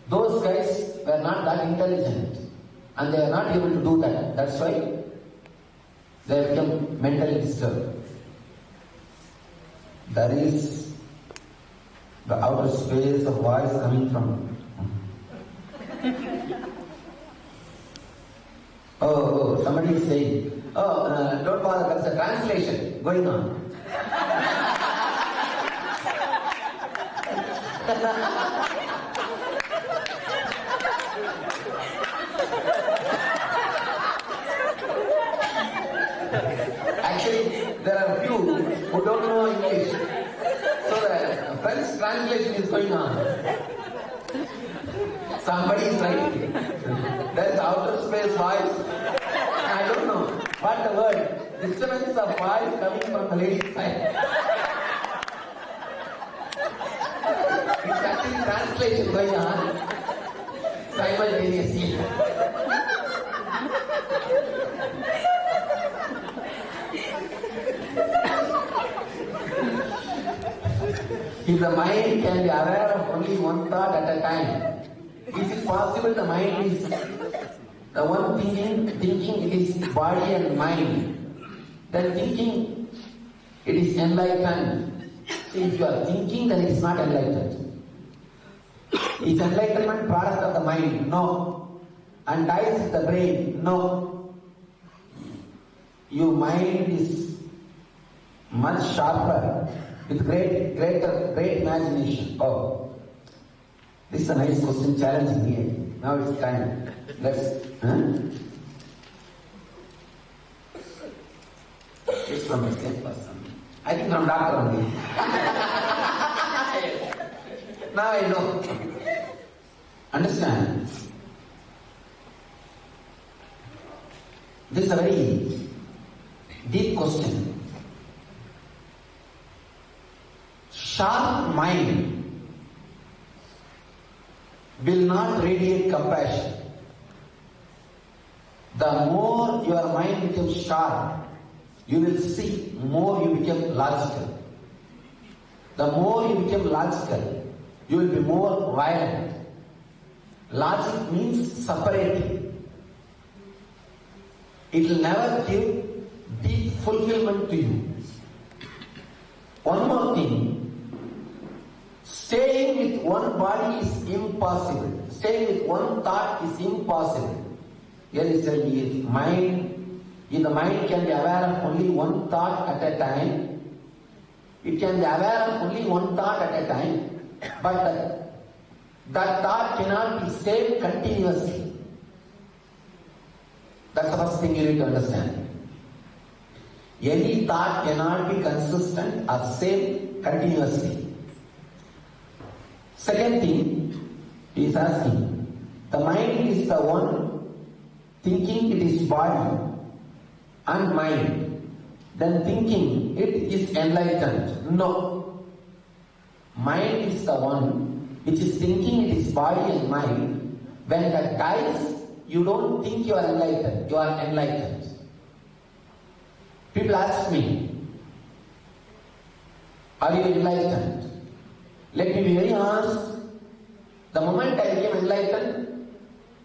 Those guys were not that intelligent and they are not able to do that. That's why they become mentally disturbed. There is the outer space of voice coming from. Oh, somebody is saying, don't bother, that's a translation going on. Actually, there are few who don't know English. So the French translation is going on. Somebody is writing. There is outer space voice. I don't know what the word. Disturbance of voice coming from the lady's side. It's actually translation going on simultaneously. If the mind can be aware of only one thought at a time, is it possible the mind is the one thinking it is body and mind, then thinking it is enlightened. See, if you are thinking, then it is not enlightened. Is enlightenment product of the mind? No. And dies the brain? No. Your mind is much sharper, with great imagination. Oh, this is a nice question, challenging here. Now it's time. Let's. It's from the same person. I think from Dr. only. Now I know. Understand? This is a very deep question. Sharp mind will not radiate compassion. The more your mind becomes sharp, you will see, more you become logical. The more you become logical, you will be more violent. Logic means separating. It will never give deep fulfillment to you. One more thing. Staying with one body is impossible. Staying with one thought is impossible. Here is the mind. If the mind can be aware of only one thought at a time, it can be aware of only one thought at a time, but that thought cannot be saved continuously. That's the first thing you need to understand. Any thought cannot be consistent or saved continuously. Second thing, he is asking, the mind is the one thinking it is body and mind, then thinking it is enlightened. No. Mind is the one which is thinking it is body and mind. When that dies, you don't think you are enlightened, you are enlightened. People ask me, are you enlightened? Let me be very honest, The moment I became enlightened,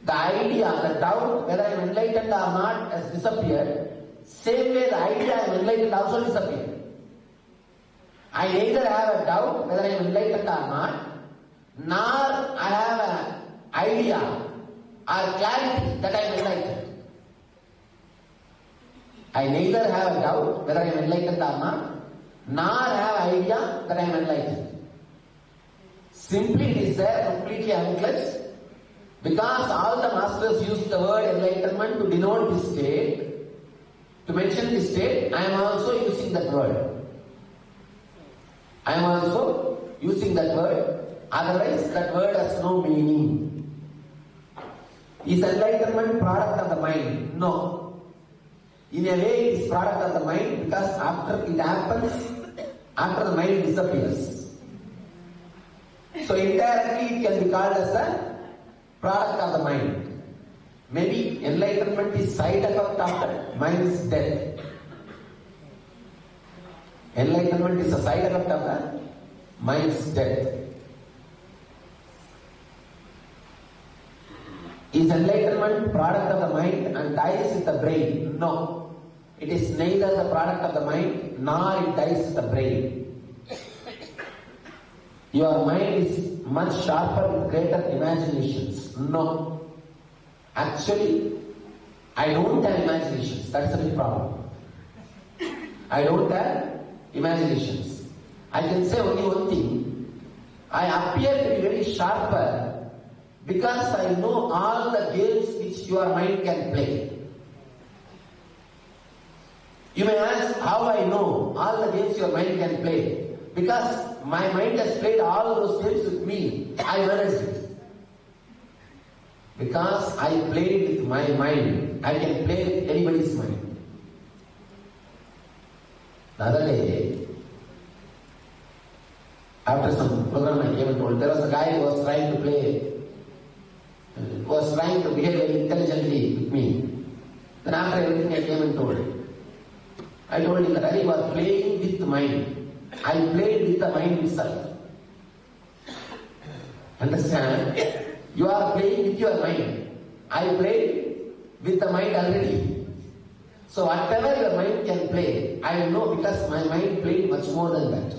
the idea, the doubt whether I am enlightened or not has disappeared. Same way the idea I am enlightened also disappeared. I neither have a doubt whether I am enlightened or not, nor I have an idea or clarity that I am enlightened. I neither have a doubt whether I am enlightened or not, nor have idea that I am enlightened. Simply it is there completely unclutched, because all the masters use the word enlightenment to denote this state. To mention this state, I am also using that word. I am also using that word, otherwise that word has no meaning. Is enlightenment product of the mind? No. In a way it is product of the mind, because after it happens, after the mind disappears. So indirectly it can be called as a product of the mind. Maybe enlightenment is side effect after mind's death. Enlightenment is a side effect of the mind's death. Is enlightenment product of the mind and dies with the brain? No. It is neither the product of the mind nor it dies with the brain. Your mind is much sharper with greater imaginations. No. Actually, I don't have imaginations. That's the big problem. I don't have imaginations. I can say only one thing. I appear to be very sharper because I know all the games which your mind can play. You may ask how I know all the games your mind can play. Because my mind has played all those games with me. I managed it. Because I played with my mind, I can play with anybody's mind. The other day, after some program I came and told, there was a guy who was trying to play, was trying to behave very intelligently with me. Then after everything I came and told. I told him that he was playing with mind. I played with the mind itself. Understand? You are playing with your mind. I played with the mind already. So whatever your mind can play, I know because my mind played much more than that.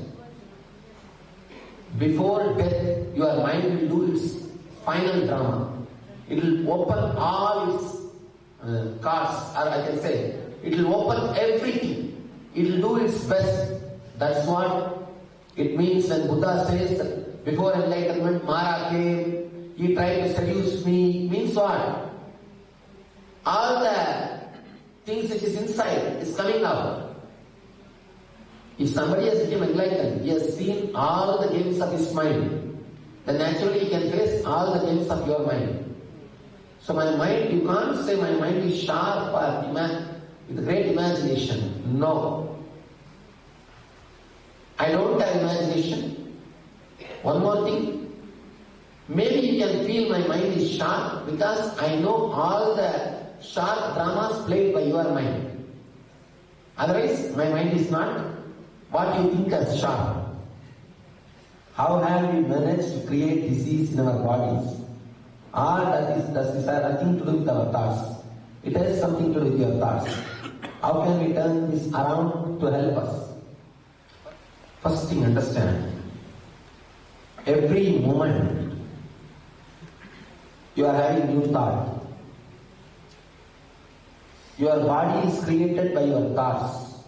Before death, your mind will do its final drama. It will open all its cards, or I can say, it will open everything. It will do its best. That's what it means when Buddha says that before enlightenment, Mara came, he tried to seduce me. Means what? All the things which is inside is coming out. If somebody has become enlightened, he has seen all the games of his mind, then naturally he can face all the games of your mind. So my mind, you can't say my mind is sharp or with great imagination. No. I don't have imagination. One more thing. Maybe you can feel my mind is sharp because I know all the sharp dramas played by your mind. Otherwise, my mind is not what you think as sharp. How have we managed to create disease in our bodies? Or does this have nothing to do with our thoughts? It has something to do with your thoughts. How can we turn this around to help us? First thing, understand. Every moment you are having new thought. Your body is created by your thoughts.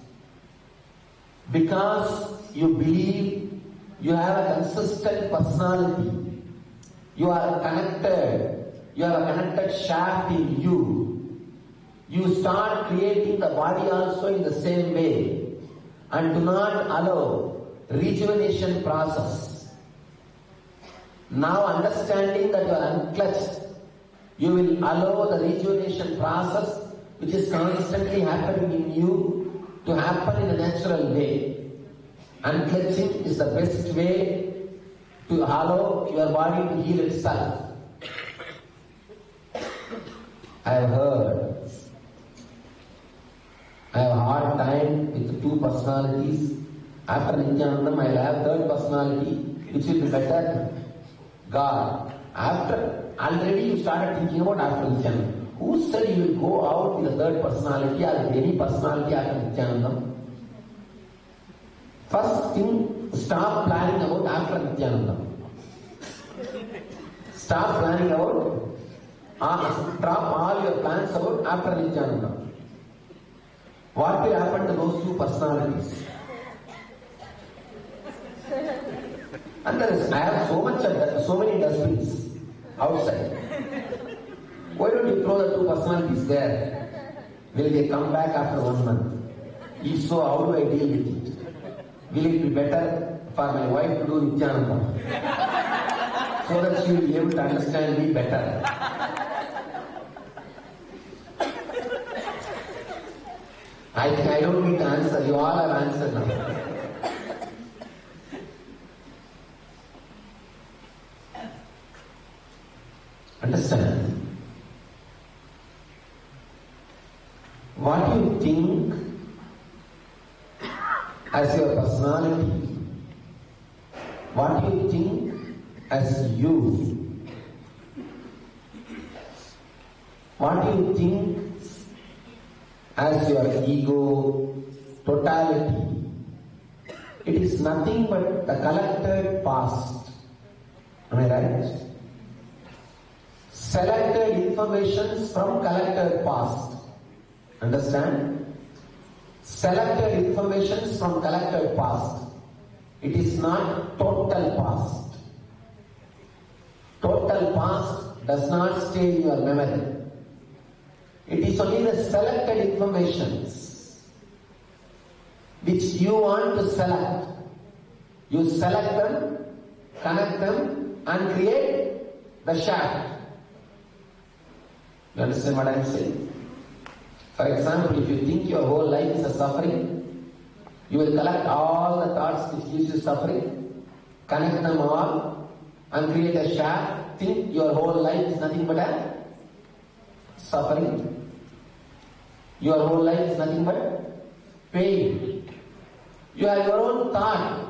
Because you believe you have a consistent personality. You are connected. You have a connected shaft in you. You start creating the body also in the same way. And do not allow rejuvenation process. Now understanding that you are unclutched, you will allow the rejuvenation process which is constantly happening in you to happen in a natural way. Unclutching is the best way to allow your body to heal itself. I have heard, I have a hard time with two personalities. After Nithyananda, I will have third personality, which will be better. God. Already you started thinking about after Nithyananda. Who said you will go out with a third personality or with any personality after Nithyananda? First thing, stop planning about after Nithyananda. Start planning about, drop all your plans about after Nithyananda. What will happen to those two personalities? And I have so much of that, so many dustbins outside. Why don't you throw the two personalities there? Will they come back after 1 month? If so, how do I deal with it? Will it be better for my wife to do Nithyananda? So that she will be able to understand me better. I don't need to answer. You all have answered now. Understand? What you think as your personality, what you think as you, what you think as your ego, totality, it is nothing but the collected past. Am I right? Selected informations from collected past. Understand? Selected informations from collected past. It is not total past. Total past does not stay in your memory. It is only the selected informations which you want to select. You select them, connect them, and create the shaft. You understand what I am saying? For example, if you think your whole life is a suffering, you will collect all the thoughts which gives you suffering, connect them all, and create a shaft. Think your whole life is nothing but a suffering. Your whole life is nothing but pain. You have your own thought.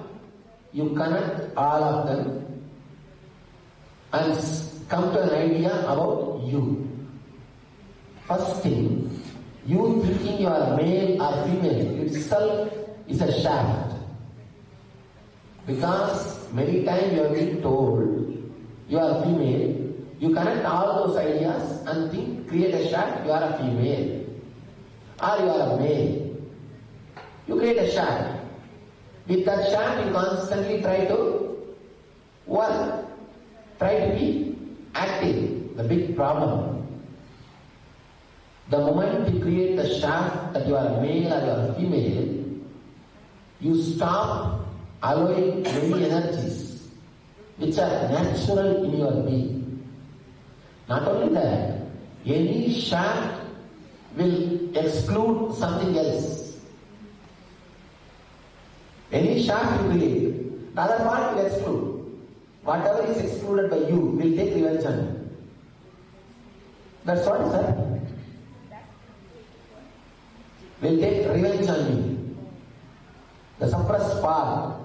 You connect all of them and come to an idea about you. First thing, you thinking you are male or female itself is a shaft. Because many times you have been told you are female, you connect all those ideas and think, create a shaft, you are a female. Or you are a male. You create a shaft. With that shaft you constantly try to work. Try to be active. The big problem. The moment you create the shaft that you are a male or you are a female, you stop allowing many energies which are natural in your being. Not only that, any shaft will exclude something else. Any shaft you create, the other part will exclude. Whatever is excluded by you will take revenge on you. That's what is happening. Will take revenge on you. The suppressed part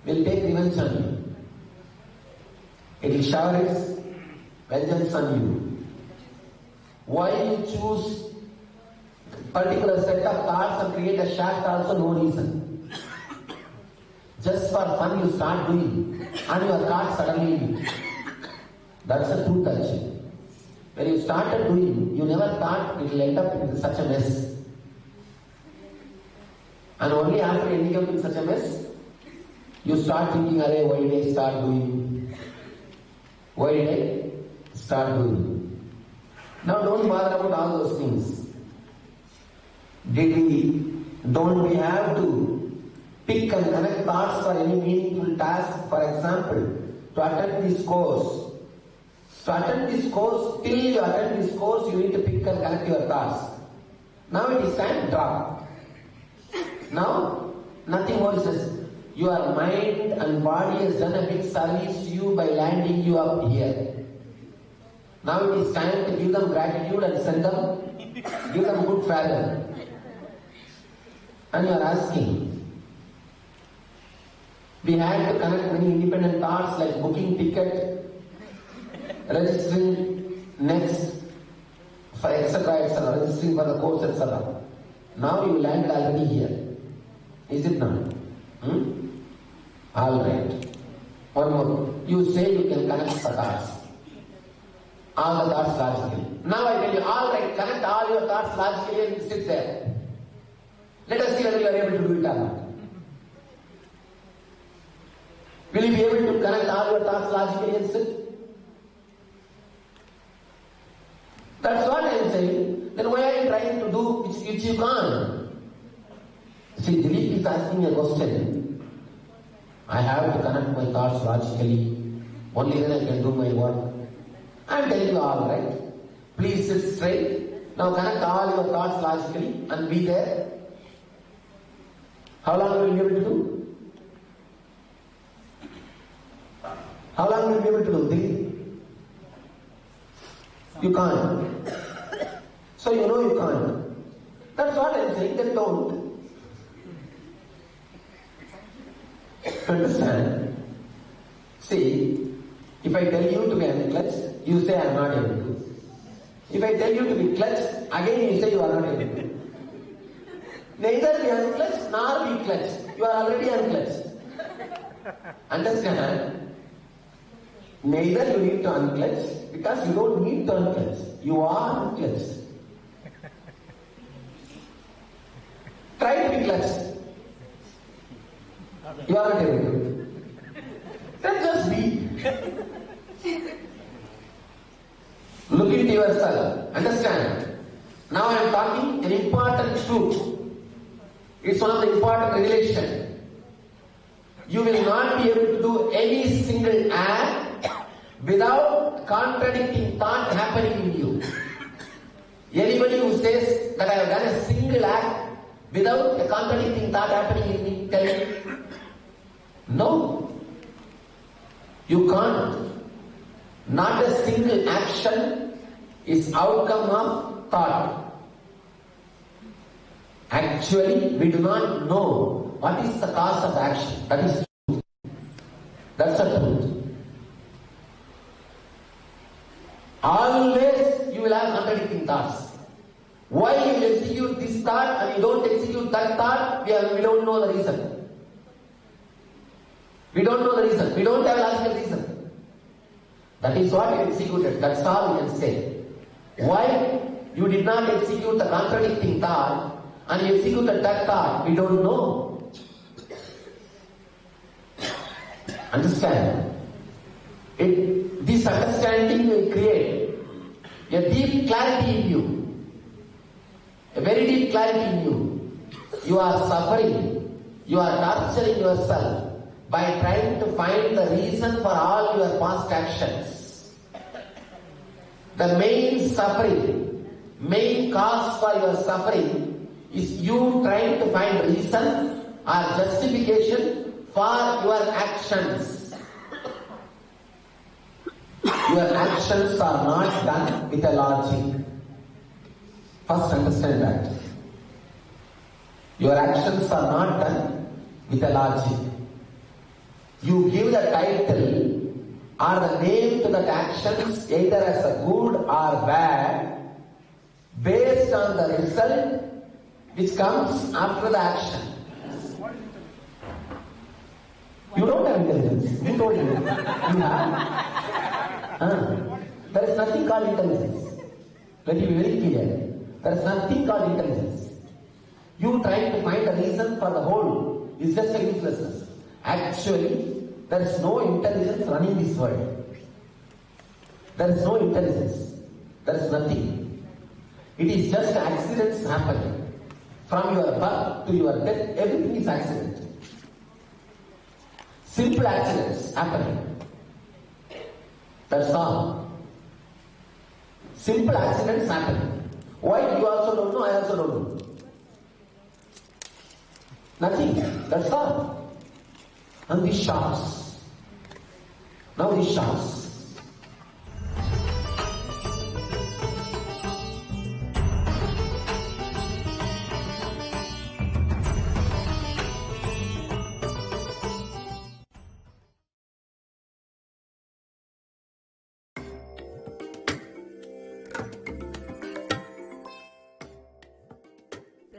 will take revenge on you. It will shower its vengeance on you. Why you choose particular set of thoughts and create a shaft also no reason. Just for fun you start doing and your thoughts suddenly. That's the truth actually. When you started doing, you never thought it will end up in such a mess. And only after ending up in such a mess, you start thinking, "Arey, why did I start doing? Why did I start doing?" Now don't bother about all those things. Don't we have to pick and connect thoughts for any meaningful task? For example, to attend this course. To attend this course, till you attend this course, you need to pick and connect your thoughts. Now it is time to drop. Now, nothing more is just your mind and body has done a big service to you by landing you up here. Now it is time to give them gratitude and send them, give them good farewell. And you are asking, we had to connect many independent thoughts like booking ticket, registering next, for etc., registering for the course, etc. Now you landed already here. Is it not? All right. One more. You say you can connect the thoughts. All the thoughts logically. Now I tell you, all right, connect all your thoughts logically and sit there. Let us see whether you are able to do it or not. Will you be able to connect all your thoughts logically and sit? That's what I am saying. Then why are you trying to do which you can't? See, Dilip is asking a question. I have to connect my thoughts logically. Only then I can do my work. I am telling you all right. Please sit straight. Now connect all your thoughts logically and be there. How long will you be able to do? How long will you be able to do? Dilip? You can't. So you know you can't. That's what I am saying, then don't. Understand? See, if I tell you to be unclutched, you say I am not able to. If I tell you to be clutched, again you say you are not able to. Neither be unclutched nor be clutched. You are already unclutched. Understand? Neither you need to unclutch because you don't need to unclutch. You are unclutched. Try to be clutched. You are not able to. Then just be. Look into yourself. Understand? Now I am talking an important truth. It's one of the important revelation. You will not be able to do any single act without contradicting thought happening in you. Anybody who says that I have done a single act without a contradicting thought happening in me, tell me. No. You can't. Not a single action is outcome of thought. Actually, we do not know what is the cause of action. That is truth. That's the truth. Always you will have contradicting thoughts. Why you will execute this thought and you don't execute that thought, we don't know the reason. We don't know the reason. We don't have logical reason. That is what you executed. That's all we can say. Why you did not execute the contradicting thought and you executed that thought, we don't know. Understand? This understanding will create a deep clarity in you. A very deep clarity in you. You are suffering. You are torturing yourself by trying to find the reason for all your past actions. The main suffering, main cause for your suffering is you trying to find reason or justification for your actions. Your actions are not done with a logic. First understand that. Your actions are not done with a logic. You give the title or the name to that actions either as a good or bad based on the result which comes after the action. You don't have intelligence. Who told you? You have. There is nothing called intelligence. Let me be very clear. There is nothing called intelligence. You trying to find a reason for the whole is just a uselessness. Actually, there is no intelligence running this world. There is no intelligence. There is nothing. It is just accidents happening. From your birth to your death, everything is accident. Simple accidents happening. That's all. Simple accidents happening. Why? You also don't know, I also don't know. Nothing. That's all. And these shocks. Now these shocks.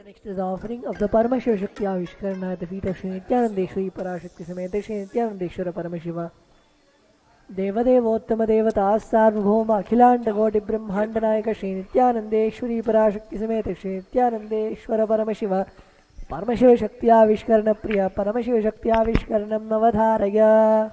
Next is the offering of the Paramashiva Shakti Avishkarana at the feet of Sri Nithyanandeshwari Parashakti Sameta Sri Nithyanandeshwara Paramashiva. Devadevottama Devata Sarvabhauma Akhilanda Goti Brahmanda Nayaka Sri Nithyanandeshwari Parashakti Sameta Sri Nithyanandeshwara Paramashiva. Paramashiva Shakti Avishkarana Priya Paramashiva Shakti Avishkaranam Navadharaya.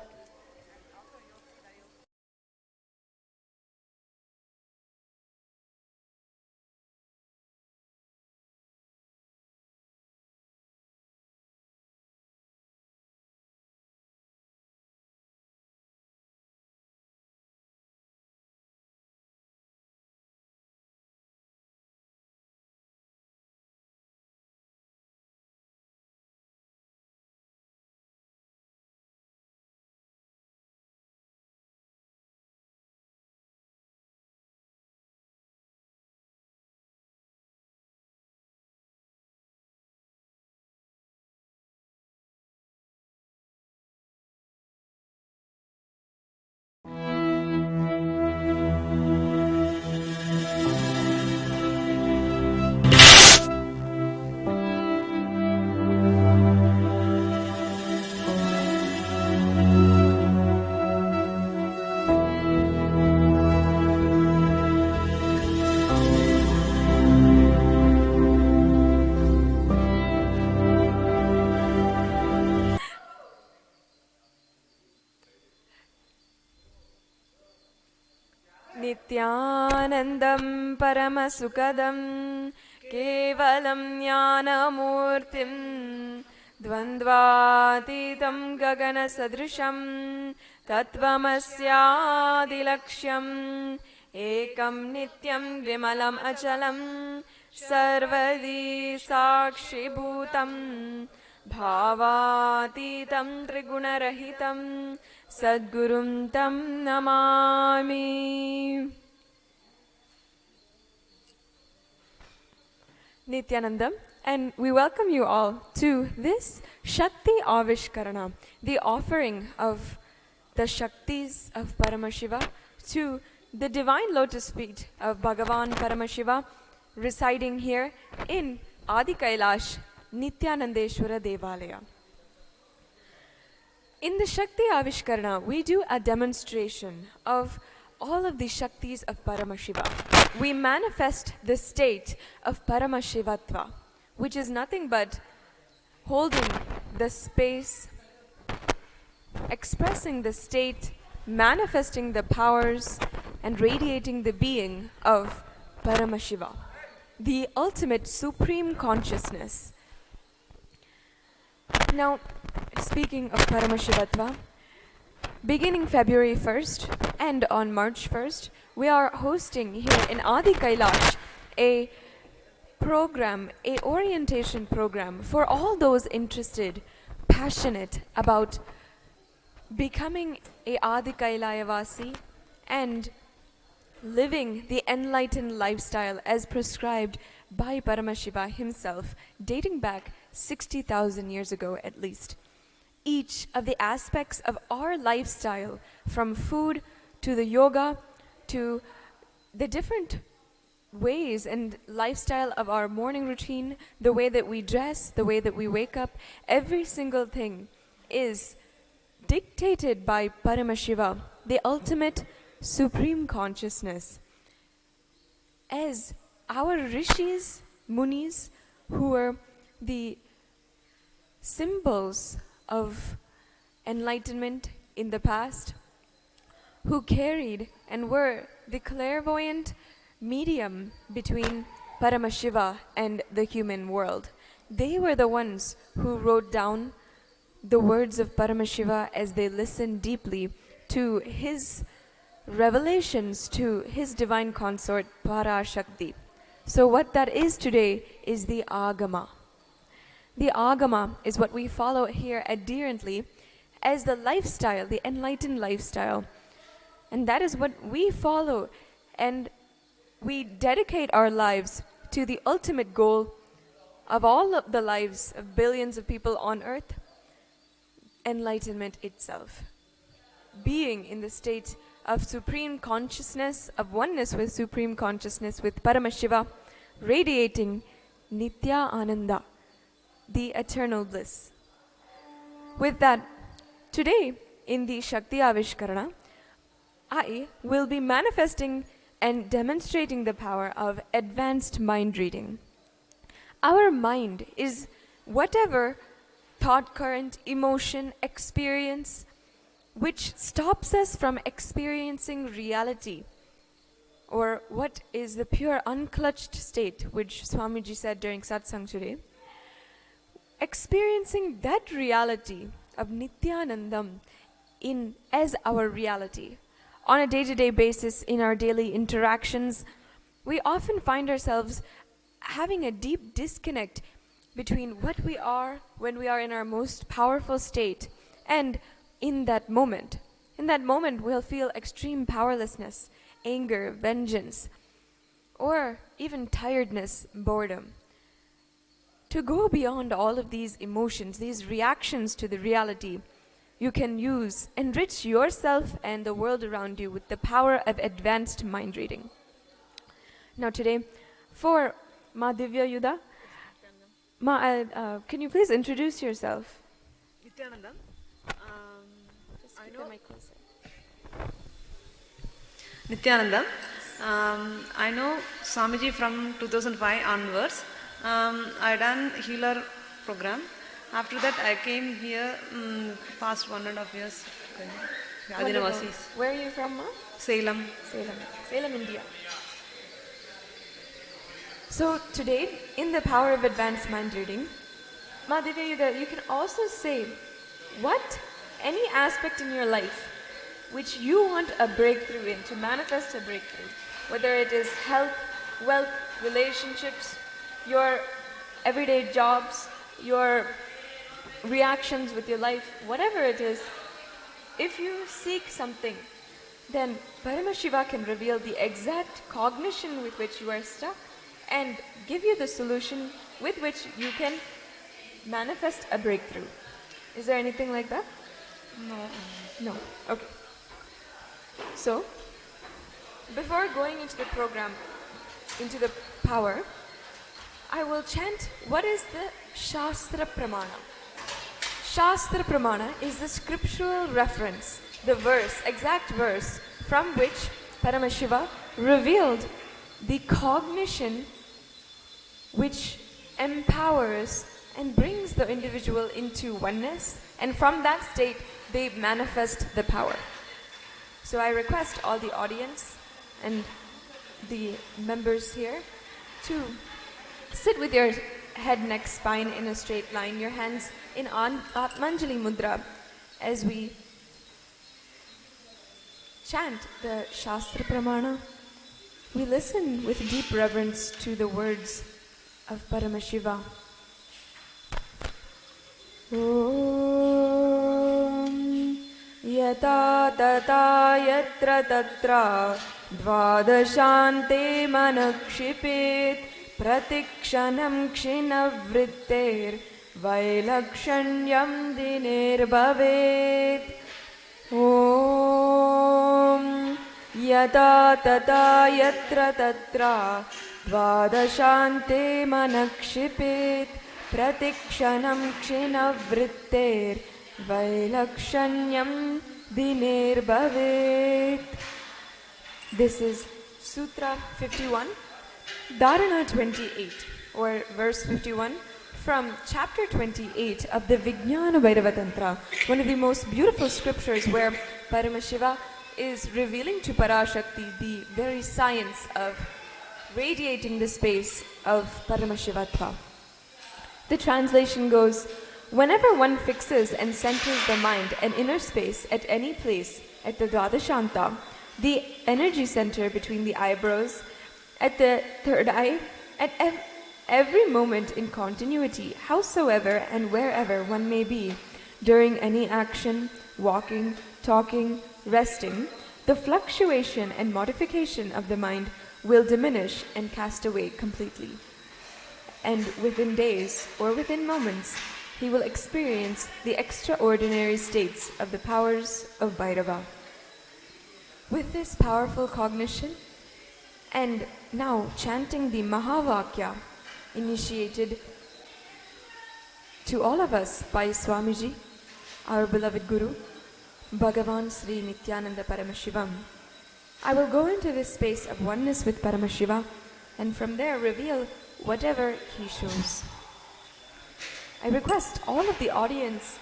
नित्यानन्दं परमसुखदं केवलं ज्ञानमूर्तिं द्वन्द्वातीतं गगनसदृशं तत्त्वमस्यादिलक्ष्यम् एकं नित्यं विमलम् अचलं सर्वदी साक्षिभूतं भावातीतं त्रिगुणरहितं Sadgurum tam namami. Nithyananda, and we welcome you all to this Shakti Avishkarana, the offering of the Shaktis of Paramashiva to the divine lotus feet of Bhagavan Paramashiva residing here in Adi Kailash, Nithyanandeshwara Devalaya. In the Shakti Avishkarana, we do a demonstration of all of the Shaktis of Paramashiva. We manifest the state of Paramashivatva, which is nothing but holding the space, expressing the state, manifesting the powers, and radiating the being of Paramashiva, the ultimate supreme consciousness. Now, speaking of Paramashivatva, beginning February 1st and on March 1st, we are hosting here in Adi Kailash a program, a orientation program for all those interested, passionate about becoming a Adi Kailayavasi and living the enlightened lifestyle as prescribed by Paramashiva himself, dating back 60,000 years ago at least. Each of the aspects of our lifestyle, from food to the yoga to the different ways and lifestyle of our morning routine, the way that we dress, the way that we wake up, every single thing is dictated by Paramashiva, the ultimate supreme consciousness. As our rishis, munis, who were the symbols of enlightenment in the past, who carried and were the clairvoyant medium between Paramashiva and the human world. They were the ones who wrote down the words of Paramashiva as they listened deeply to his revelations to his divine consort Parashakti. So what that is today is the Agama. The Agama is what we follow here adherently as the lifestyle, the enlightened lifestyle. And that is what we follow, and we dedicate our lives to the ultimate goal of all of the lives of billions of people on earth, enlightenment itself. Being in the state of supreme consciousness, of oneness with supreme consciousness, with Paramashiva, radiating Nithyananda, the eternal bliss. With that, today in the Shakti Avishkarana, I will be manifesting and demonstrating the power of advanced mind reading. Our mind is whatever thought current, emotion, experience which stops us from experiencing reality, or what is the pure unclutched state, which Swamiji said during satsang today. Experiencing that reality of Nithyanandam as our reality. On a day-to-day basis, in our daily interactions, we often find ourselves having a deep disconnect between what we are when we are in our most powerful state and in that moment. In that moment, we'll feel extreme powerlessness, anger, vengeance, or even tiredness, boredom. To go beyond all of these emotions, these reactions to the reality, you can enrich yourself and the world around you with the power of advanced mind reading. Now today, for Ma Divya Yuda, can you please introduce yourself? Nithyananda. Just keep the mic closer. Nithyananda. I know Swamiji from 2005 onwards. I done healer program. After that, I came here past 1.5 years. Where are you from, Ma? Salem. Salem, India. So today, in the power of advanced mind reading, Ma Divya Yuda, you can also say any aspect in your life which you want a breakthrough in, to manifest a breakthrough, whether it is health, wealth, relationships, your everyday jobs, your reactions with your life, whatever it is, if you seek something, then Paramashiva can reveal the exact cognition with which you are stuck and give you the solution with which you can manifest a breakthrough. Is there anything like that? No. Okay. So, before going into the program, into the power, I will chant what is the Shastra Pramana. Shastra Pramana is the scriptural reference, the exact verse from which Paramashiva revealed the cognition which empowers and brings the individual into oneness, and from that state they manifest the power. So I request all the audience and the members here to sit with your head, neck, spine in a straight line, your hands in Atmanjali Mudra as we chant the Shastra Pramana. We listen with deep reverence to the words of Paramashiva. Om Yata Tata Yatra Tatra Dvadashante Manakshipit Pratikshanam Kshinavritter Vailakshanyam Dinirbavet. Om Yata Tata Yatra Tatra Dvadashante Manakshipit Pratikshanam Kshinavritter Vailakshanyam Dinirbavet. This is Sutra 51, Dharana 28, or verse 51, from chapter 28 of the Vijnana Bhairava Tantra, one of the most beautiful scriptures where Paramashiva is revealing to Parashakti the very science of radiating the space of Paramashivatva. The translation goes, whenever one fixes and centers the mind and inner space at any place at the Dvadashanta, the energy center between the eyebrows, at the third eye, at every moment in continuity, howsoever and wherever one may be, during any action, walking, talking, resting, the fluctuation and modification of the mind will diminish and cast away completely. And within days or within moments, he will experience the extraordinary states of the powers of Bhairava. With this powerful cognition, and now chanting the Mahavakya, initiated to all of us by Swamiji, our beloved Guru, Bhagavan Sri Nithyananda Paramashivam. I will go into this space of oneness with Paramashiva and from there reveal whatever he shows. I request all of the audience,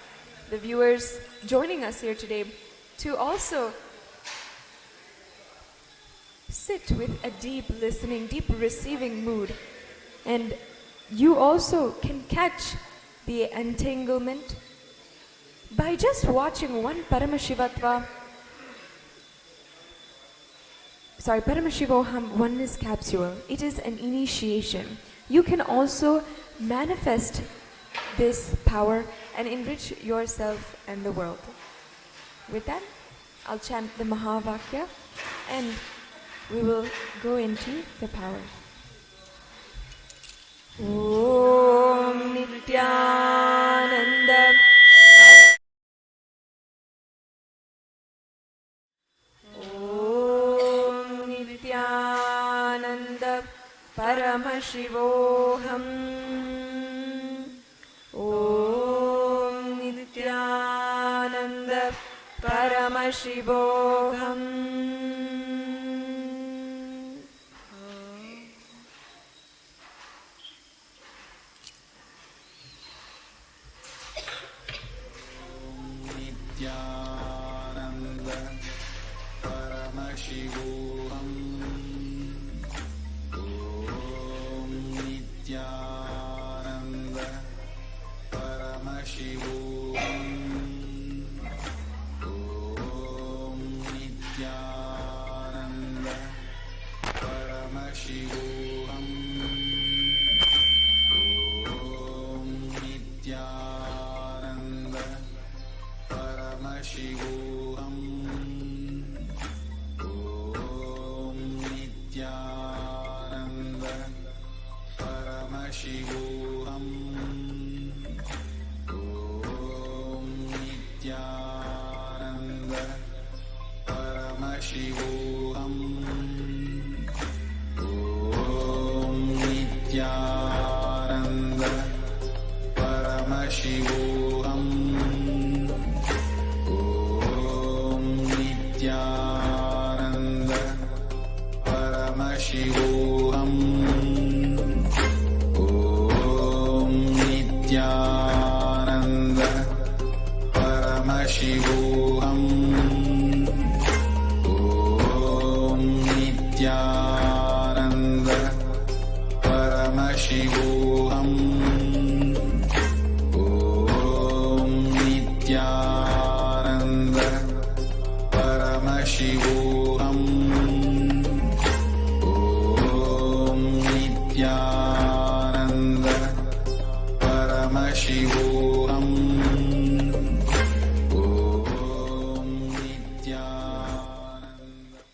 the viewers joining us here today, to also sit with a deep listening, deep receiving mood. And you also can catch the entanglement by just watching one Paramashivoham oneness capsule. It is an initiation. You can also manifest this power and enrich yourself and the world. With that, I'll chant the Mahavakya and we will go into the power. Om Nithyananda. Om Nithyananda Paramashivoham. Om Nithyananda Paramashivoham.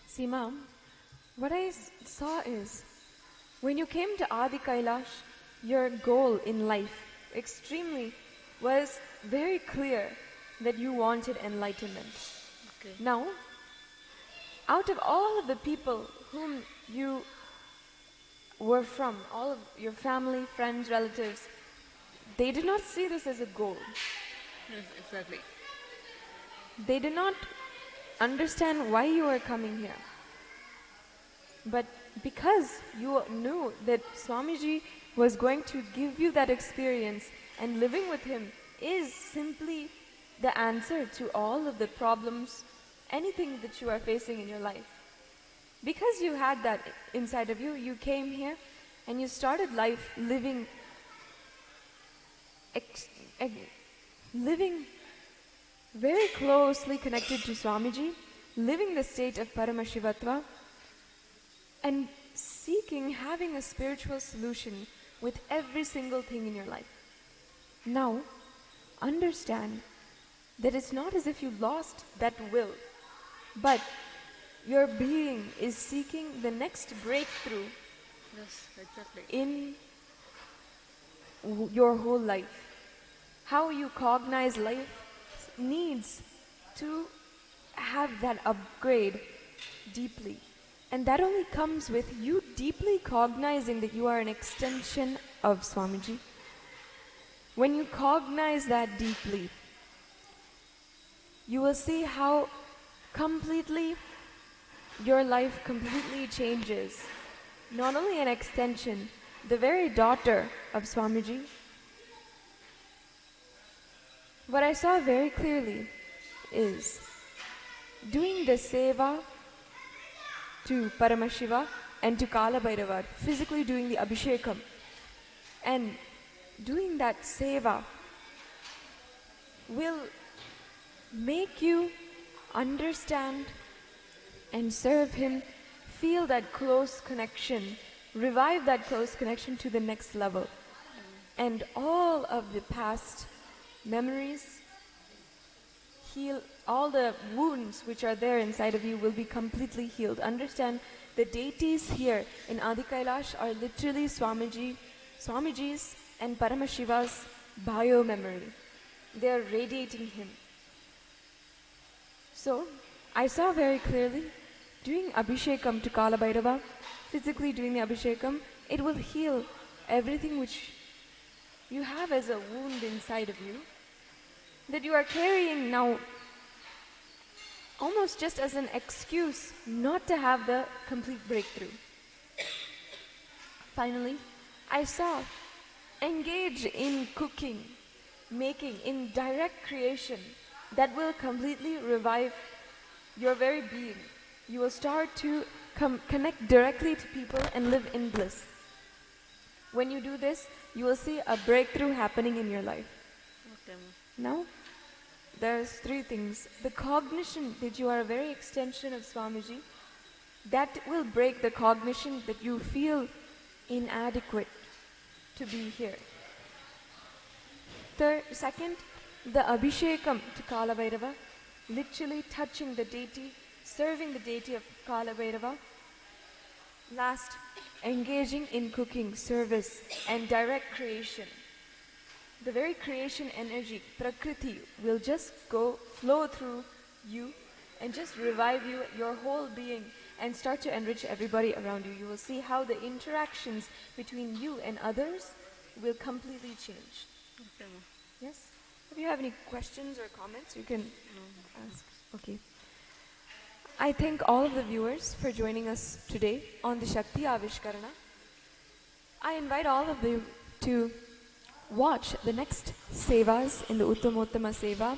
Seema, what I saw is, when you came to Adi Kailash, your goal in life was very clear that you wanted enlightenment. Okay. Now, out of all of the people whom you were from, all of your family, friends, relatives, they did not see this as a goal. Yes, exactly. They did not understand why you were coming here. But because you knew that Swamiji was going to give you that experience, and living with him is simply the answer to all of the problems, anything that you are facing in your life. Because you had that inside of you, you came here and you started life living very closely connected to Swamiji, living the state of Paramashivatva, and having a spiritual solution with every single thing in your life. Now, understand that it's not as if you lost that will, but your being is seeking the next breakthrough. Yes, exactly. In your whole life. How you cognize life needs to have that upgrade deeply. And that only comes with you deeply cognizing that you are an extension of Swamiji. When you cognize that deeply, you will see how completely your life completely changes. Not only an extension, the very daughter of Swamiji. What I saw very clearly is doing the Seva to Paramashiva and to Kala Bhairava, physically doing the Abhishekam and doing that Seva will make you understand and serve him, feel that close connection, revive that close connection to the next level. And all of the past memories, heal all the wounds which are there inside of you will be completely healed. Understand, the deities here in Adi Kailash are literally Swamiji's and Paramashiva's bio-memory. They are radiating him. So, I saw very clearly, doing Abhishekam to Kala Bhairava, physically doing the Abhishekam, it will heal everything which you have as a wound inside of you, that you are carrying now almost just as an excuse not to have the complete breakthrough. Finally, I saw engage in cooking, making, in direct creation that will completely revive your very being. You will start to connect directly to people and live in bliss. When you do this, you will see a breakthrough happening in your life. Okay. Now, there's three things. The cognition that you are a very extension of Swamiji, that will break the cognition that you feel inadequate to be here. Second, the Abhishekam to Kala Bhairava, literally touching the deity, serving the deity of Kala Bhairava. Last, engaging in cooking, service, and direct creation. The very creation energy, Prakriti, will just flow through you and just revive you, your whole being, and start to enrich everybody around you. You will see how the interactions between you and others will completely change. Okay. Yes? If you have any questions or comments, you can ask. Okay. I thank all of the viewers for joining us today on the Shakti Avishkarana. I invite all of you to watch the next Sevas in the Uttamotama Seva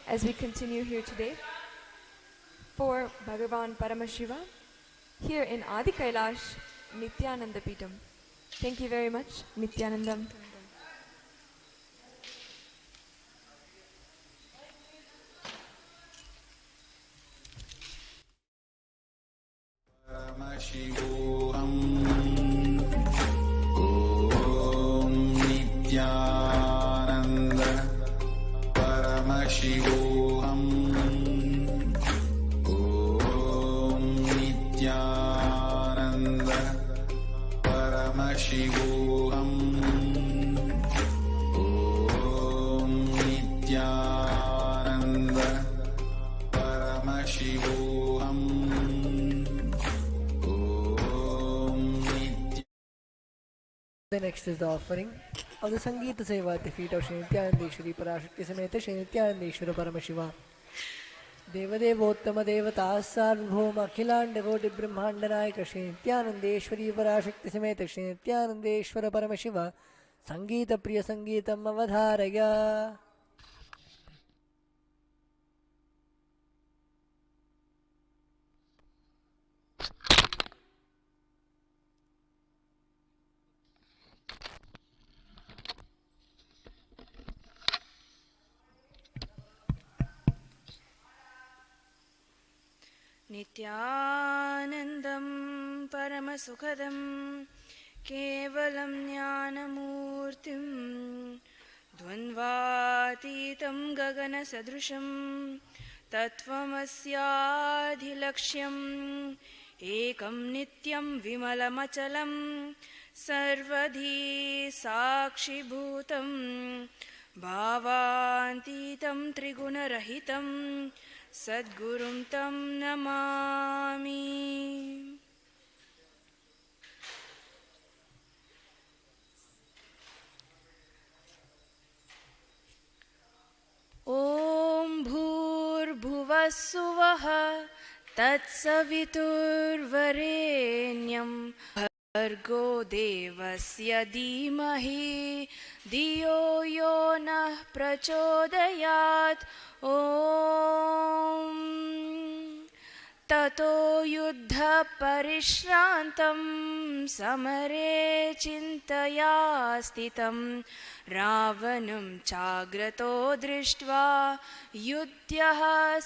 as we continue here today for Bhagavan Paramashiva here in Adi Kailash, Nithyananda Peetam. Thank you very much, Nithyanandam. Paramashivam Om Nithyananda Paramashivam Om Nithyananda Paramashivam Om Nithyananda Paramashivam. The next is the offering of the Sangeeta Seva at the feet of Shri Nithyanandeshwari Parashakti Sameta Shri Nithyanandeshwara Paramashiva. Devadevottama Devatas Sarvabhauma Akhilanda Koti Brahmanda Nayaka Shri Nithyanandeshwari Parashakti Sameta Shri Nithyanandeshwara Paramashiva Sangeeta Priya Sangeetam Avadharaya. नित्यानन्दं परमसुखदं केवलं ज्ञानमूर्तिं द्वन्द्वातीतं गगनसदृशं तत्त्वमस्याधिलक्ष्यम् एकं नित्यं विमलमचलं सर्वधी साक्षिभूतं भावान्तीतं त्रिगुणरहितं सद्गुरुं तं नमामि. सुवः तत्सवितुर्वरेण्यं भर्गो देवस्य धीमहि धियो यो नः प्रचोदयात् ॐ ततो युद्धपरिश्रान्तं समरे चिन्तया स्थितं रावणं चाग्रतो दृष्ट्वा युध्यः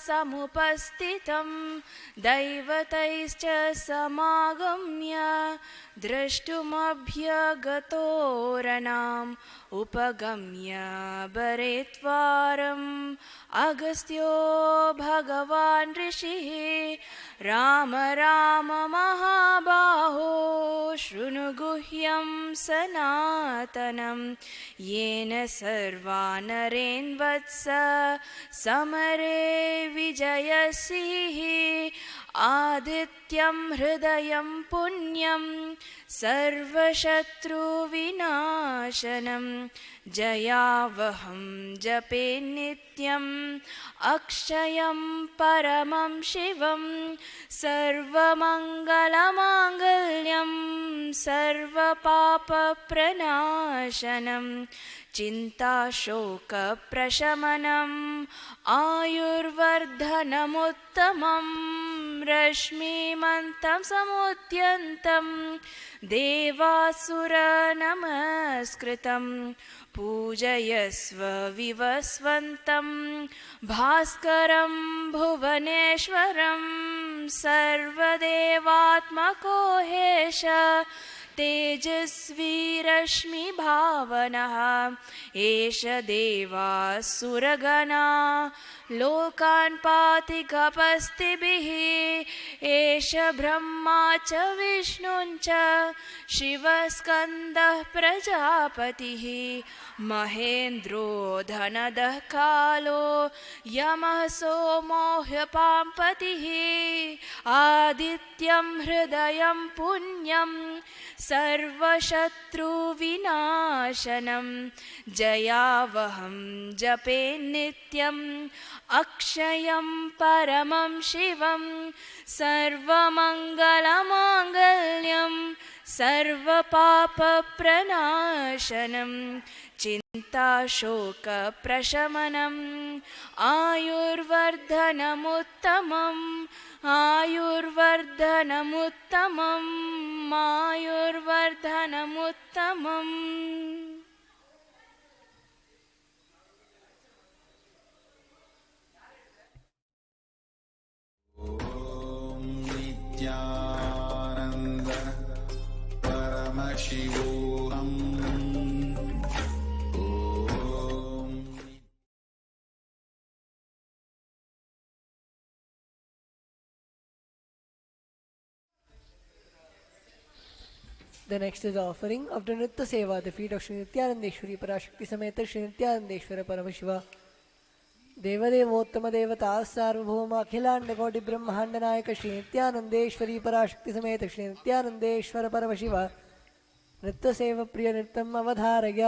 समुपस्थितं दैवतैश्च समागम्य द्रष्टुमभ्यगतो रणाम् उपगम्य बरेत्वारम् अगस्त्यो भगवान् ऋषिः राम राम महाबाहो शृणु गुह्यं सनातनं येन सर्वानरेन् वत्स समरे विजयसिः आदित्यं हृदयं पुण्यं सर्वशत्रुविनाशनं जयावहं जपे नित्यम् अक्षयं परमं शिवं सर्वमङ्गलमाङ्गल्यं सर्वपापप्रणाशनं चिन्ताशोकप्रशमनम् आयुर्वर्धनमुत्तमं रश्मिमन्तं समुद्यन्तं देवासुरनमस्कृतं पूजयस्व विवस्वन्तं भास्करं भुवनेश्वरं सर्वदेवात्मको हेश तेजस्वी रश्मिभावनः एष देवासुरगणा लोकान् पाति गपस्तिभिः एष ब्रह्मा च विष्णुञ्च शिवस्कन्दः प्रजापतिः महेन्द्रो धनदः कालो यमः सोमो ह्यपाम्पतिः आदित्यं हृदयं पुण्यं सर्वशत्रुविनाशनं जयावहं जपे नित्यम् अक्षयं परमं शिवं सर्वमङ्गलमाङ्गल्यं सर्वपापप्रणाशनं चिन्ताशोकप्रशमनम् आयुर्वर्धनमुत्तमम् आयुर्वर्धनमुत्तमम् आयुर्वर्धनमुत्तमम् नित्यानन्द परमशिवोऽहम् The next is the offering of the Nitya Seva, the feet of Sri Nithyanandeshwari Parashakti Sameta Sri Nithyanandeshwara Paramashiva देवदेवोत्तम देवता सार्वभौम अखिलांड कोटि ब्रह्मांड नायक श्री नित्यानंदेश्वरी पराशक्ति समेत श्री नित्यानंदेश्वर परमशिव नृत्य सेव प्रिय नृत्यम अवधारय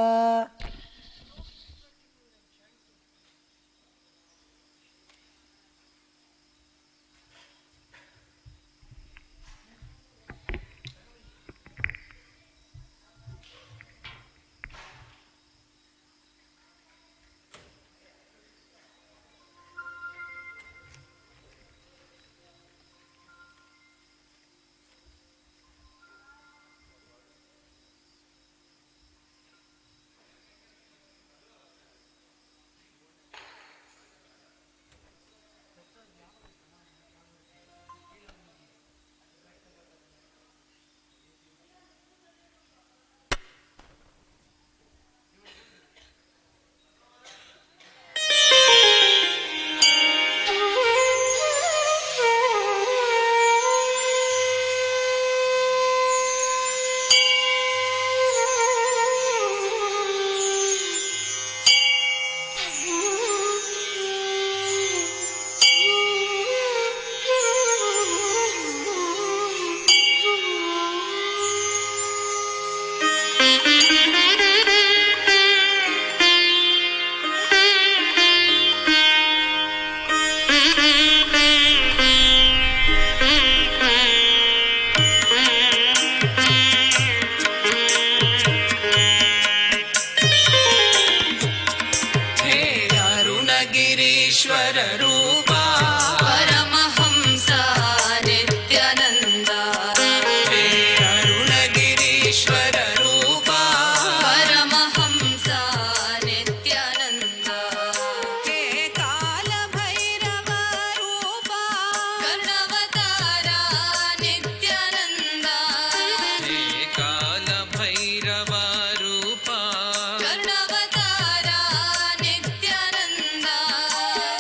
ईश्वर रूपा परमहंस नित्यानंद हे अरुणगिरीश्वर रूपा परमहंस नित्यानंद हे काल भैरव रूपा कर्णवतारा नित्यानंद हे काल भैरव रूपा कर्णवतारा नित्यानंद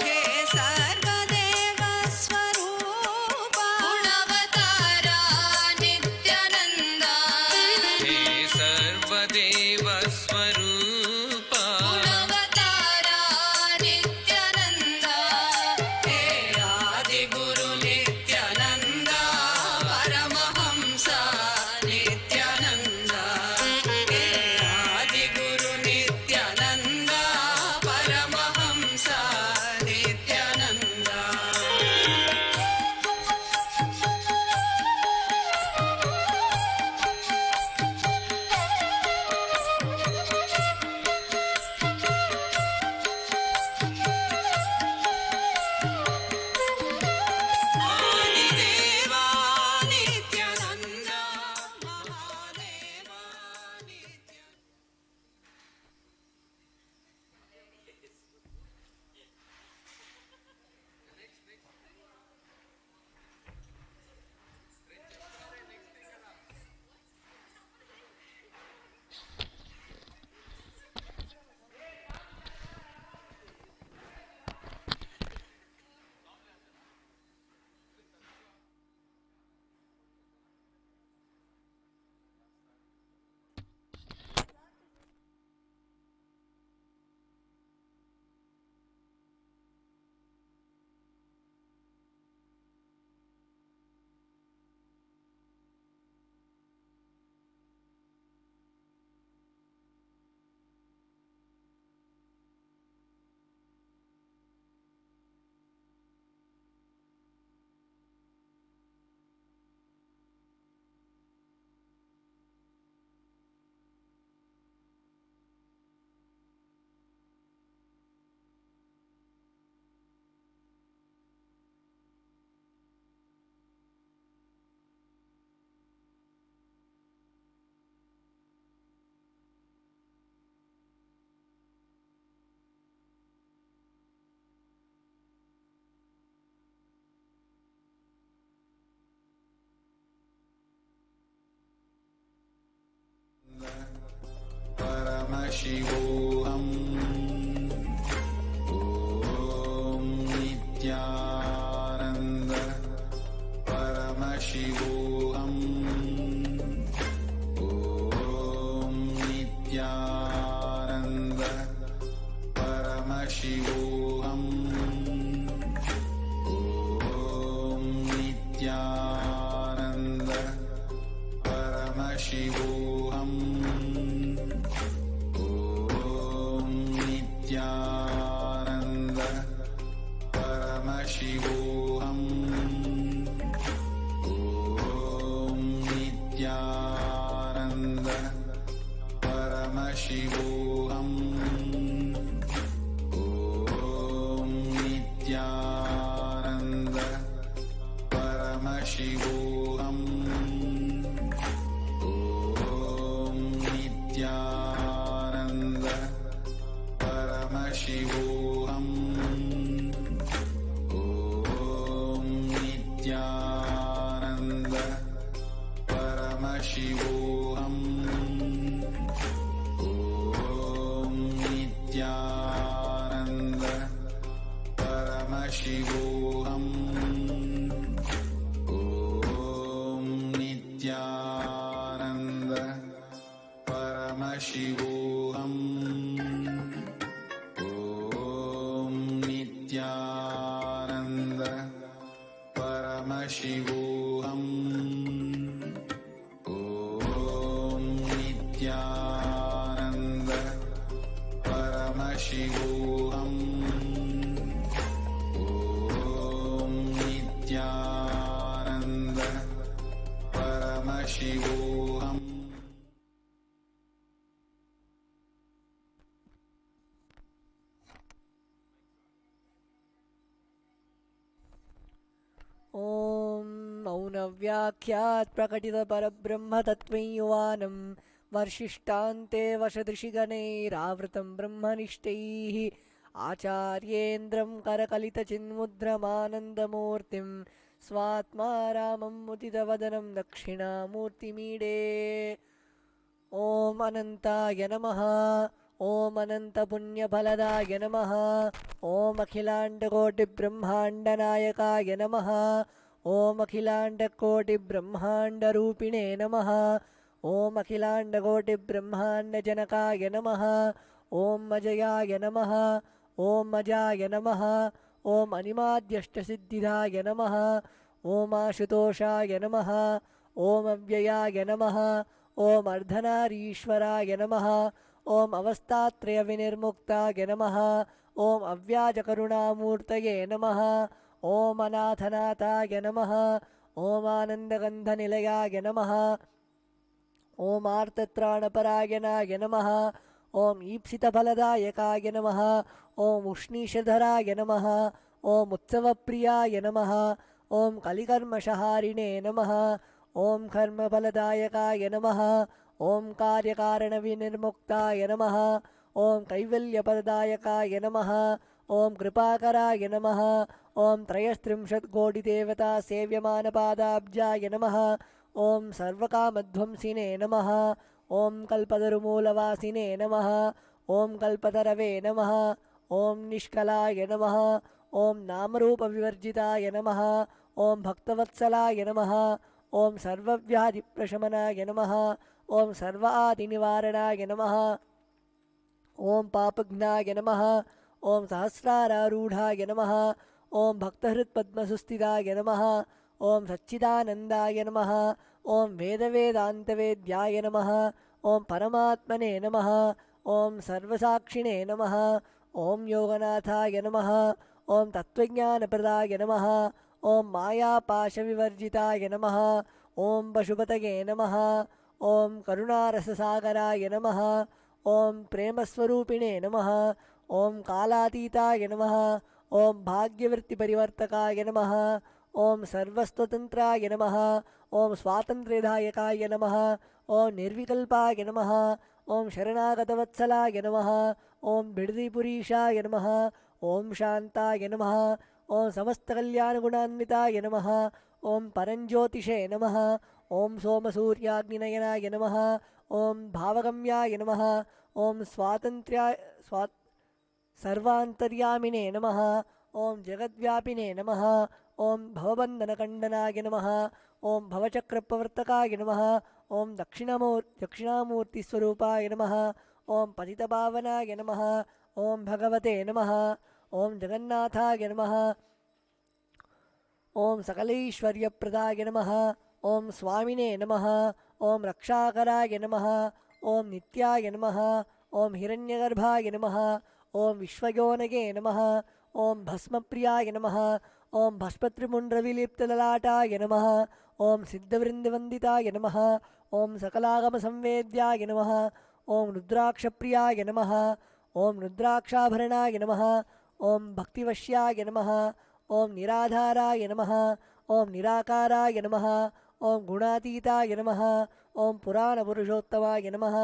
हे सर्वदेव स्वरूपा गुणवतारा नित्यानंद हे सर्वदेव स्वरूपा गुणवतारा नित्यानंद हे आदिगुरु नित्यानंद परमहंस नित्यानंद हे आदिगुरु नित्यानंद परमहंस नित्यानंद आदिदेवा नित्यानंद महादेवा परमशिवोऽहम् ॐ नित्यानन्द परमशिवोऽहम् ॐ नित्यानन्द परमशिवोऽहम् ॐ नित्यानन्द परमशिवोऽहम् नित्यानन्द परमशिवोऽहम् ॐ नित्यानन्द परमशिवोऽहम् ॐ नित्यानन्द परमशिवोऽहम् ॐ नित्यानन्द परमशिवोऽहम् ॐ नित्यानन्द परमशिवोऽहम् ॐ नित्यानन्द परमशिवोऽहम् ॐ नित्यानन्द परमशिवोऽहम् ॐ नित्यानन्द परमशिवोऽहम् ॐ नित्यानन्द परमशिवोऽहम् ॐ नित्यानन्द परमशिवोऽहम् ॐ मौनव्याख्यात् प्रकटितपरब्रह्मतत्त्वं युवानं वर्षिष्ठान्ते वशदृशिगणैरावृतं ब्रह्मनिष्ठैः आचार्येन्द्रं करकलितचिन्मुद्रमानन्दमूर्तिं स्वात्मा रामं मुदितवदनं दक्षिणामूर्तिमीडे ॐ अनन्ताय नमः ॐ अनन्तपुण्यफलदाय नमः ॐ अखिलाण्डकोटिब्रह्माण्डनायकाय नमः ॐ अखिलाण्डकोटिब्रह्माण्डरूपिणे नमः ॐ अखिलाण्डकोटिब्रह्माण्डजनकाय नमः ॐ अजयाय नमः ॐ अजाय नमः ॐ अनिमाद्यष्टसिद्धिदाय नमः ॐ आशुतोषाय नमः ॐ अव्ययाय नमः ॐ अर्धनारीश्वराय नमः ॐ अवस्थात्रयविनिर्मुक्ताय नमः ॐ अव्याजकरुणामूर्तये नमः ॐ अनाथनाथाय नमः ॐ आनन्दगन्धनिलयाय नमः ॐ आर्तत्राणपरायणाय नमः ॐ ईप्सितफलदायकाय नमः ॐ उष्णीषधराय नमः ॐ उत्सवप्रियाय नमः ॐ कलिकर्मशहारिणे नमः ॐ कर्मफलदायकाय नमः ॐ कार्यकारणविनिर्मुक्ताय नमः ॐ कैवल्यपददायकाय नमः ॐ कृपाकराय नमः ॐ त्रयस्त्रिंशत्कोटिदेवता सेव्यमानपादाब्जाय नमः ॐ सर्वकामध्वंसिने नमः ॐ कल्पतरुमूलवासिने नमः ॐ कल्पतरवे नमः ॐ निष्कलाय नमः ॐ नामरूपविवर्जिताय नमः ॐ भक्तवत्सलाय नमः ॐ सर्वव्याधिप्रशमनाय नमः ॐ सर्व आदिनिवारणाय नमः ॐ पापघ्नाय नमः ॐ सहस्रारूढाय नमः ॐ भक्तहृत्पद्मसुस्थिताय नमः ॐ सच्चिदानन्दाय नमः ॐ वेदवेदान्तवेद्याय नमः ॐ परमात्मने नमः ॐ सर्वसाक्षिणे नमः ॐ योगनाथाय नमः ॐ तत्त्वज्ञानप्रदाय नमः ॐ मायापाशविवर्जिताय नमः ॐ पशुपतये नमः ॐ करुणारससागराय नमः ॐ प्रेमस्वरूपिणे नमः ॐ कालातीताय नमः ॐ भाग्यवृत्तिपरिवर्तकाय नमः ॐ सर्वस्वतन्त्राय नमः ॐ स्वातन्त्र्यदायकाय नमः ॐ निर्विकल्पाय नमः ॐ शरणागतवत्सलाय नमः ॐ बिडदिपुरीशाय नमः ॐ शान्ताय नमः ॐ समस्तकल्याणगुणान्विताय नमः ॐ परञ्ज्योतिषे नमः ॐ सोमसूर्याग्निनयनाय नमः ॐ भावगम्याय नमः ॐ सर्वान्तर्यामिने नमः ॐ जगद्व्यापिने नमः ॐ भवबन्धनखण्डनाय नमः ॐ भवचक्रप्रवर्तकाय नमः ॐ दक्षिणामूर्तिस्वरूपाय नमः ॐ पतितपावनाय नमः ॐ भगवते नमः ॐ जगन्नाथाय नमः ॐ सकलैश्वर्यप्रदाय नमः ॐ स्वामिने नमः ॐ रक्षाकराय नमः ॐ नित्याय नमः ॐ हिरण्यगर्भाय नमः ॐ विश्वयोनये नमः ॐ भस्मप्रियाय नमः ॐ भस्मत्रिपुण्ड्रविलिप्तललाटाय नमः ॐ सिद्धवृन्दवन्दिताय नमः ॐ सकलागमसंवेद्याय नमः ॐ रुद्राक्षप्रियाय नमः ॐ रुद्राक्षाभरणाय नमः ॐ भक्तिवश्याय नमः ॐ निराधाराय नमः ॐ निराकाराय नमः ॐ गुणातीताय नमः ॐ पुराणपुरुषोत्तमाय नमः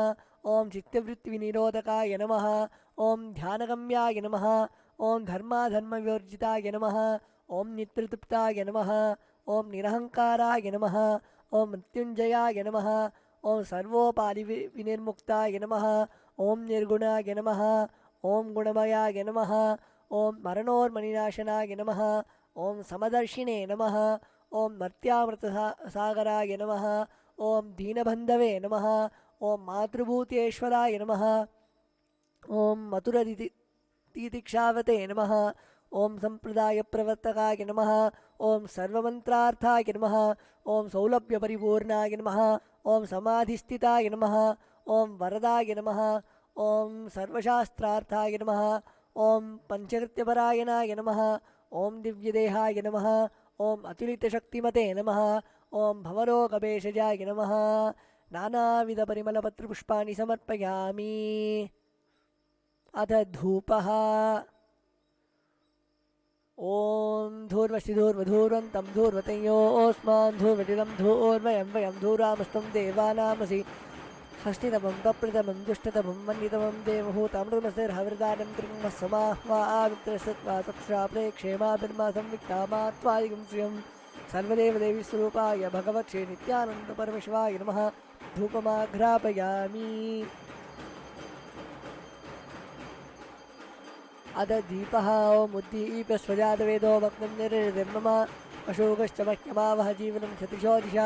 ॐ चित्तवृत्तिविनिरोधकाय नमः ॐ ध्यानगम्याय नमः ॐ धर्माधर्मविवर्जिताय नमः ॐ नित्यतृप्ताय नमः ॐ निरहङ्काराय नमः ॐ मृत्युञ्जयाय नमः ॐ सर्वोपाधिविनिर्मुक्ताय नमः ॐ निर्गुणाय नमः ॐ गुणमयाय नमः ॐ मरणोर्मणिनाशनाय नमः ॐ समदर्शिने नमः ॐ मर्त्यामृतसागराय नमः ॐ दीनबन्धवे नमः ॐ मातृभूतेश्वराय नमः ॐ मथुरतितिक्षावते नमः ॐ सम्प्रदायप्रवर्तकाय नमः ॐ सर्वमन्त्रार्थाय नमः ॐ सौलभ्यपरिपूर्णाय नमः ॐ समाधिस्थिताय नमः ॐ वरदाय नमः ॐ सर्वशास्त्रार्थाय नमः ॐ पञ्चकृत्यपरायणाय नमः ॐ दिव्यदेहाय नमः ॐ अतुलितशक्तिमते नमः ॐ भवरोगभेषजाय नमः नानाविधपरिमलपत्रपुष्पाणि समर्पयामि अथ धूपः ॐ धूर्वशिधूर्वधूर्वन्तं धूर्वतयोऽस्मान् धूर्वटिलं धूर्वयं वयं धूरामस्तं देवानामसि षष्टितमं पप्रथमं दुष्टतमं मन्यतमं देवहूतमृतमस्तिर्हवृदानं त्रिङ्मस्समाह्वामित्रसत्त्वा तक्षा प्रेक्षेमा ब्रह्मा संविक्तामा त्वायिगं श्रियं सर्वदेवदेवीस्वरूपाय भगवत्से नित्यानन्दपरमेश्वराय नमः धूपमाघ्रापयामि अद दीपः मुद्दीपस्वजातवेदो भक्तं निर्मम अशोकश्च मह्यमावह जीवनं क्षतिशो दिशा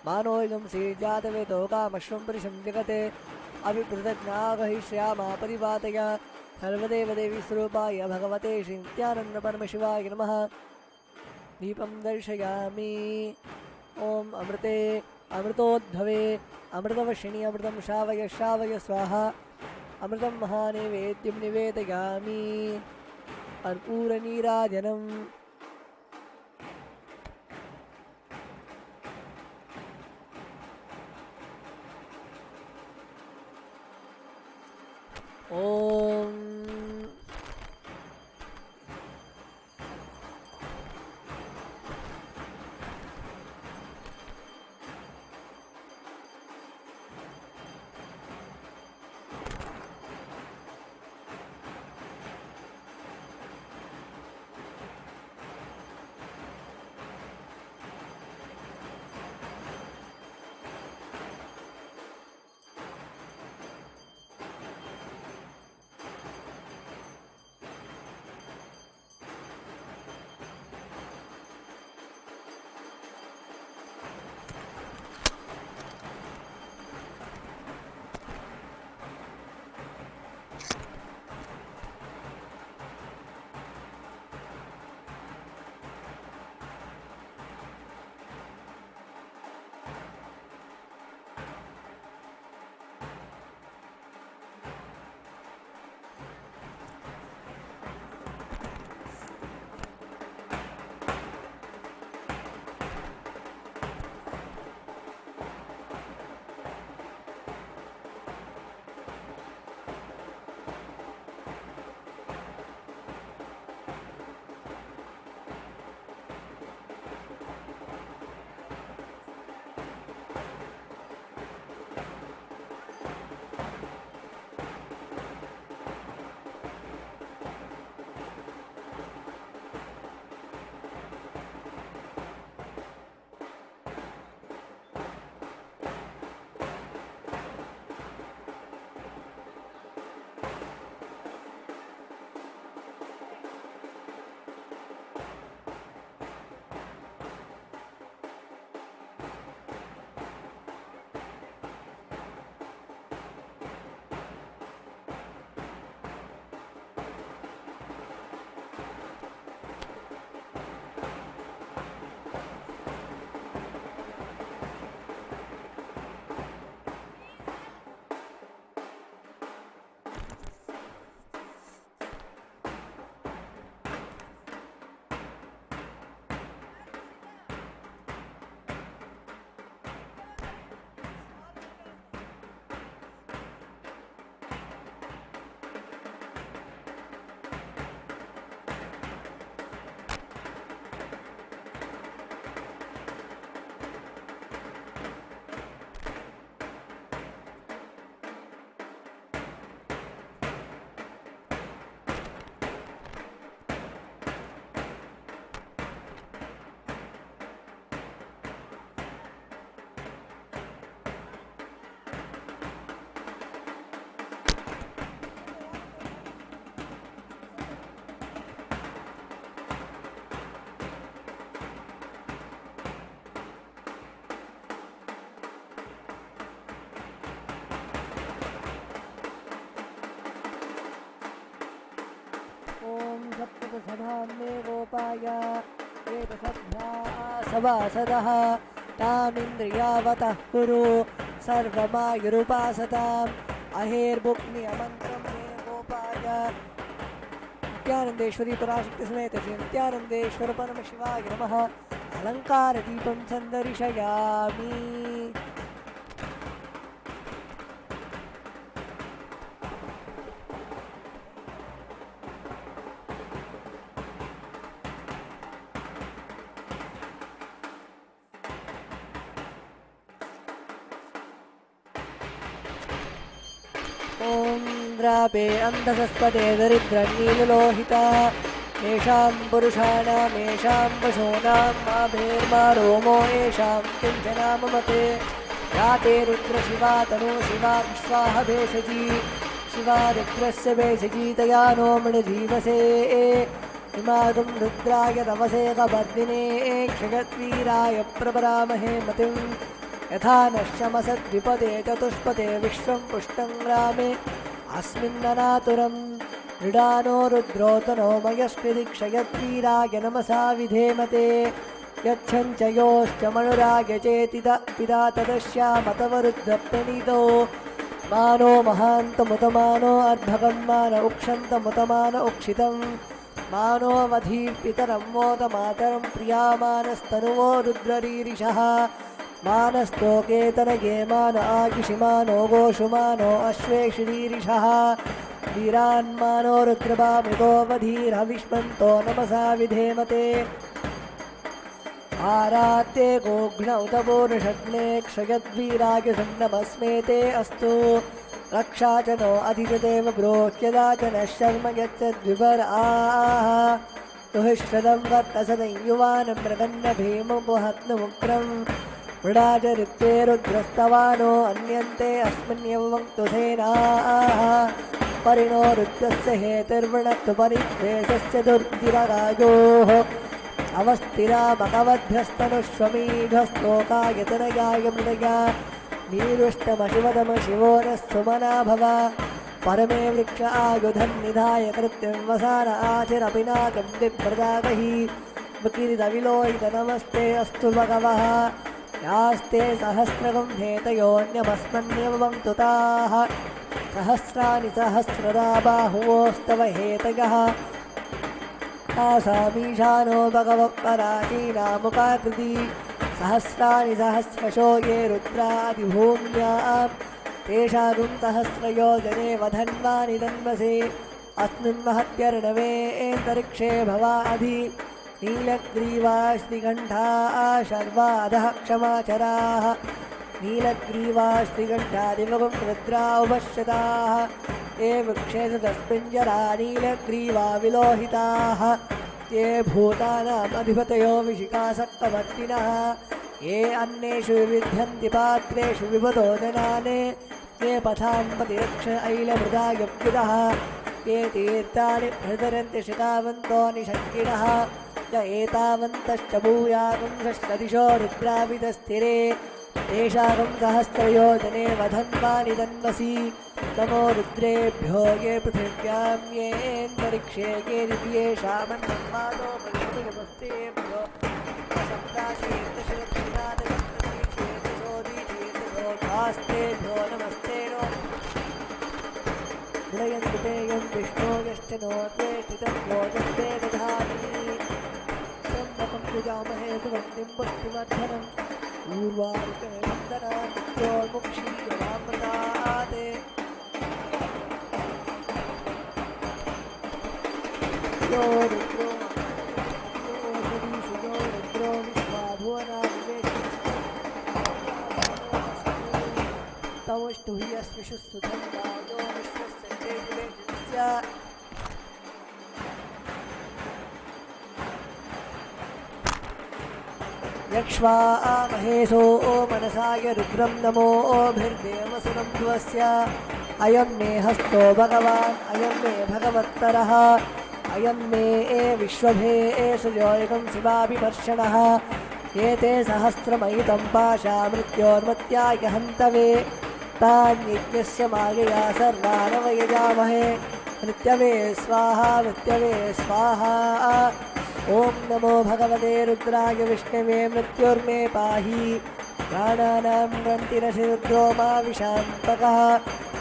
मानोऽयं श्रीजातवेदो कामश्वं पुरुषं जगते अभिपृतज्ञागहिष्यामा परिपातय सर्वदेवदेवीस्वरूपाय भगवते श्रीनित्यानन्दपरमशिवाय नमः दीपं दर्शयामि ॐ अमृते अमृतोद्भवे अमृतवर्षिणि अमृतं श्रावय श्रावय स्वाहा अमृतं महानैवेद्यं निवेदयामि कर्पूरनीराजनम् ॐ सभाम्ने गोपाय एतसद्भ्या सभासदः तामिन्द्रियावतः कुरु सर्वमायुरुपासताम् अहेर्भुक्नियमन्त्रं मे गोपाय नित्यानन्देश्वरी पराशक्ति समेत श्री नित्यानन्देश्वर परमशिवाय नमः अलङ्कारदीपं सन्दर्शयामि ॐ द्रापे अन्धसस्पते दरिद्रनीललोहिता येषां पुरुषाणां येषां पशूनां मा भेर्मा रोमो येषां किञ्चनाममते या ते रुद्रशिवा तनु शिवा विश्वाह भेषजी शिवा रुद्रस्य भेषजी तया नो मृजीवसे इमागं रुद्राय तमसे कवर्दिने क्षयद्वीराय प्रपरामहे मतिं यथा नश्यमसद्विपदे चतुष्पदे विश्वं पुष्टं ग्रामे अस्मिन्ननातुरं मृडानो रुद्रोतनो मयस्कृदिक्षयद्वीराय नमसा विधेमते यच्छञ्च योश्च मनुराय चेति पिता तदस्यामतवरुद्धप्रणीतो मानो महान्तमुतमानो अर्भकं मान उक्षन्तमुतमान उक्षितं मानो वधीपितरं मोदमातरं प्रियामानस्तनुवो रुद्ररीरिषः मानस्तोकेतनये मान आकिशिमानो गोषुमानो अश्वेषुरीरिषः वीरान्मानो रुद्रपामितो वधीरविष्मन्तो नमसा विधेमते आरात्ये गोघ्नौ तपोनिषग्ने क्षयद्वीराय सन्नमस्मेते अस्तु रक्षा च नो अधिजदेव ब्रोह्यदा च नः शर्म यच्चद्विपराः दुहिश्रदं वर्तसदं युवानं मृगन्न भीममुपहत्नुमुग्रं मृडाचरित्ये रुद्रस्तवानो अन्यन्ते अस्मिन्यवक्तु सेनाः परिणो रुद्रस्य हेतिर्वृणक्तु परिद्वेषस्य दुर्गिरराजोः अवस्थिरामकवध्यस्तनुष्वमीढस्तोकायतनयाय मृडया नीरुष्टमशिवदमशिवो नः सुमना भव परमे वृक्ष आयुधन्निधाय कृत्यं वसान आचिरपिनाकं बिभ्रदागहि विकिरितविलोहित नमस्ते अस्तु भगवः यास्ते सहस्रगं हेतयोऽन्यमस्मन्यवं तुताः सहस्राणि सहस्रदा बाहुवोस्तव हेतयः तासामीशानो भगवत्पराचीनामुखाकृति सहस्राणि सहस्रशो ये रुद्रादिभूम्यां तेषां सहस्रयोजने वधन्वानि तन्वसे अस्मिन् महत्यर्णवेऽन्तरिक्षे भवाधि नीलग्रीवास्तिकण्ठाः शर्वाधः क्षमाचराः नीलग्रीवास्तिकण्ठादिवगं रुद्रा उपश्यताः ये वृक्षे तस्मिञ्जरा नीलग्रीवा विलोहिताः ये भूतानाम् अधिपतयो विशिखासक्तवर्तिनः ये अन्नेषु विविध्यन्ति पात्रेषु विपदो जनाने ये पथां प्रतिरक्ष ऐलमृदायुक्तिदः ये तीर्थानि प्रचरन्ति शिखावन्तो निषङ्किणः य एतावन्तश्च भूयागुंसदिशो रुद्राविदस्थिरे तेषागं सहस्रयोजने वधन्वानि तन्वसि नमो रुद्रेभ्यो ये पृथिव्यां येऽन्तरिक्षे ये दिव्येषामन्नमादो बलिभ्यो सप्ताशीर्दशरक्षिणादशोदीशीर्दशोधास्तेभ्यो नमस्ते नो हृदयन्तु ते यं विष्णो यश्च नो त्वेष्टितं भोजन्ते दधाति त्र्यम्बकं यजामहे सुगन्धिं पुष्टिवर्धनम् ऊर्वारुकनिरन्दना नित्योन्मुक्षीयवामृताते यो रुद्रो सदीशो रुद्रो विश्वाभुवना तवष्टु हि अस्मिषु सुधन्वायो विश्वस्य तेजवेशस्य यक्ष्वा महेशो मनसाय रुद्रं नमो भिर्देवसुनं ध्वस्य अयं मे हस्तो भगवान् अयं मे भगवत्तरः अयं मे विश्वभे सुयोगं शिवाभिमर्शनः एते सहस्रमयितं पाशा मृत्योर्मत्याय हन्तवे तान्यज्ञस्य मायया सर्वानवयजामहे मृत्यवे स्वाहा मृत्यवे स्वाहा ॐ नमो भगवते रुद्राय विष्णवे मृत्युर्मे पाहि प्राणानां ग्रन्थिरसि रुद्रो मा विशान्तकः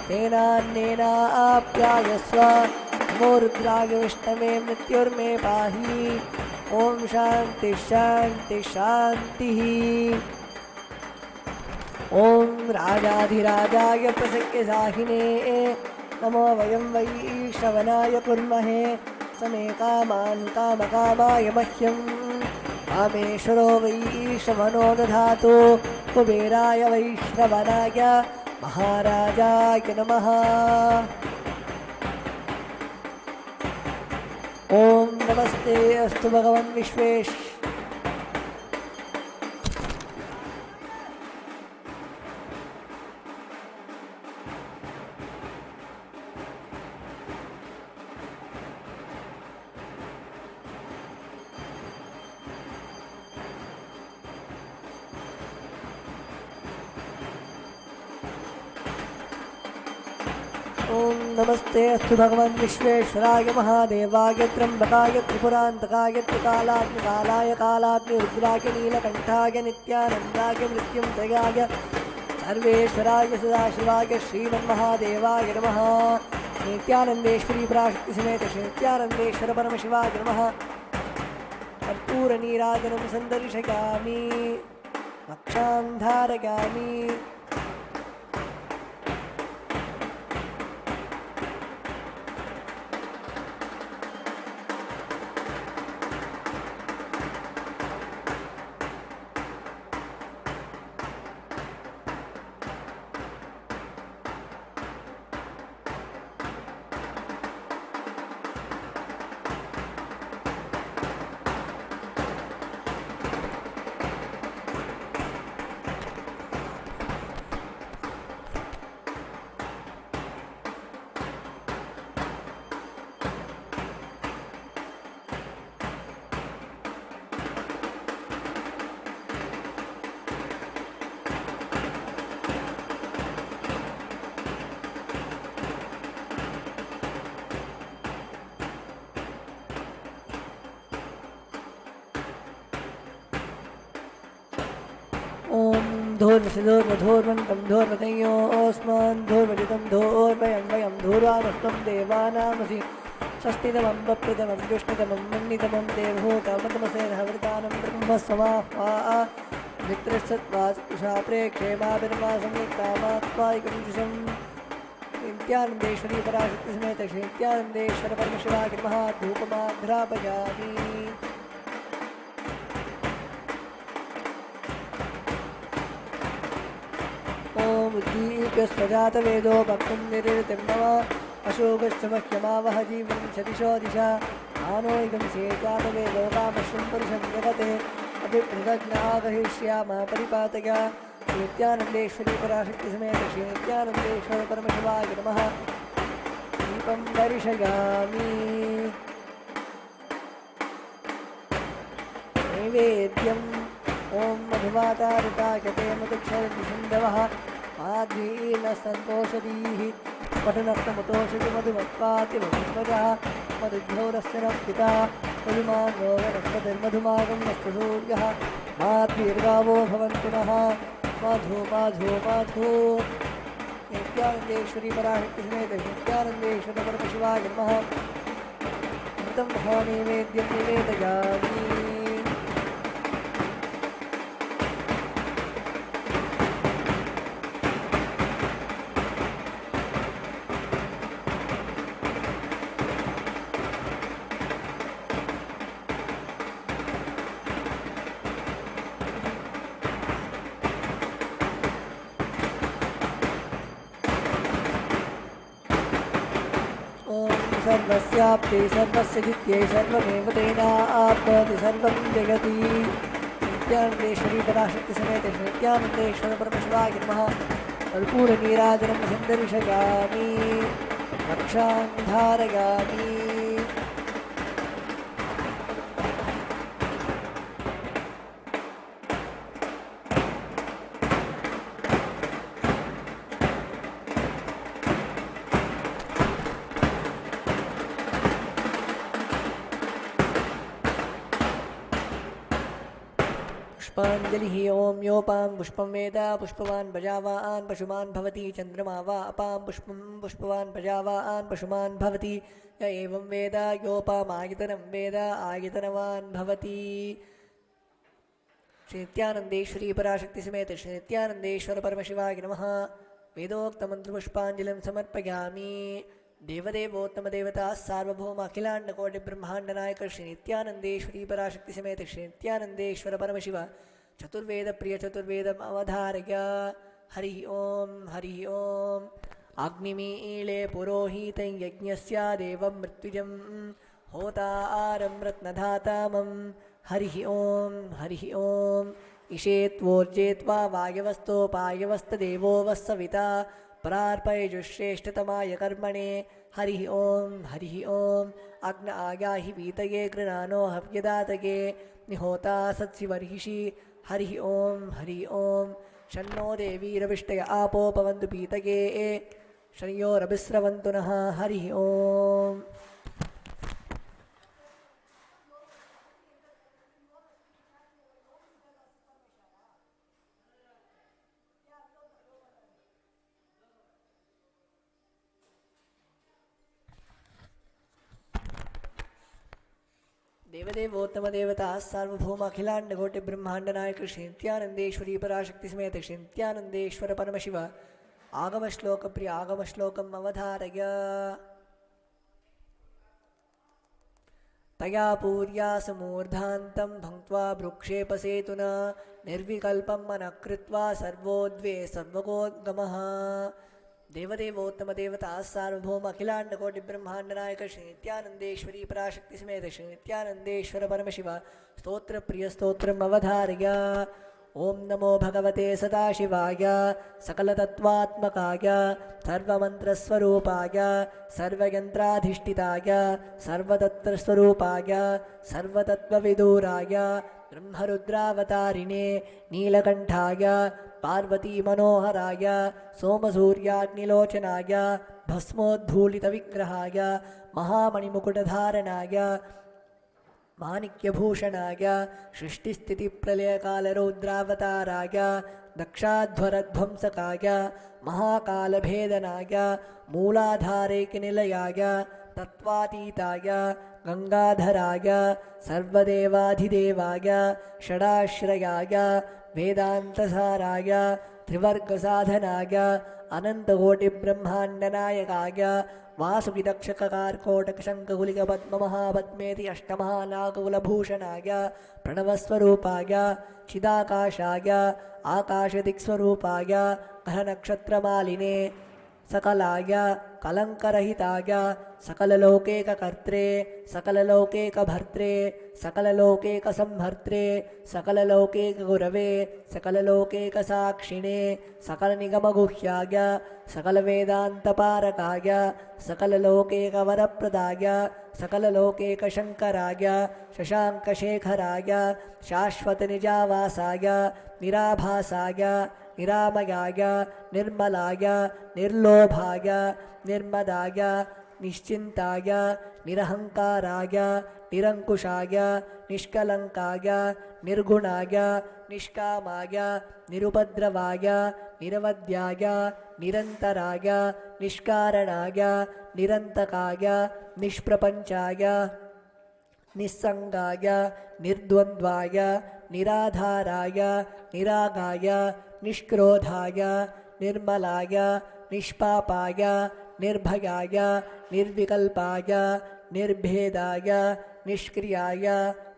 तेनान्नेनाप्यायस्व नमो रुद्राय विष्णवे मृत्युर्मे पाहि ॐ शान्ति शान्ति शान्तिः ॐ राजाधिराजाय प्रसक्यसाहिने नमो वयं वै श्रवणाय कुर्महे समे कामान् कामकामाय मह्यं कामेश्वरो वै श्रवणो दधातु कुबेराय वै श्रवणाय महाराजाय नमः। ॐ नमस्ते अस्तु भगवन् विश्वेश। नमस्ते अस्तु भगवन् विश्वेश्वराय महादेवाय त्र्यम्बकाय त्रिपुरान्तकाय त्रिकालाग्निकालाय कालाग्निरुद्राय नीलकण्ठाय नित्यानन्दाय मृत्युञ्जयाय सर्वेश्वराय सदाशिवाय श्रीमन्महादेवाय नमः। नित्यानन्देश्वरी पराशक्तिसमेत श्री नित्यानन्देश्वर परमशिवाय नमः। कर्पूरनीराजनं सन्दर्शयामि, वक्षां धारयामि। धूर्वधूर्वधूर्वन्तं धूर्वतयोऽस्मान् धूर्वजितं धूर्वयं वयं धूर्वामस्तं देवानामसि षष्टितमं वप्रितमं विष्णुतमं मन्नितमं देवभूतमतमसेनहवृतानं ब्रह्मस्वमाह्वा मित्रश्चत्वासुषा प्रेक्षे माभिर्मा संयुक्तामात्मायिकं दिशं नित्यानन्देश्वरी पराशक्तिसमेत श्री नित्यानन्देश्वर परमशिवाय नमः। धूपमाघ्रापयामि। उद्दीप्यस्वजातवेदो भक्तुं निरृतिं मम अशोकश्च मह्यमावह जीवनं शतिशो दिशा आनोयिकं सेजातवेदो कामश्वं पुरुषं जगते अभिपृतज्ञावहिष्यामः परिपातय। नित्यानन्देश्वरी पराशक्तिसमेत श्री नित्यानन्देश्वर परमशिवाय नमः। दीपं दर्शयामि। नैवेद्यम् ॐ मधुवातारितायते मधुक्षरसिन्धवः आधीनसन्तोषधीः पठनस्तमुतोषति मधुमत्पातिमधुस्वजः मधुघोरस्य नः पिता मधुमानो वनस्पतिर्मधुमागं नस्तु सूर्यः माद्वीर्गावो भवन्तु नः। माधु माधु माधु। नित्यानन्देश्वरी पराशक्तिसमेत नित्यानन्देश्वर परमशिवाय नमः। अमृतं महानैवेद्यं निवेदयामि। सर्वस्याप्ति सर्वस्य जित्यै सर्वमेव तेनाप्नोति सर्वं जगति। नित्यानन्देश्वरी पराशक्तिसमेत श्री नित्यानन्देश्वर परमशिवाय नमः। कर्पूरनीराजनं सन्दर्शयामि, रक्षां धारयामि। पुष्पाञ्जलिः ॐ योपां पुष्पं वेद पुष्पवान् प्रजावान् पशुमान् भवति चन्द्रमा वा अपां पुष्पं पुष्पवान् प्रजावान् पशुमान् भवति य एवं वेद योपामायतनं वेद आयतनवान् भवति। श्री नित्यानन्देश्वरी पराशक्तिसमेत श्री नित्यानन्देश्वर परमशिवाय नमः। वेदोक्तमन्त्रपुष्पाञ्जलिं समर्पयामि। देवदेवोत्तमदेवता सार्वभौम अखिलाण्डकोटिब्रह्माण्डनायक श्री नित्यानन्देश्वरी पराशक्तिसमेत श्री नित्यानन्देश्वर परमशिव चतुर्वेदप्रिय चतुर्वेदम् अवधारय। हरिः ॐ हरिः ॐ अग्निमीळे पुरोहितं यज्ञस्य देवं मृत्युजं होतारं रत्नधातामं हरिः ॐ हरिः ॐ इषेत्वोर्जेत्वा वायवस्तोपायवस्तदेवो वस्सविता प्रार्पयजुश्रेष्ठतमाय कर्मणे हरिः ॐ हरिः ॐ अग्न आगाहि वीतये गृणानो हव्यदातये निहोता सत्सिवर्हिषि हरिः ॐ हरिः ॐ शन्नो देवीरविष्टय आपो पवन्तु पीतये शनयोरभिस्रवन्तु नः हरिः ॐ देवदेवोत्तमदेवता सार्वभौम अखिलाण्डकोटिब्रह्माण्डनायक श्री नित्यानन्देश्वरी पराशक्ति समेत श्री नित्यानन्देश्वर परमशिव आगमश्लोकप्रिय आगमश्लोकम् अवधारय तया पूर्या समूर्धान्तं भङ्क्त्वा भ्रुक्षेपसेतुना निर्विकल्पं मनः कृत्वा सर्वोद्वे सर्वगोद्गमः देवदेवोत्तमदेवता सार्वभौम अखिलाण्डकोटिब्रह्माण्डनायक श्री नित्यानन्देश्वरी पराशक्ति समेत श्री नित्यानन्देश्वर परमशिव स्तोत्रप्रियस्तोत्रम् अवधारय ॐ नमो भगवते सदाशिवाय सकलतत्त्वात्मकाय सर्वमन्त्रस्वरूपाय सर्वयन्त्राधिष्ठिताय सर्वतत्त्वस्वरूपाय सर्वतत्त्वविदूराय ब्रह्मरुद्रावतारिणे नीलकण्ठाय पार्वतीमनोहराय सोमसूर्याग्निलोचनाय भस्मोद्धूलितविग्रहाय महामणिमुकुटधारणाय माणिक्यभूषणाय सृष्टिस्थितिप्रलयकालरौद्रावताराय दक्षाध्वरध्वंसकाय महाकालभेदनाय मूलाधारैकनिलयाय तत्त्वातीताय गङ्गाधराय सर्वदेवाधिदेवाय षडाश्रयाय वेदान्तसाराय त्रिवर्गसाधनाय अनन्तकोटिब्रह्माण्डनायकाय वासुकिदक्षककार्कोटकशङ्खगुलिकपद्ममहापद्मेति अष्टमहानागकुलभूषणाय प्रणवस्वरूपाय चिदाकाशाय आकाशदिक्स्वरूपाय ग्रहनक्षत्रमालिने सकलाय कलङ्करहिताय सकललोकैककर्त्रे सकललोकैकभर्त्रे सकललोकैकसंहर्त्रे सकललोकैकगुरवे सकललोकैकसाक्षिणे सकलनिगमगुह्याय सकलवेदान्तपारकाय सकललोकैकवरप्रदाय सकललोकैकशङ्कराय शशाङ्कशेखराय शाश्वतनिजावासाय निराभासाय निरामयाय निर्मलाय निर्लोभाय निर्मदाय निश्चिन्ताय निरहङ्काराय निरङ्कुशाय निष्कलङ्काय निर्गुणाय निष्कामाय निरुपद्रवाय निरवध्याय निरन्तराय निष्कारणाय निरन्तकाय निष्प्रपञ्चाय निस्सङ्गाय निर्द्वन्द्वाय निराधाराय निरागाय निष्क्रोधाय निर्मलाय निष्पापाय निर्भयाय निर्विकल्पाय निर्भेदाय निष्क्रियाय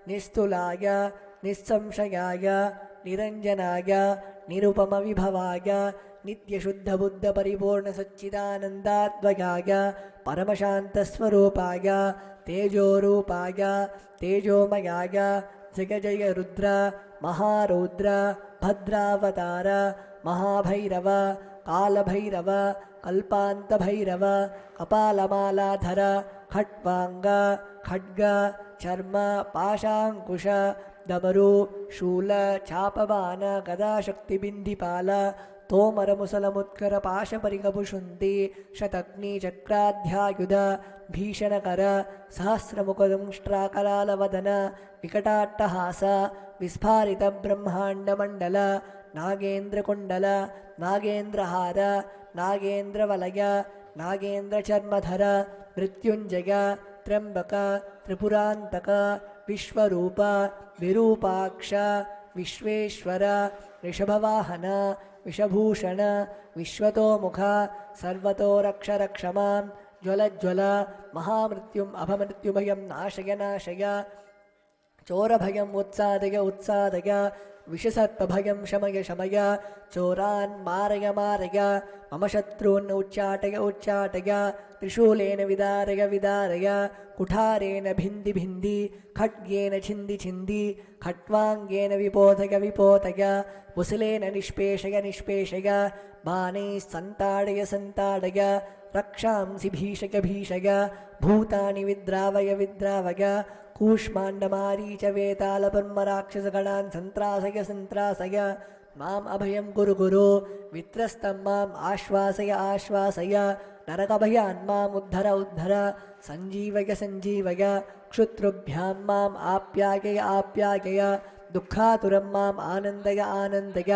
निस्तुलाय निस्संशयाय निरञ्जनाय निरुपमविभवाय नित्यशुद्धबुद्धपरिपूर्णसच्चिदानन्दाद्वयाय परमशान्तस्वरूपाय तेजोरूपाय तेजोमयाय जगजय रुद्र महारौद्र भद्रावतार महाभैरव कालभैरव कल्पान्तभैरव कपालमालाधर खट्वाङ्ग खड्ग चर्म पाशाङ्कुश दमरु शूल चापबाण गदाशक्तिबिन्दिपाल तोमरमुसलमुत्कर पाशपरिगभुषुन्ति शतग्निचक्राध्यायुध भीषणकर सहस्रमुखदंष्ट्राकरालवदन विकटाट्टहास विस्फारितब्रह्माण्डमण्डल नागेन्द्रकुण्डल नागेन्द्रहार नागेन्द्रवलय नागेन्द्रचर्मधर मृत्युञ्जय त्र्यम्बक त्रिपुरान्तक विश्वरूप विरूपाक्ष विश्वेश्वर ऋषभवाहन विषभूषण विश्वतोमुख सर्वतो रक्ष रक्ष मां ज्वलज्वल महामृत्युम् अभमृत्युभयं नाशय नाशय चोरभयम् उत्सादय उत्सादय विषसत्त्वभयं शमय शमय चोरान् मारय मारय मम शत्रून् उच्चाटय उच्चाटय त्रिशूलेन विदारय विदारय कुठारेण भिन्दि भिन्दि खड्गेन छिन्दि छिन्दि खट्वाङ्गेन विपोधय विपोधय मुसलेन निष्पेषय निष्पेषय बाणैः सन्ताडय सन्ताडय रक्षांसि भीषय भीषय भूतानि विद्रावय विद्रावय कूष्माण्डमारीच वेतालपन्मराक्षसगणान् सन्त्रासय सन्त्रासय माम् अभयं कुरु कुरु वित्रस्तं माम् आश्वासय आश्वासय नरकभयान् माम् उद्धर उद्धर सञ्जीवय सञ्जीवय क्षुत्रुभ्यां माम् आप्यायय आप्यायय दुःखातुरं माम् आनन्दय आनन्दय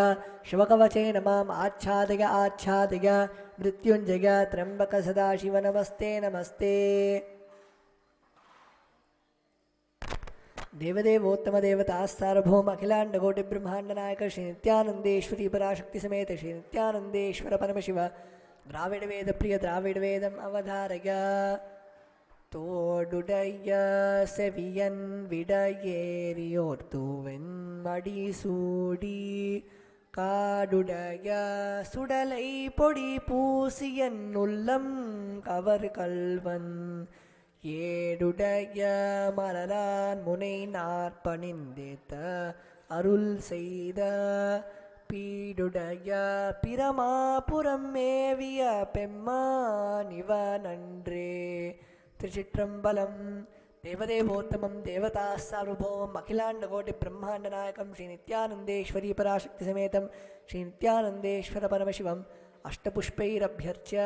शिवकवचेन माम् आच्छादय आच्छादय मृत्युञ्जय त्र्यम्बक सदाशिव नमस्ते नमस्ते देवदेवोत्तम देवता सार्वभौम अखिलांडकोटि ब्रह्मांड नायक श्री नित्यानंदेश्वरी पराशक्ति समेत श्री नित्यानंदेश्वर परमशिव द्राविड वेद प्रिय द्राविड वेदम अवधारय தோடுடைய செவியன் விடையேறியோர்த்துவென் மடிசூடி காடுடைய சுடலை பொடி பூசியன் உள்ளம் கவர் கல்வன் ஏடுடைய மலரான் முனை நாற்பணிந்தேத்த அருள் செய்த பீடுடைய பிரமாபுரம் மேவிய பெம்மானிவனன்றே திருச்சிற்றம்பலம் देवदेवोत्तमं देवता सार्वभौमम् अखिलांडकोटि ब्रह्मांड नायकं श्री नित्यानंदेश्वरी पराशक्ति समेतं श्री नित्यानंदेश्वर परमशिवम् अष्टपुष्पैरभ्यर्च्य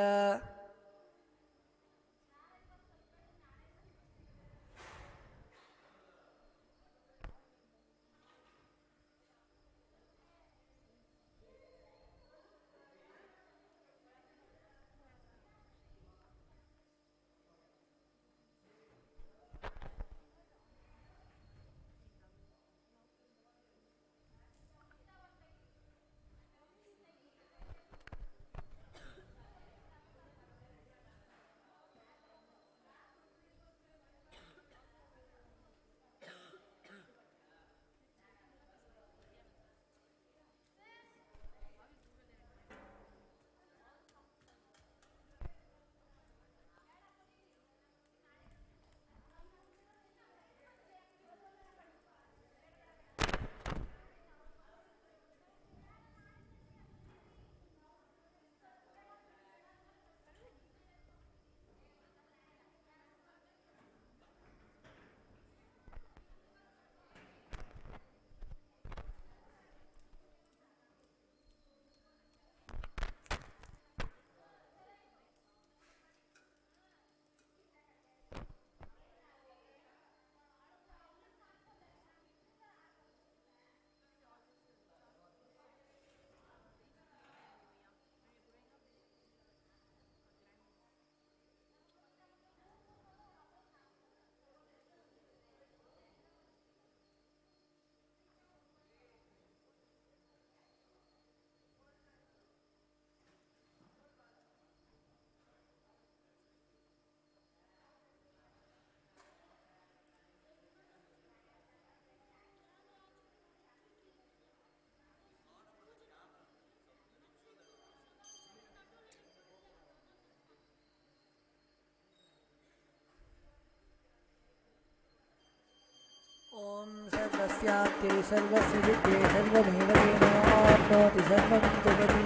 ओम सर्वस्याप्ते सर्वस्य सिद्धे सर्वमेव तेनाप्नोति सर्वं जगति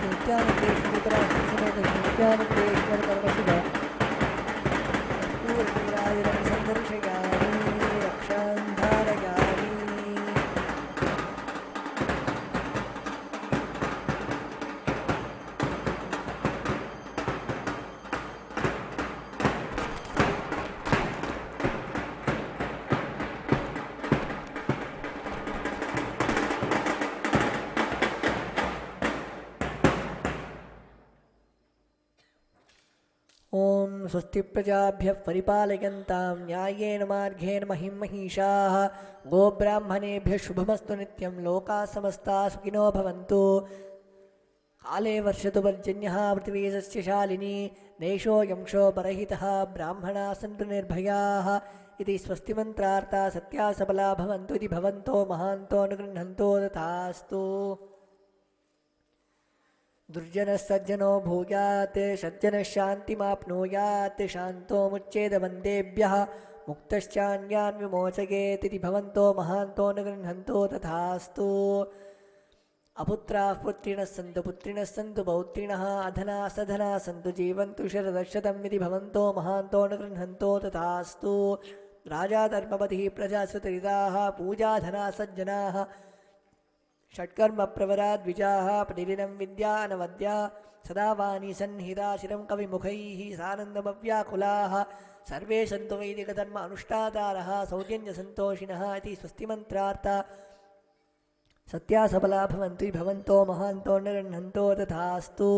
नित्यानंदेश्वरी पराशक्ति समेत नित्यानंदेश्वर परमशिव पूर्णिराजिरं सन्दर्शयामि रक्षां धारयामि ओम स्वस्ति प्रजाभ्यः परिपालयन्तां न्यायेन मार्गेण महिं महिषाः गोब्राह्मणेभ्यः शुभमस्तु नित्यं लोकाः समस्ताः सुखिनो भवन्तु काले वर्षतु पर्जन्यः पृथिवी सस्यशालिनी देशोऽयं क्षोभरहितः ब्राह्मणाः सन्तु निर्भयाः इति स्वस्तिमन्त्रार्था सत्या सबला भवन्तु इति भवन्तो महान्तो अनुगृह्णन्तो तथास्तु। दुर्जनः सज्जनो भूयात् सज्जनः शान्तिमाप्नुयात् शान्तो मुच्चेदबन्धेभ्यः मुक्तश्चान्यान् विमोचयेत् इति भवन्तो महान्तो अनुगृह्णन्तो तथास्तु। अपुत्राः पुत्रिणः सन्तु पौत्रिणः अधनाः सधनाः सन्तु जीवन्तु शरदशतम् इति भवन्तो महान्तो अनुगृह्णन्तो तथास्तु। राजा धर्मपतिः प्रजासुतरिताः पूजाधनाः सज्जनाः षट्कर्मप्रवरा द्विजाः प्रतिदिनं विद्या अनवद्या सदा वाणी सन्निहिता शिरं कविमुखैः सानन्दमव्याकुलाः सर्वे सन्तु वैदिकधर्म अनुष्ठातारः सौजन्यसन्तोषिणः इति स्वस्तिमन्त्रार्था सत्या सबला भवन्तु भवन्तो महान्तो अनुगृह्णन्तो तथास्तु।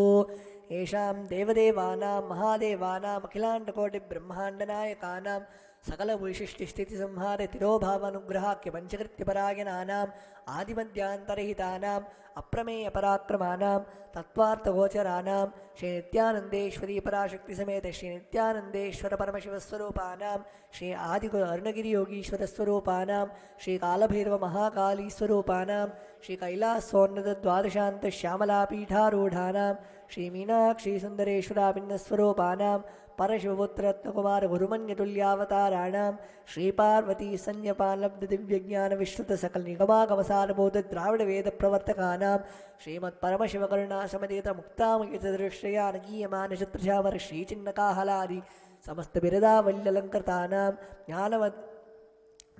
येषां देवदेवानां महादेवानाम् अखिलाण्डकोटिब्रह्माण्डनायकानां सकलवैशिष्ट्यस्थितिसंहारतिरोभावानुग्रहाख्यपञ्चकृत्यपरायणानाम् आदिमध्यान्तरहितानाम् अप्रमेयपराक्रमाणां तत्त्वार्थगोचराणां श्रीनित्यानन्देश्वरी पराशक्तिसमेत श्रीनित्यानन्देश्वर परमशिवस्वरूपाणां श्री आदिगुरु अरुणगिरियोगीश्वरस्वरूपाणां श्रीकालभैरवमहाकालीस्वरूपाणां श्रीकैलासोन्नतद्वादशान्तश्यामलापीठारूढानां श्रीमीनाक्षीसुन्दरेश्वराभिन्नस्वरूपाणां परशिवपुत्ररत्नकुमारगुरुमन्यतुल्यावताराणां श्रीपार्वतीसंज्ञपालब्धदिव्यज्ञानविश्रुतसकलनिगमागमसारबोधद्राविडवेदप्रवर्तकानां श्रीमत्परमशिवकरुणासमतीतमुक्तामयचतुर्श्रयानगीयमानशत्रुषावर समस्तबिरदावल्यलङ्कृतानां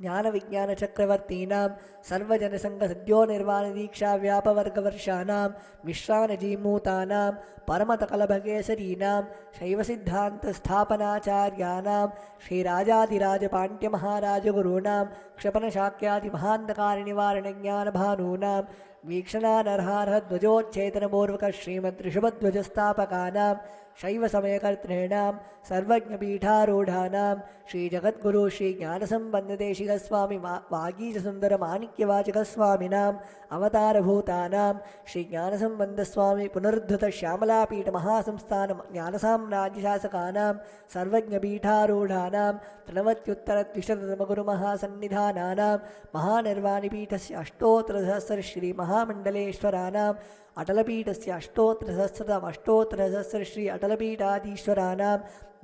ज्ञानविज्ञानचक्रवर्तीनां सर्वजनसङ्गसद्यो निर्वाणदीक्षाव्यापवर्गवर्षाणां विश्रानजीमूतानां परमतकलभगेसरीनां शैवसिद्धान्तस्थापनाचार्याणां श्रीराजाधिराजपाण्ड्यमहाराजगुरूणां क्षपणशाक्यादिमहान्धकारनिवारणज्ञानभानूनां वीक्षणानर्हार्हध्वजोच्छेदनपूर्वक श्रीमद्ऋषभध्वजस्थापकानां शैवसमयकर्तॄणां सर्वज्ञपीठारूढानां श्रीजगद्गुरु श्रीज्ञानसम्बन्धदेशिकस्वामी वागीशसुन्दरमाणिक्यवाचकस्वामिनाम् अवतारभूतानां श्रीज्ञानसम्बन्धस्वामी पुनरुद्धतश्यामलापीठमहासंस्थान ज्ञानसाम्राज्यशासकानां सर्वज्ञपीठारूढानां त्रिनवत्युत्तरद्विशततमगुरुमहासन्निधानानां महानिर्वाणिपीठस्य अष्टोत्तरसहस्रश्रीमहामण्डलेश्वराणाम् अटलपीठस्य अष्टोत्तरसहस्रश्री अटलपीठाधीश्वराणां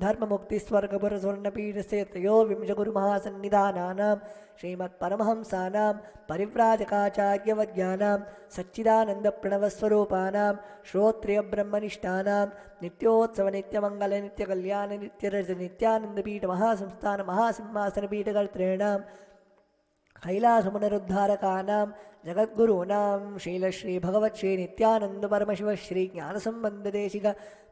धर्ममुक्तिस्वर्गपुरस्वर्णपीठस्य त्रयोविंशगुरुमहासन्निधानानां श्रीमत्परमहंसानां परिव्राजकाचार्यवर्याणां सच्चिदानन्दप्रणवस्वरूपाणां श्रोत्रियब्रह्मनिष्ठानां नित्योत्सवनित्यमङ्गलनित्यकल्याणनित्यरजनित्यानन्दपीठमहासंस्थान महासिंहासनपीठकर्तॄणां कैलासमुनरुद्धारकानां जगद्गुरूणां शीलश्रीभगवत्श्रीनित्यानन्दपरमशिवश्रीज्ञानसम्बन्धदेशिक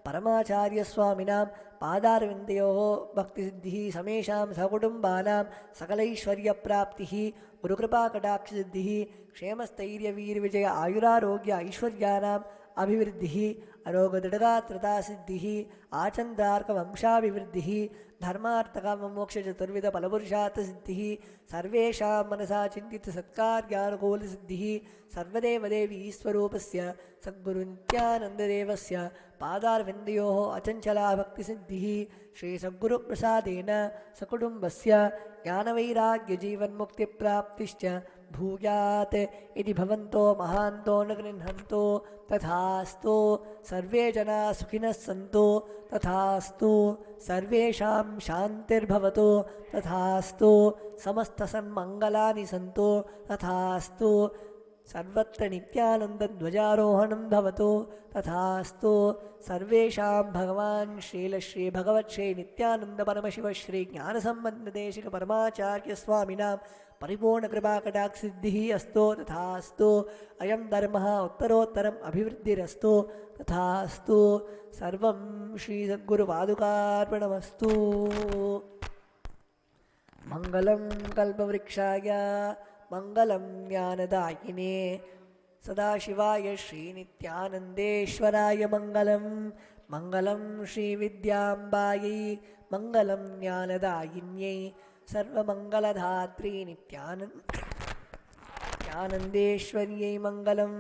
परमाचार्यस्वामिनां पादारविन्दयोः भक्तिसिद्धिः समेषां सकुटुम्बानां सकलैश्वर्यप्राप्तिः गुरुकृपाकटाक्षसिद्धिः क्षेमस्थैर्यवीर्विजय आयुरारोग्य ऐश्वर्याणाम् अभिवृद्धिः अरोगदृढगात्रतासिद्धिः आचन्द्रार्कवंशाभिवृद्धिः धर्मार्थकाममोक्षचतुर्विधफलपुरुषार्थसिद्धिः सर्वेषां मनसा चिन्तितसत्कार्यानुकूलसिद्धिः सर्वदेवदेवीस्वरूपस्य सद्गुरुनित्यानन्ददेवस्य पादारविन्दयोः अचञ्चला भक्तिसिद्धिः श्रीसद्गुरुप्रसादेन सकुटुम्बस्य ज्ञानवैराग्यजीवन्मुक्तिप्राप्तिश्च भूयात् इति भवन्तो महान्तो अनुगृह्णन्तो तथास्तु। सर्वे जनाः सुखिनः सन्तु तथास्तु। सर्वेषां शान्तिर्भवतु तथास्तु। समस्तसन्मङ्गलानि सन्तु तथास्तु। सर्वत्र नित्यानन्दध्वजारोहणं भवतु तथास्तु। सर्वेषां भगवान् श्रीलश्रीभगवत्श्रीनित्यानन्दपरमशिवश्रीज्ञानसम्बन्धदेशिकपरमाचार्यस्वामिनां परिपूर्णकृपाकटाक्षसिद्धिः अस्तु तथास्तु। अयं धर्मः उत्तरोत्तरम् अभिवृद्धिरस्तु तथास्तु। सर्वं श्रीसद्गुरुपादुकार्पणमस्तु। मङ्गलं कल्पवृक्षाय मङ्गलं ज्ञानदायिने सदाशिवाय श्रीनित्यानन्देश्वराय मङ्गलं मङ्गलं श्रीविद्याम्बायै मङ्गलं ज्ञानदायिन्यै सर्वमङ्गलधात्री नित्यानन्देश्वर्यै मङ्गलं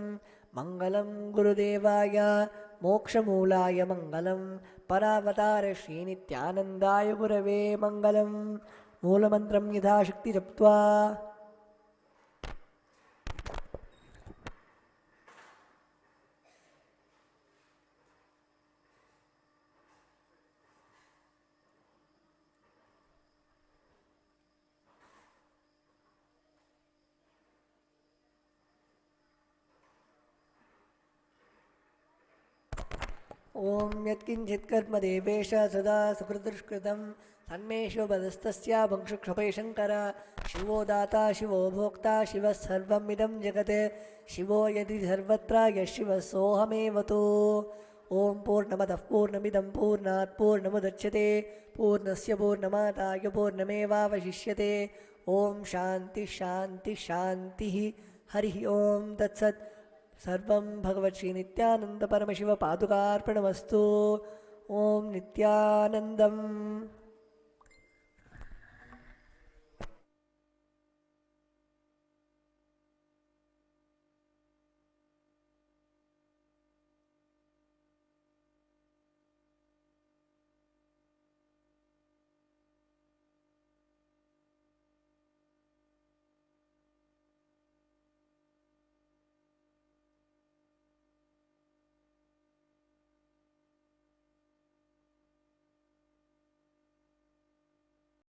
मङ्गलं गुरुदेवाय मोक्षमूलाय मङ्गलं परावतार श्रीनित्यानन्दाय गुरवे मङ्गलं मूलमन्त्रं यथाशक्ति जप्त्वा ॐ यत्किञ्चित् कर्म देवेश सदा सुकृतुष्कृतं तन्मे शिवपदस्तस्य भंक्षुक्षपे शङ्कर शिवो दाता शिवो भोक्ता शिवः सर्वमिदं जगत् शिवो यदि सर्वत्र यः शिवः सोऽहमेव तु ॐ पूर्णमदः पूर्णमिदं पूर्णात् पूर्णमुदच्यते पूर्णस्य पूर्णमादाय पूर्णमेवावशिष्यते ॐ शान्तिः शान्तिः शान्तिः हरिः ॐ तत्सत् सर्वं भगवत् श्रीनित्यानन्द परमशिव पादुकार्पणमस्तु ॐ नित्यानन्दम्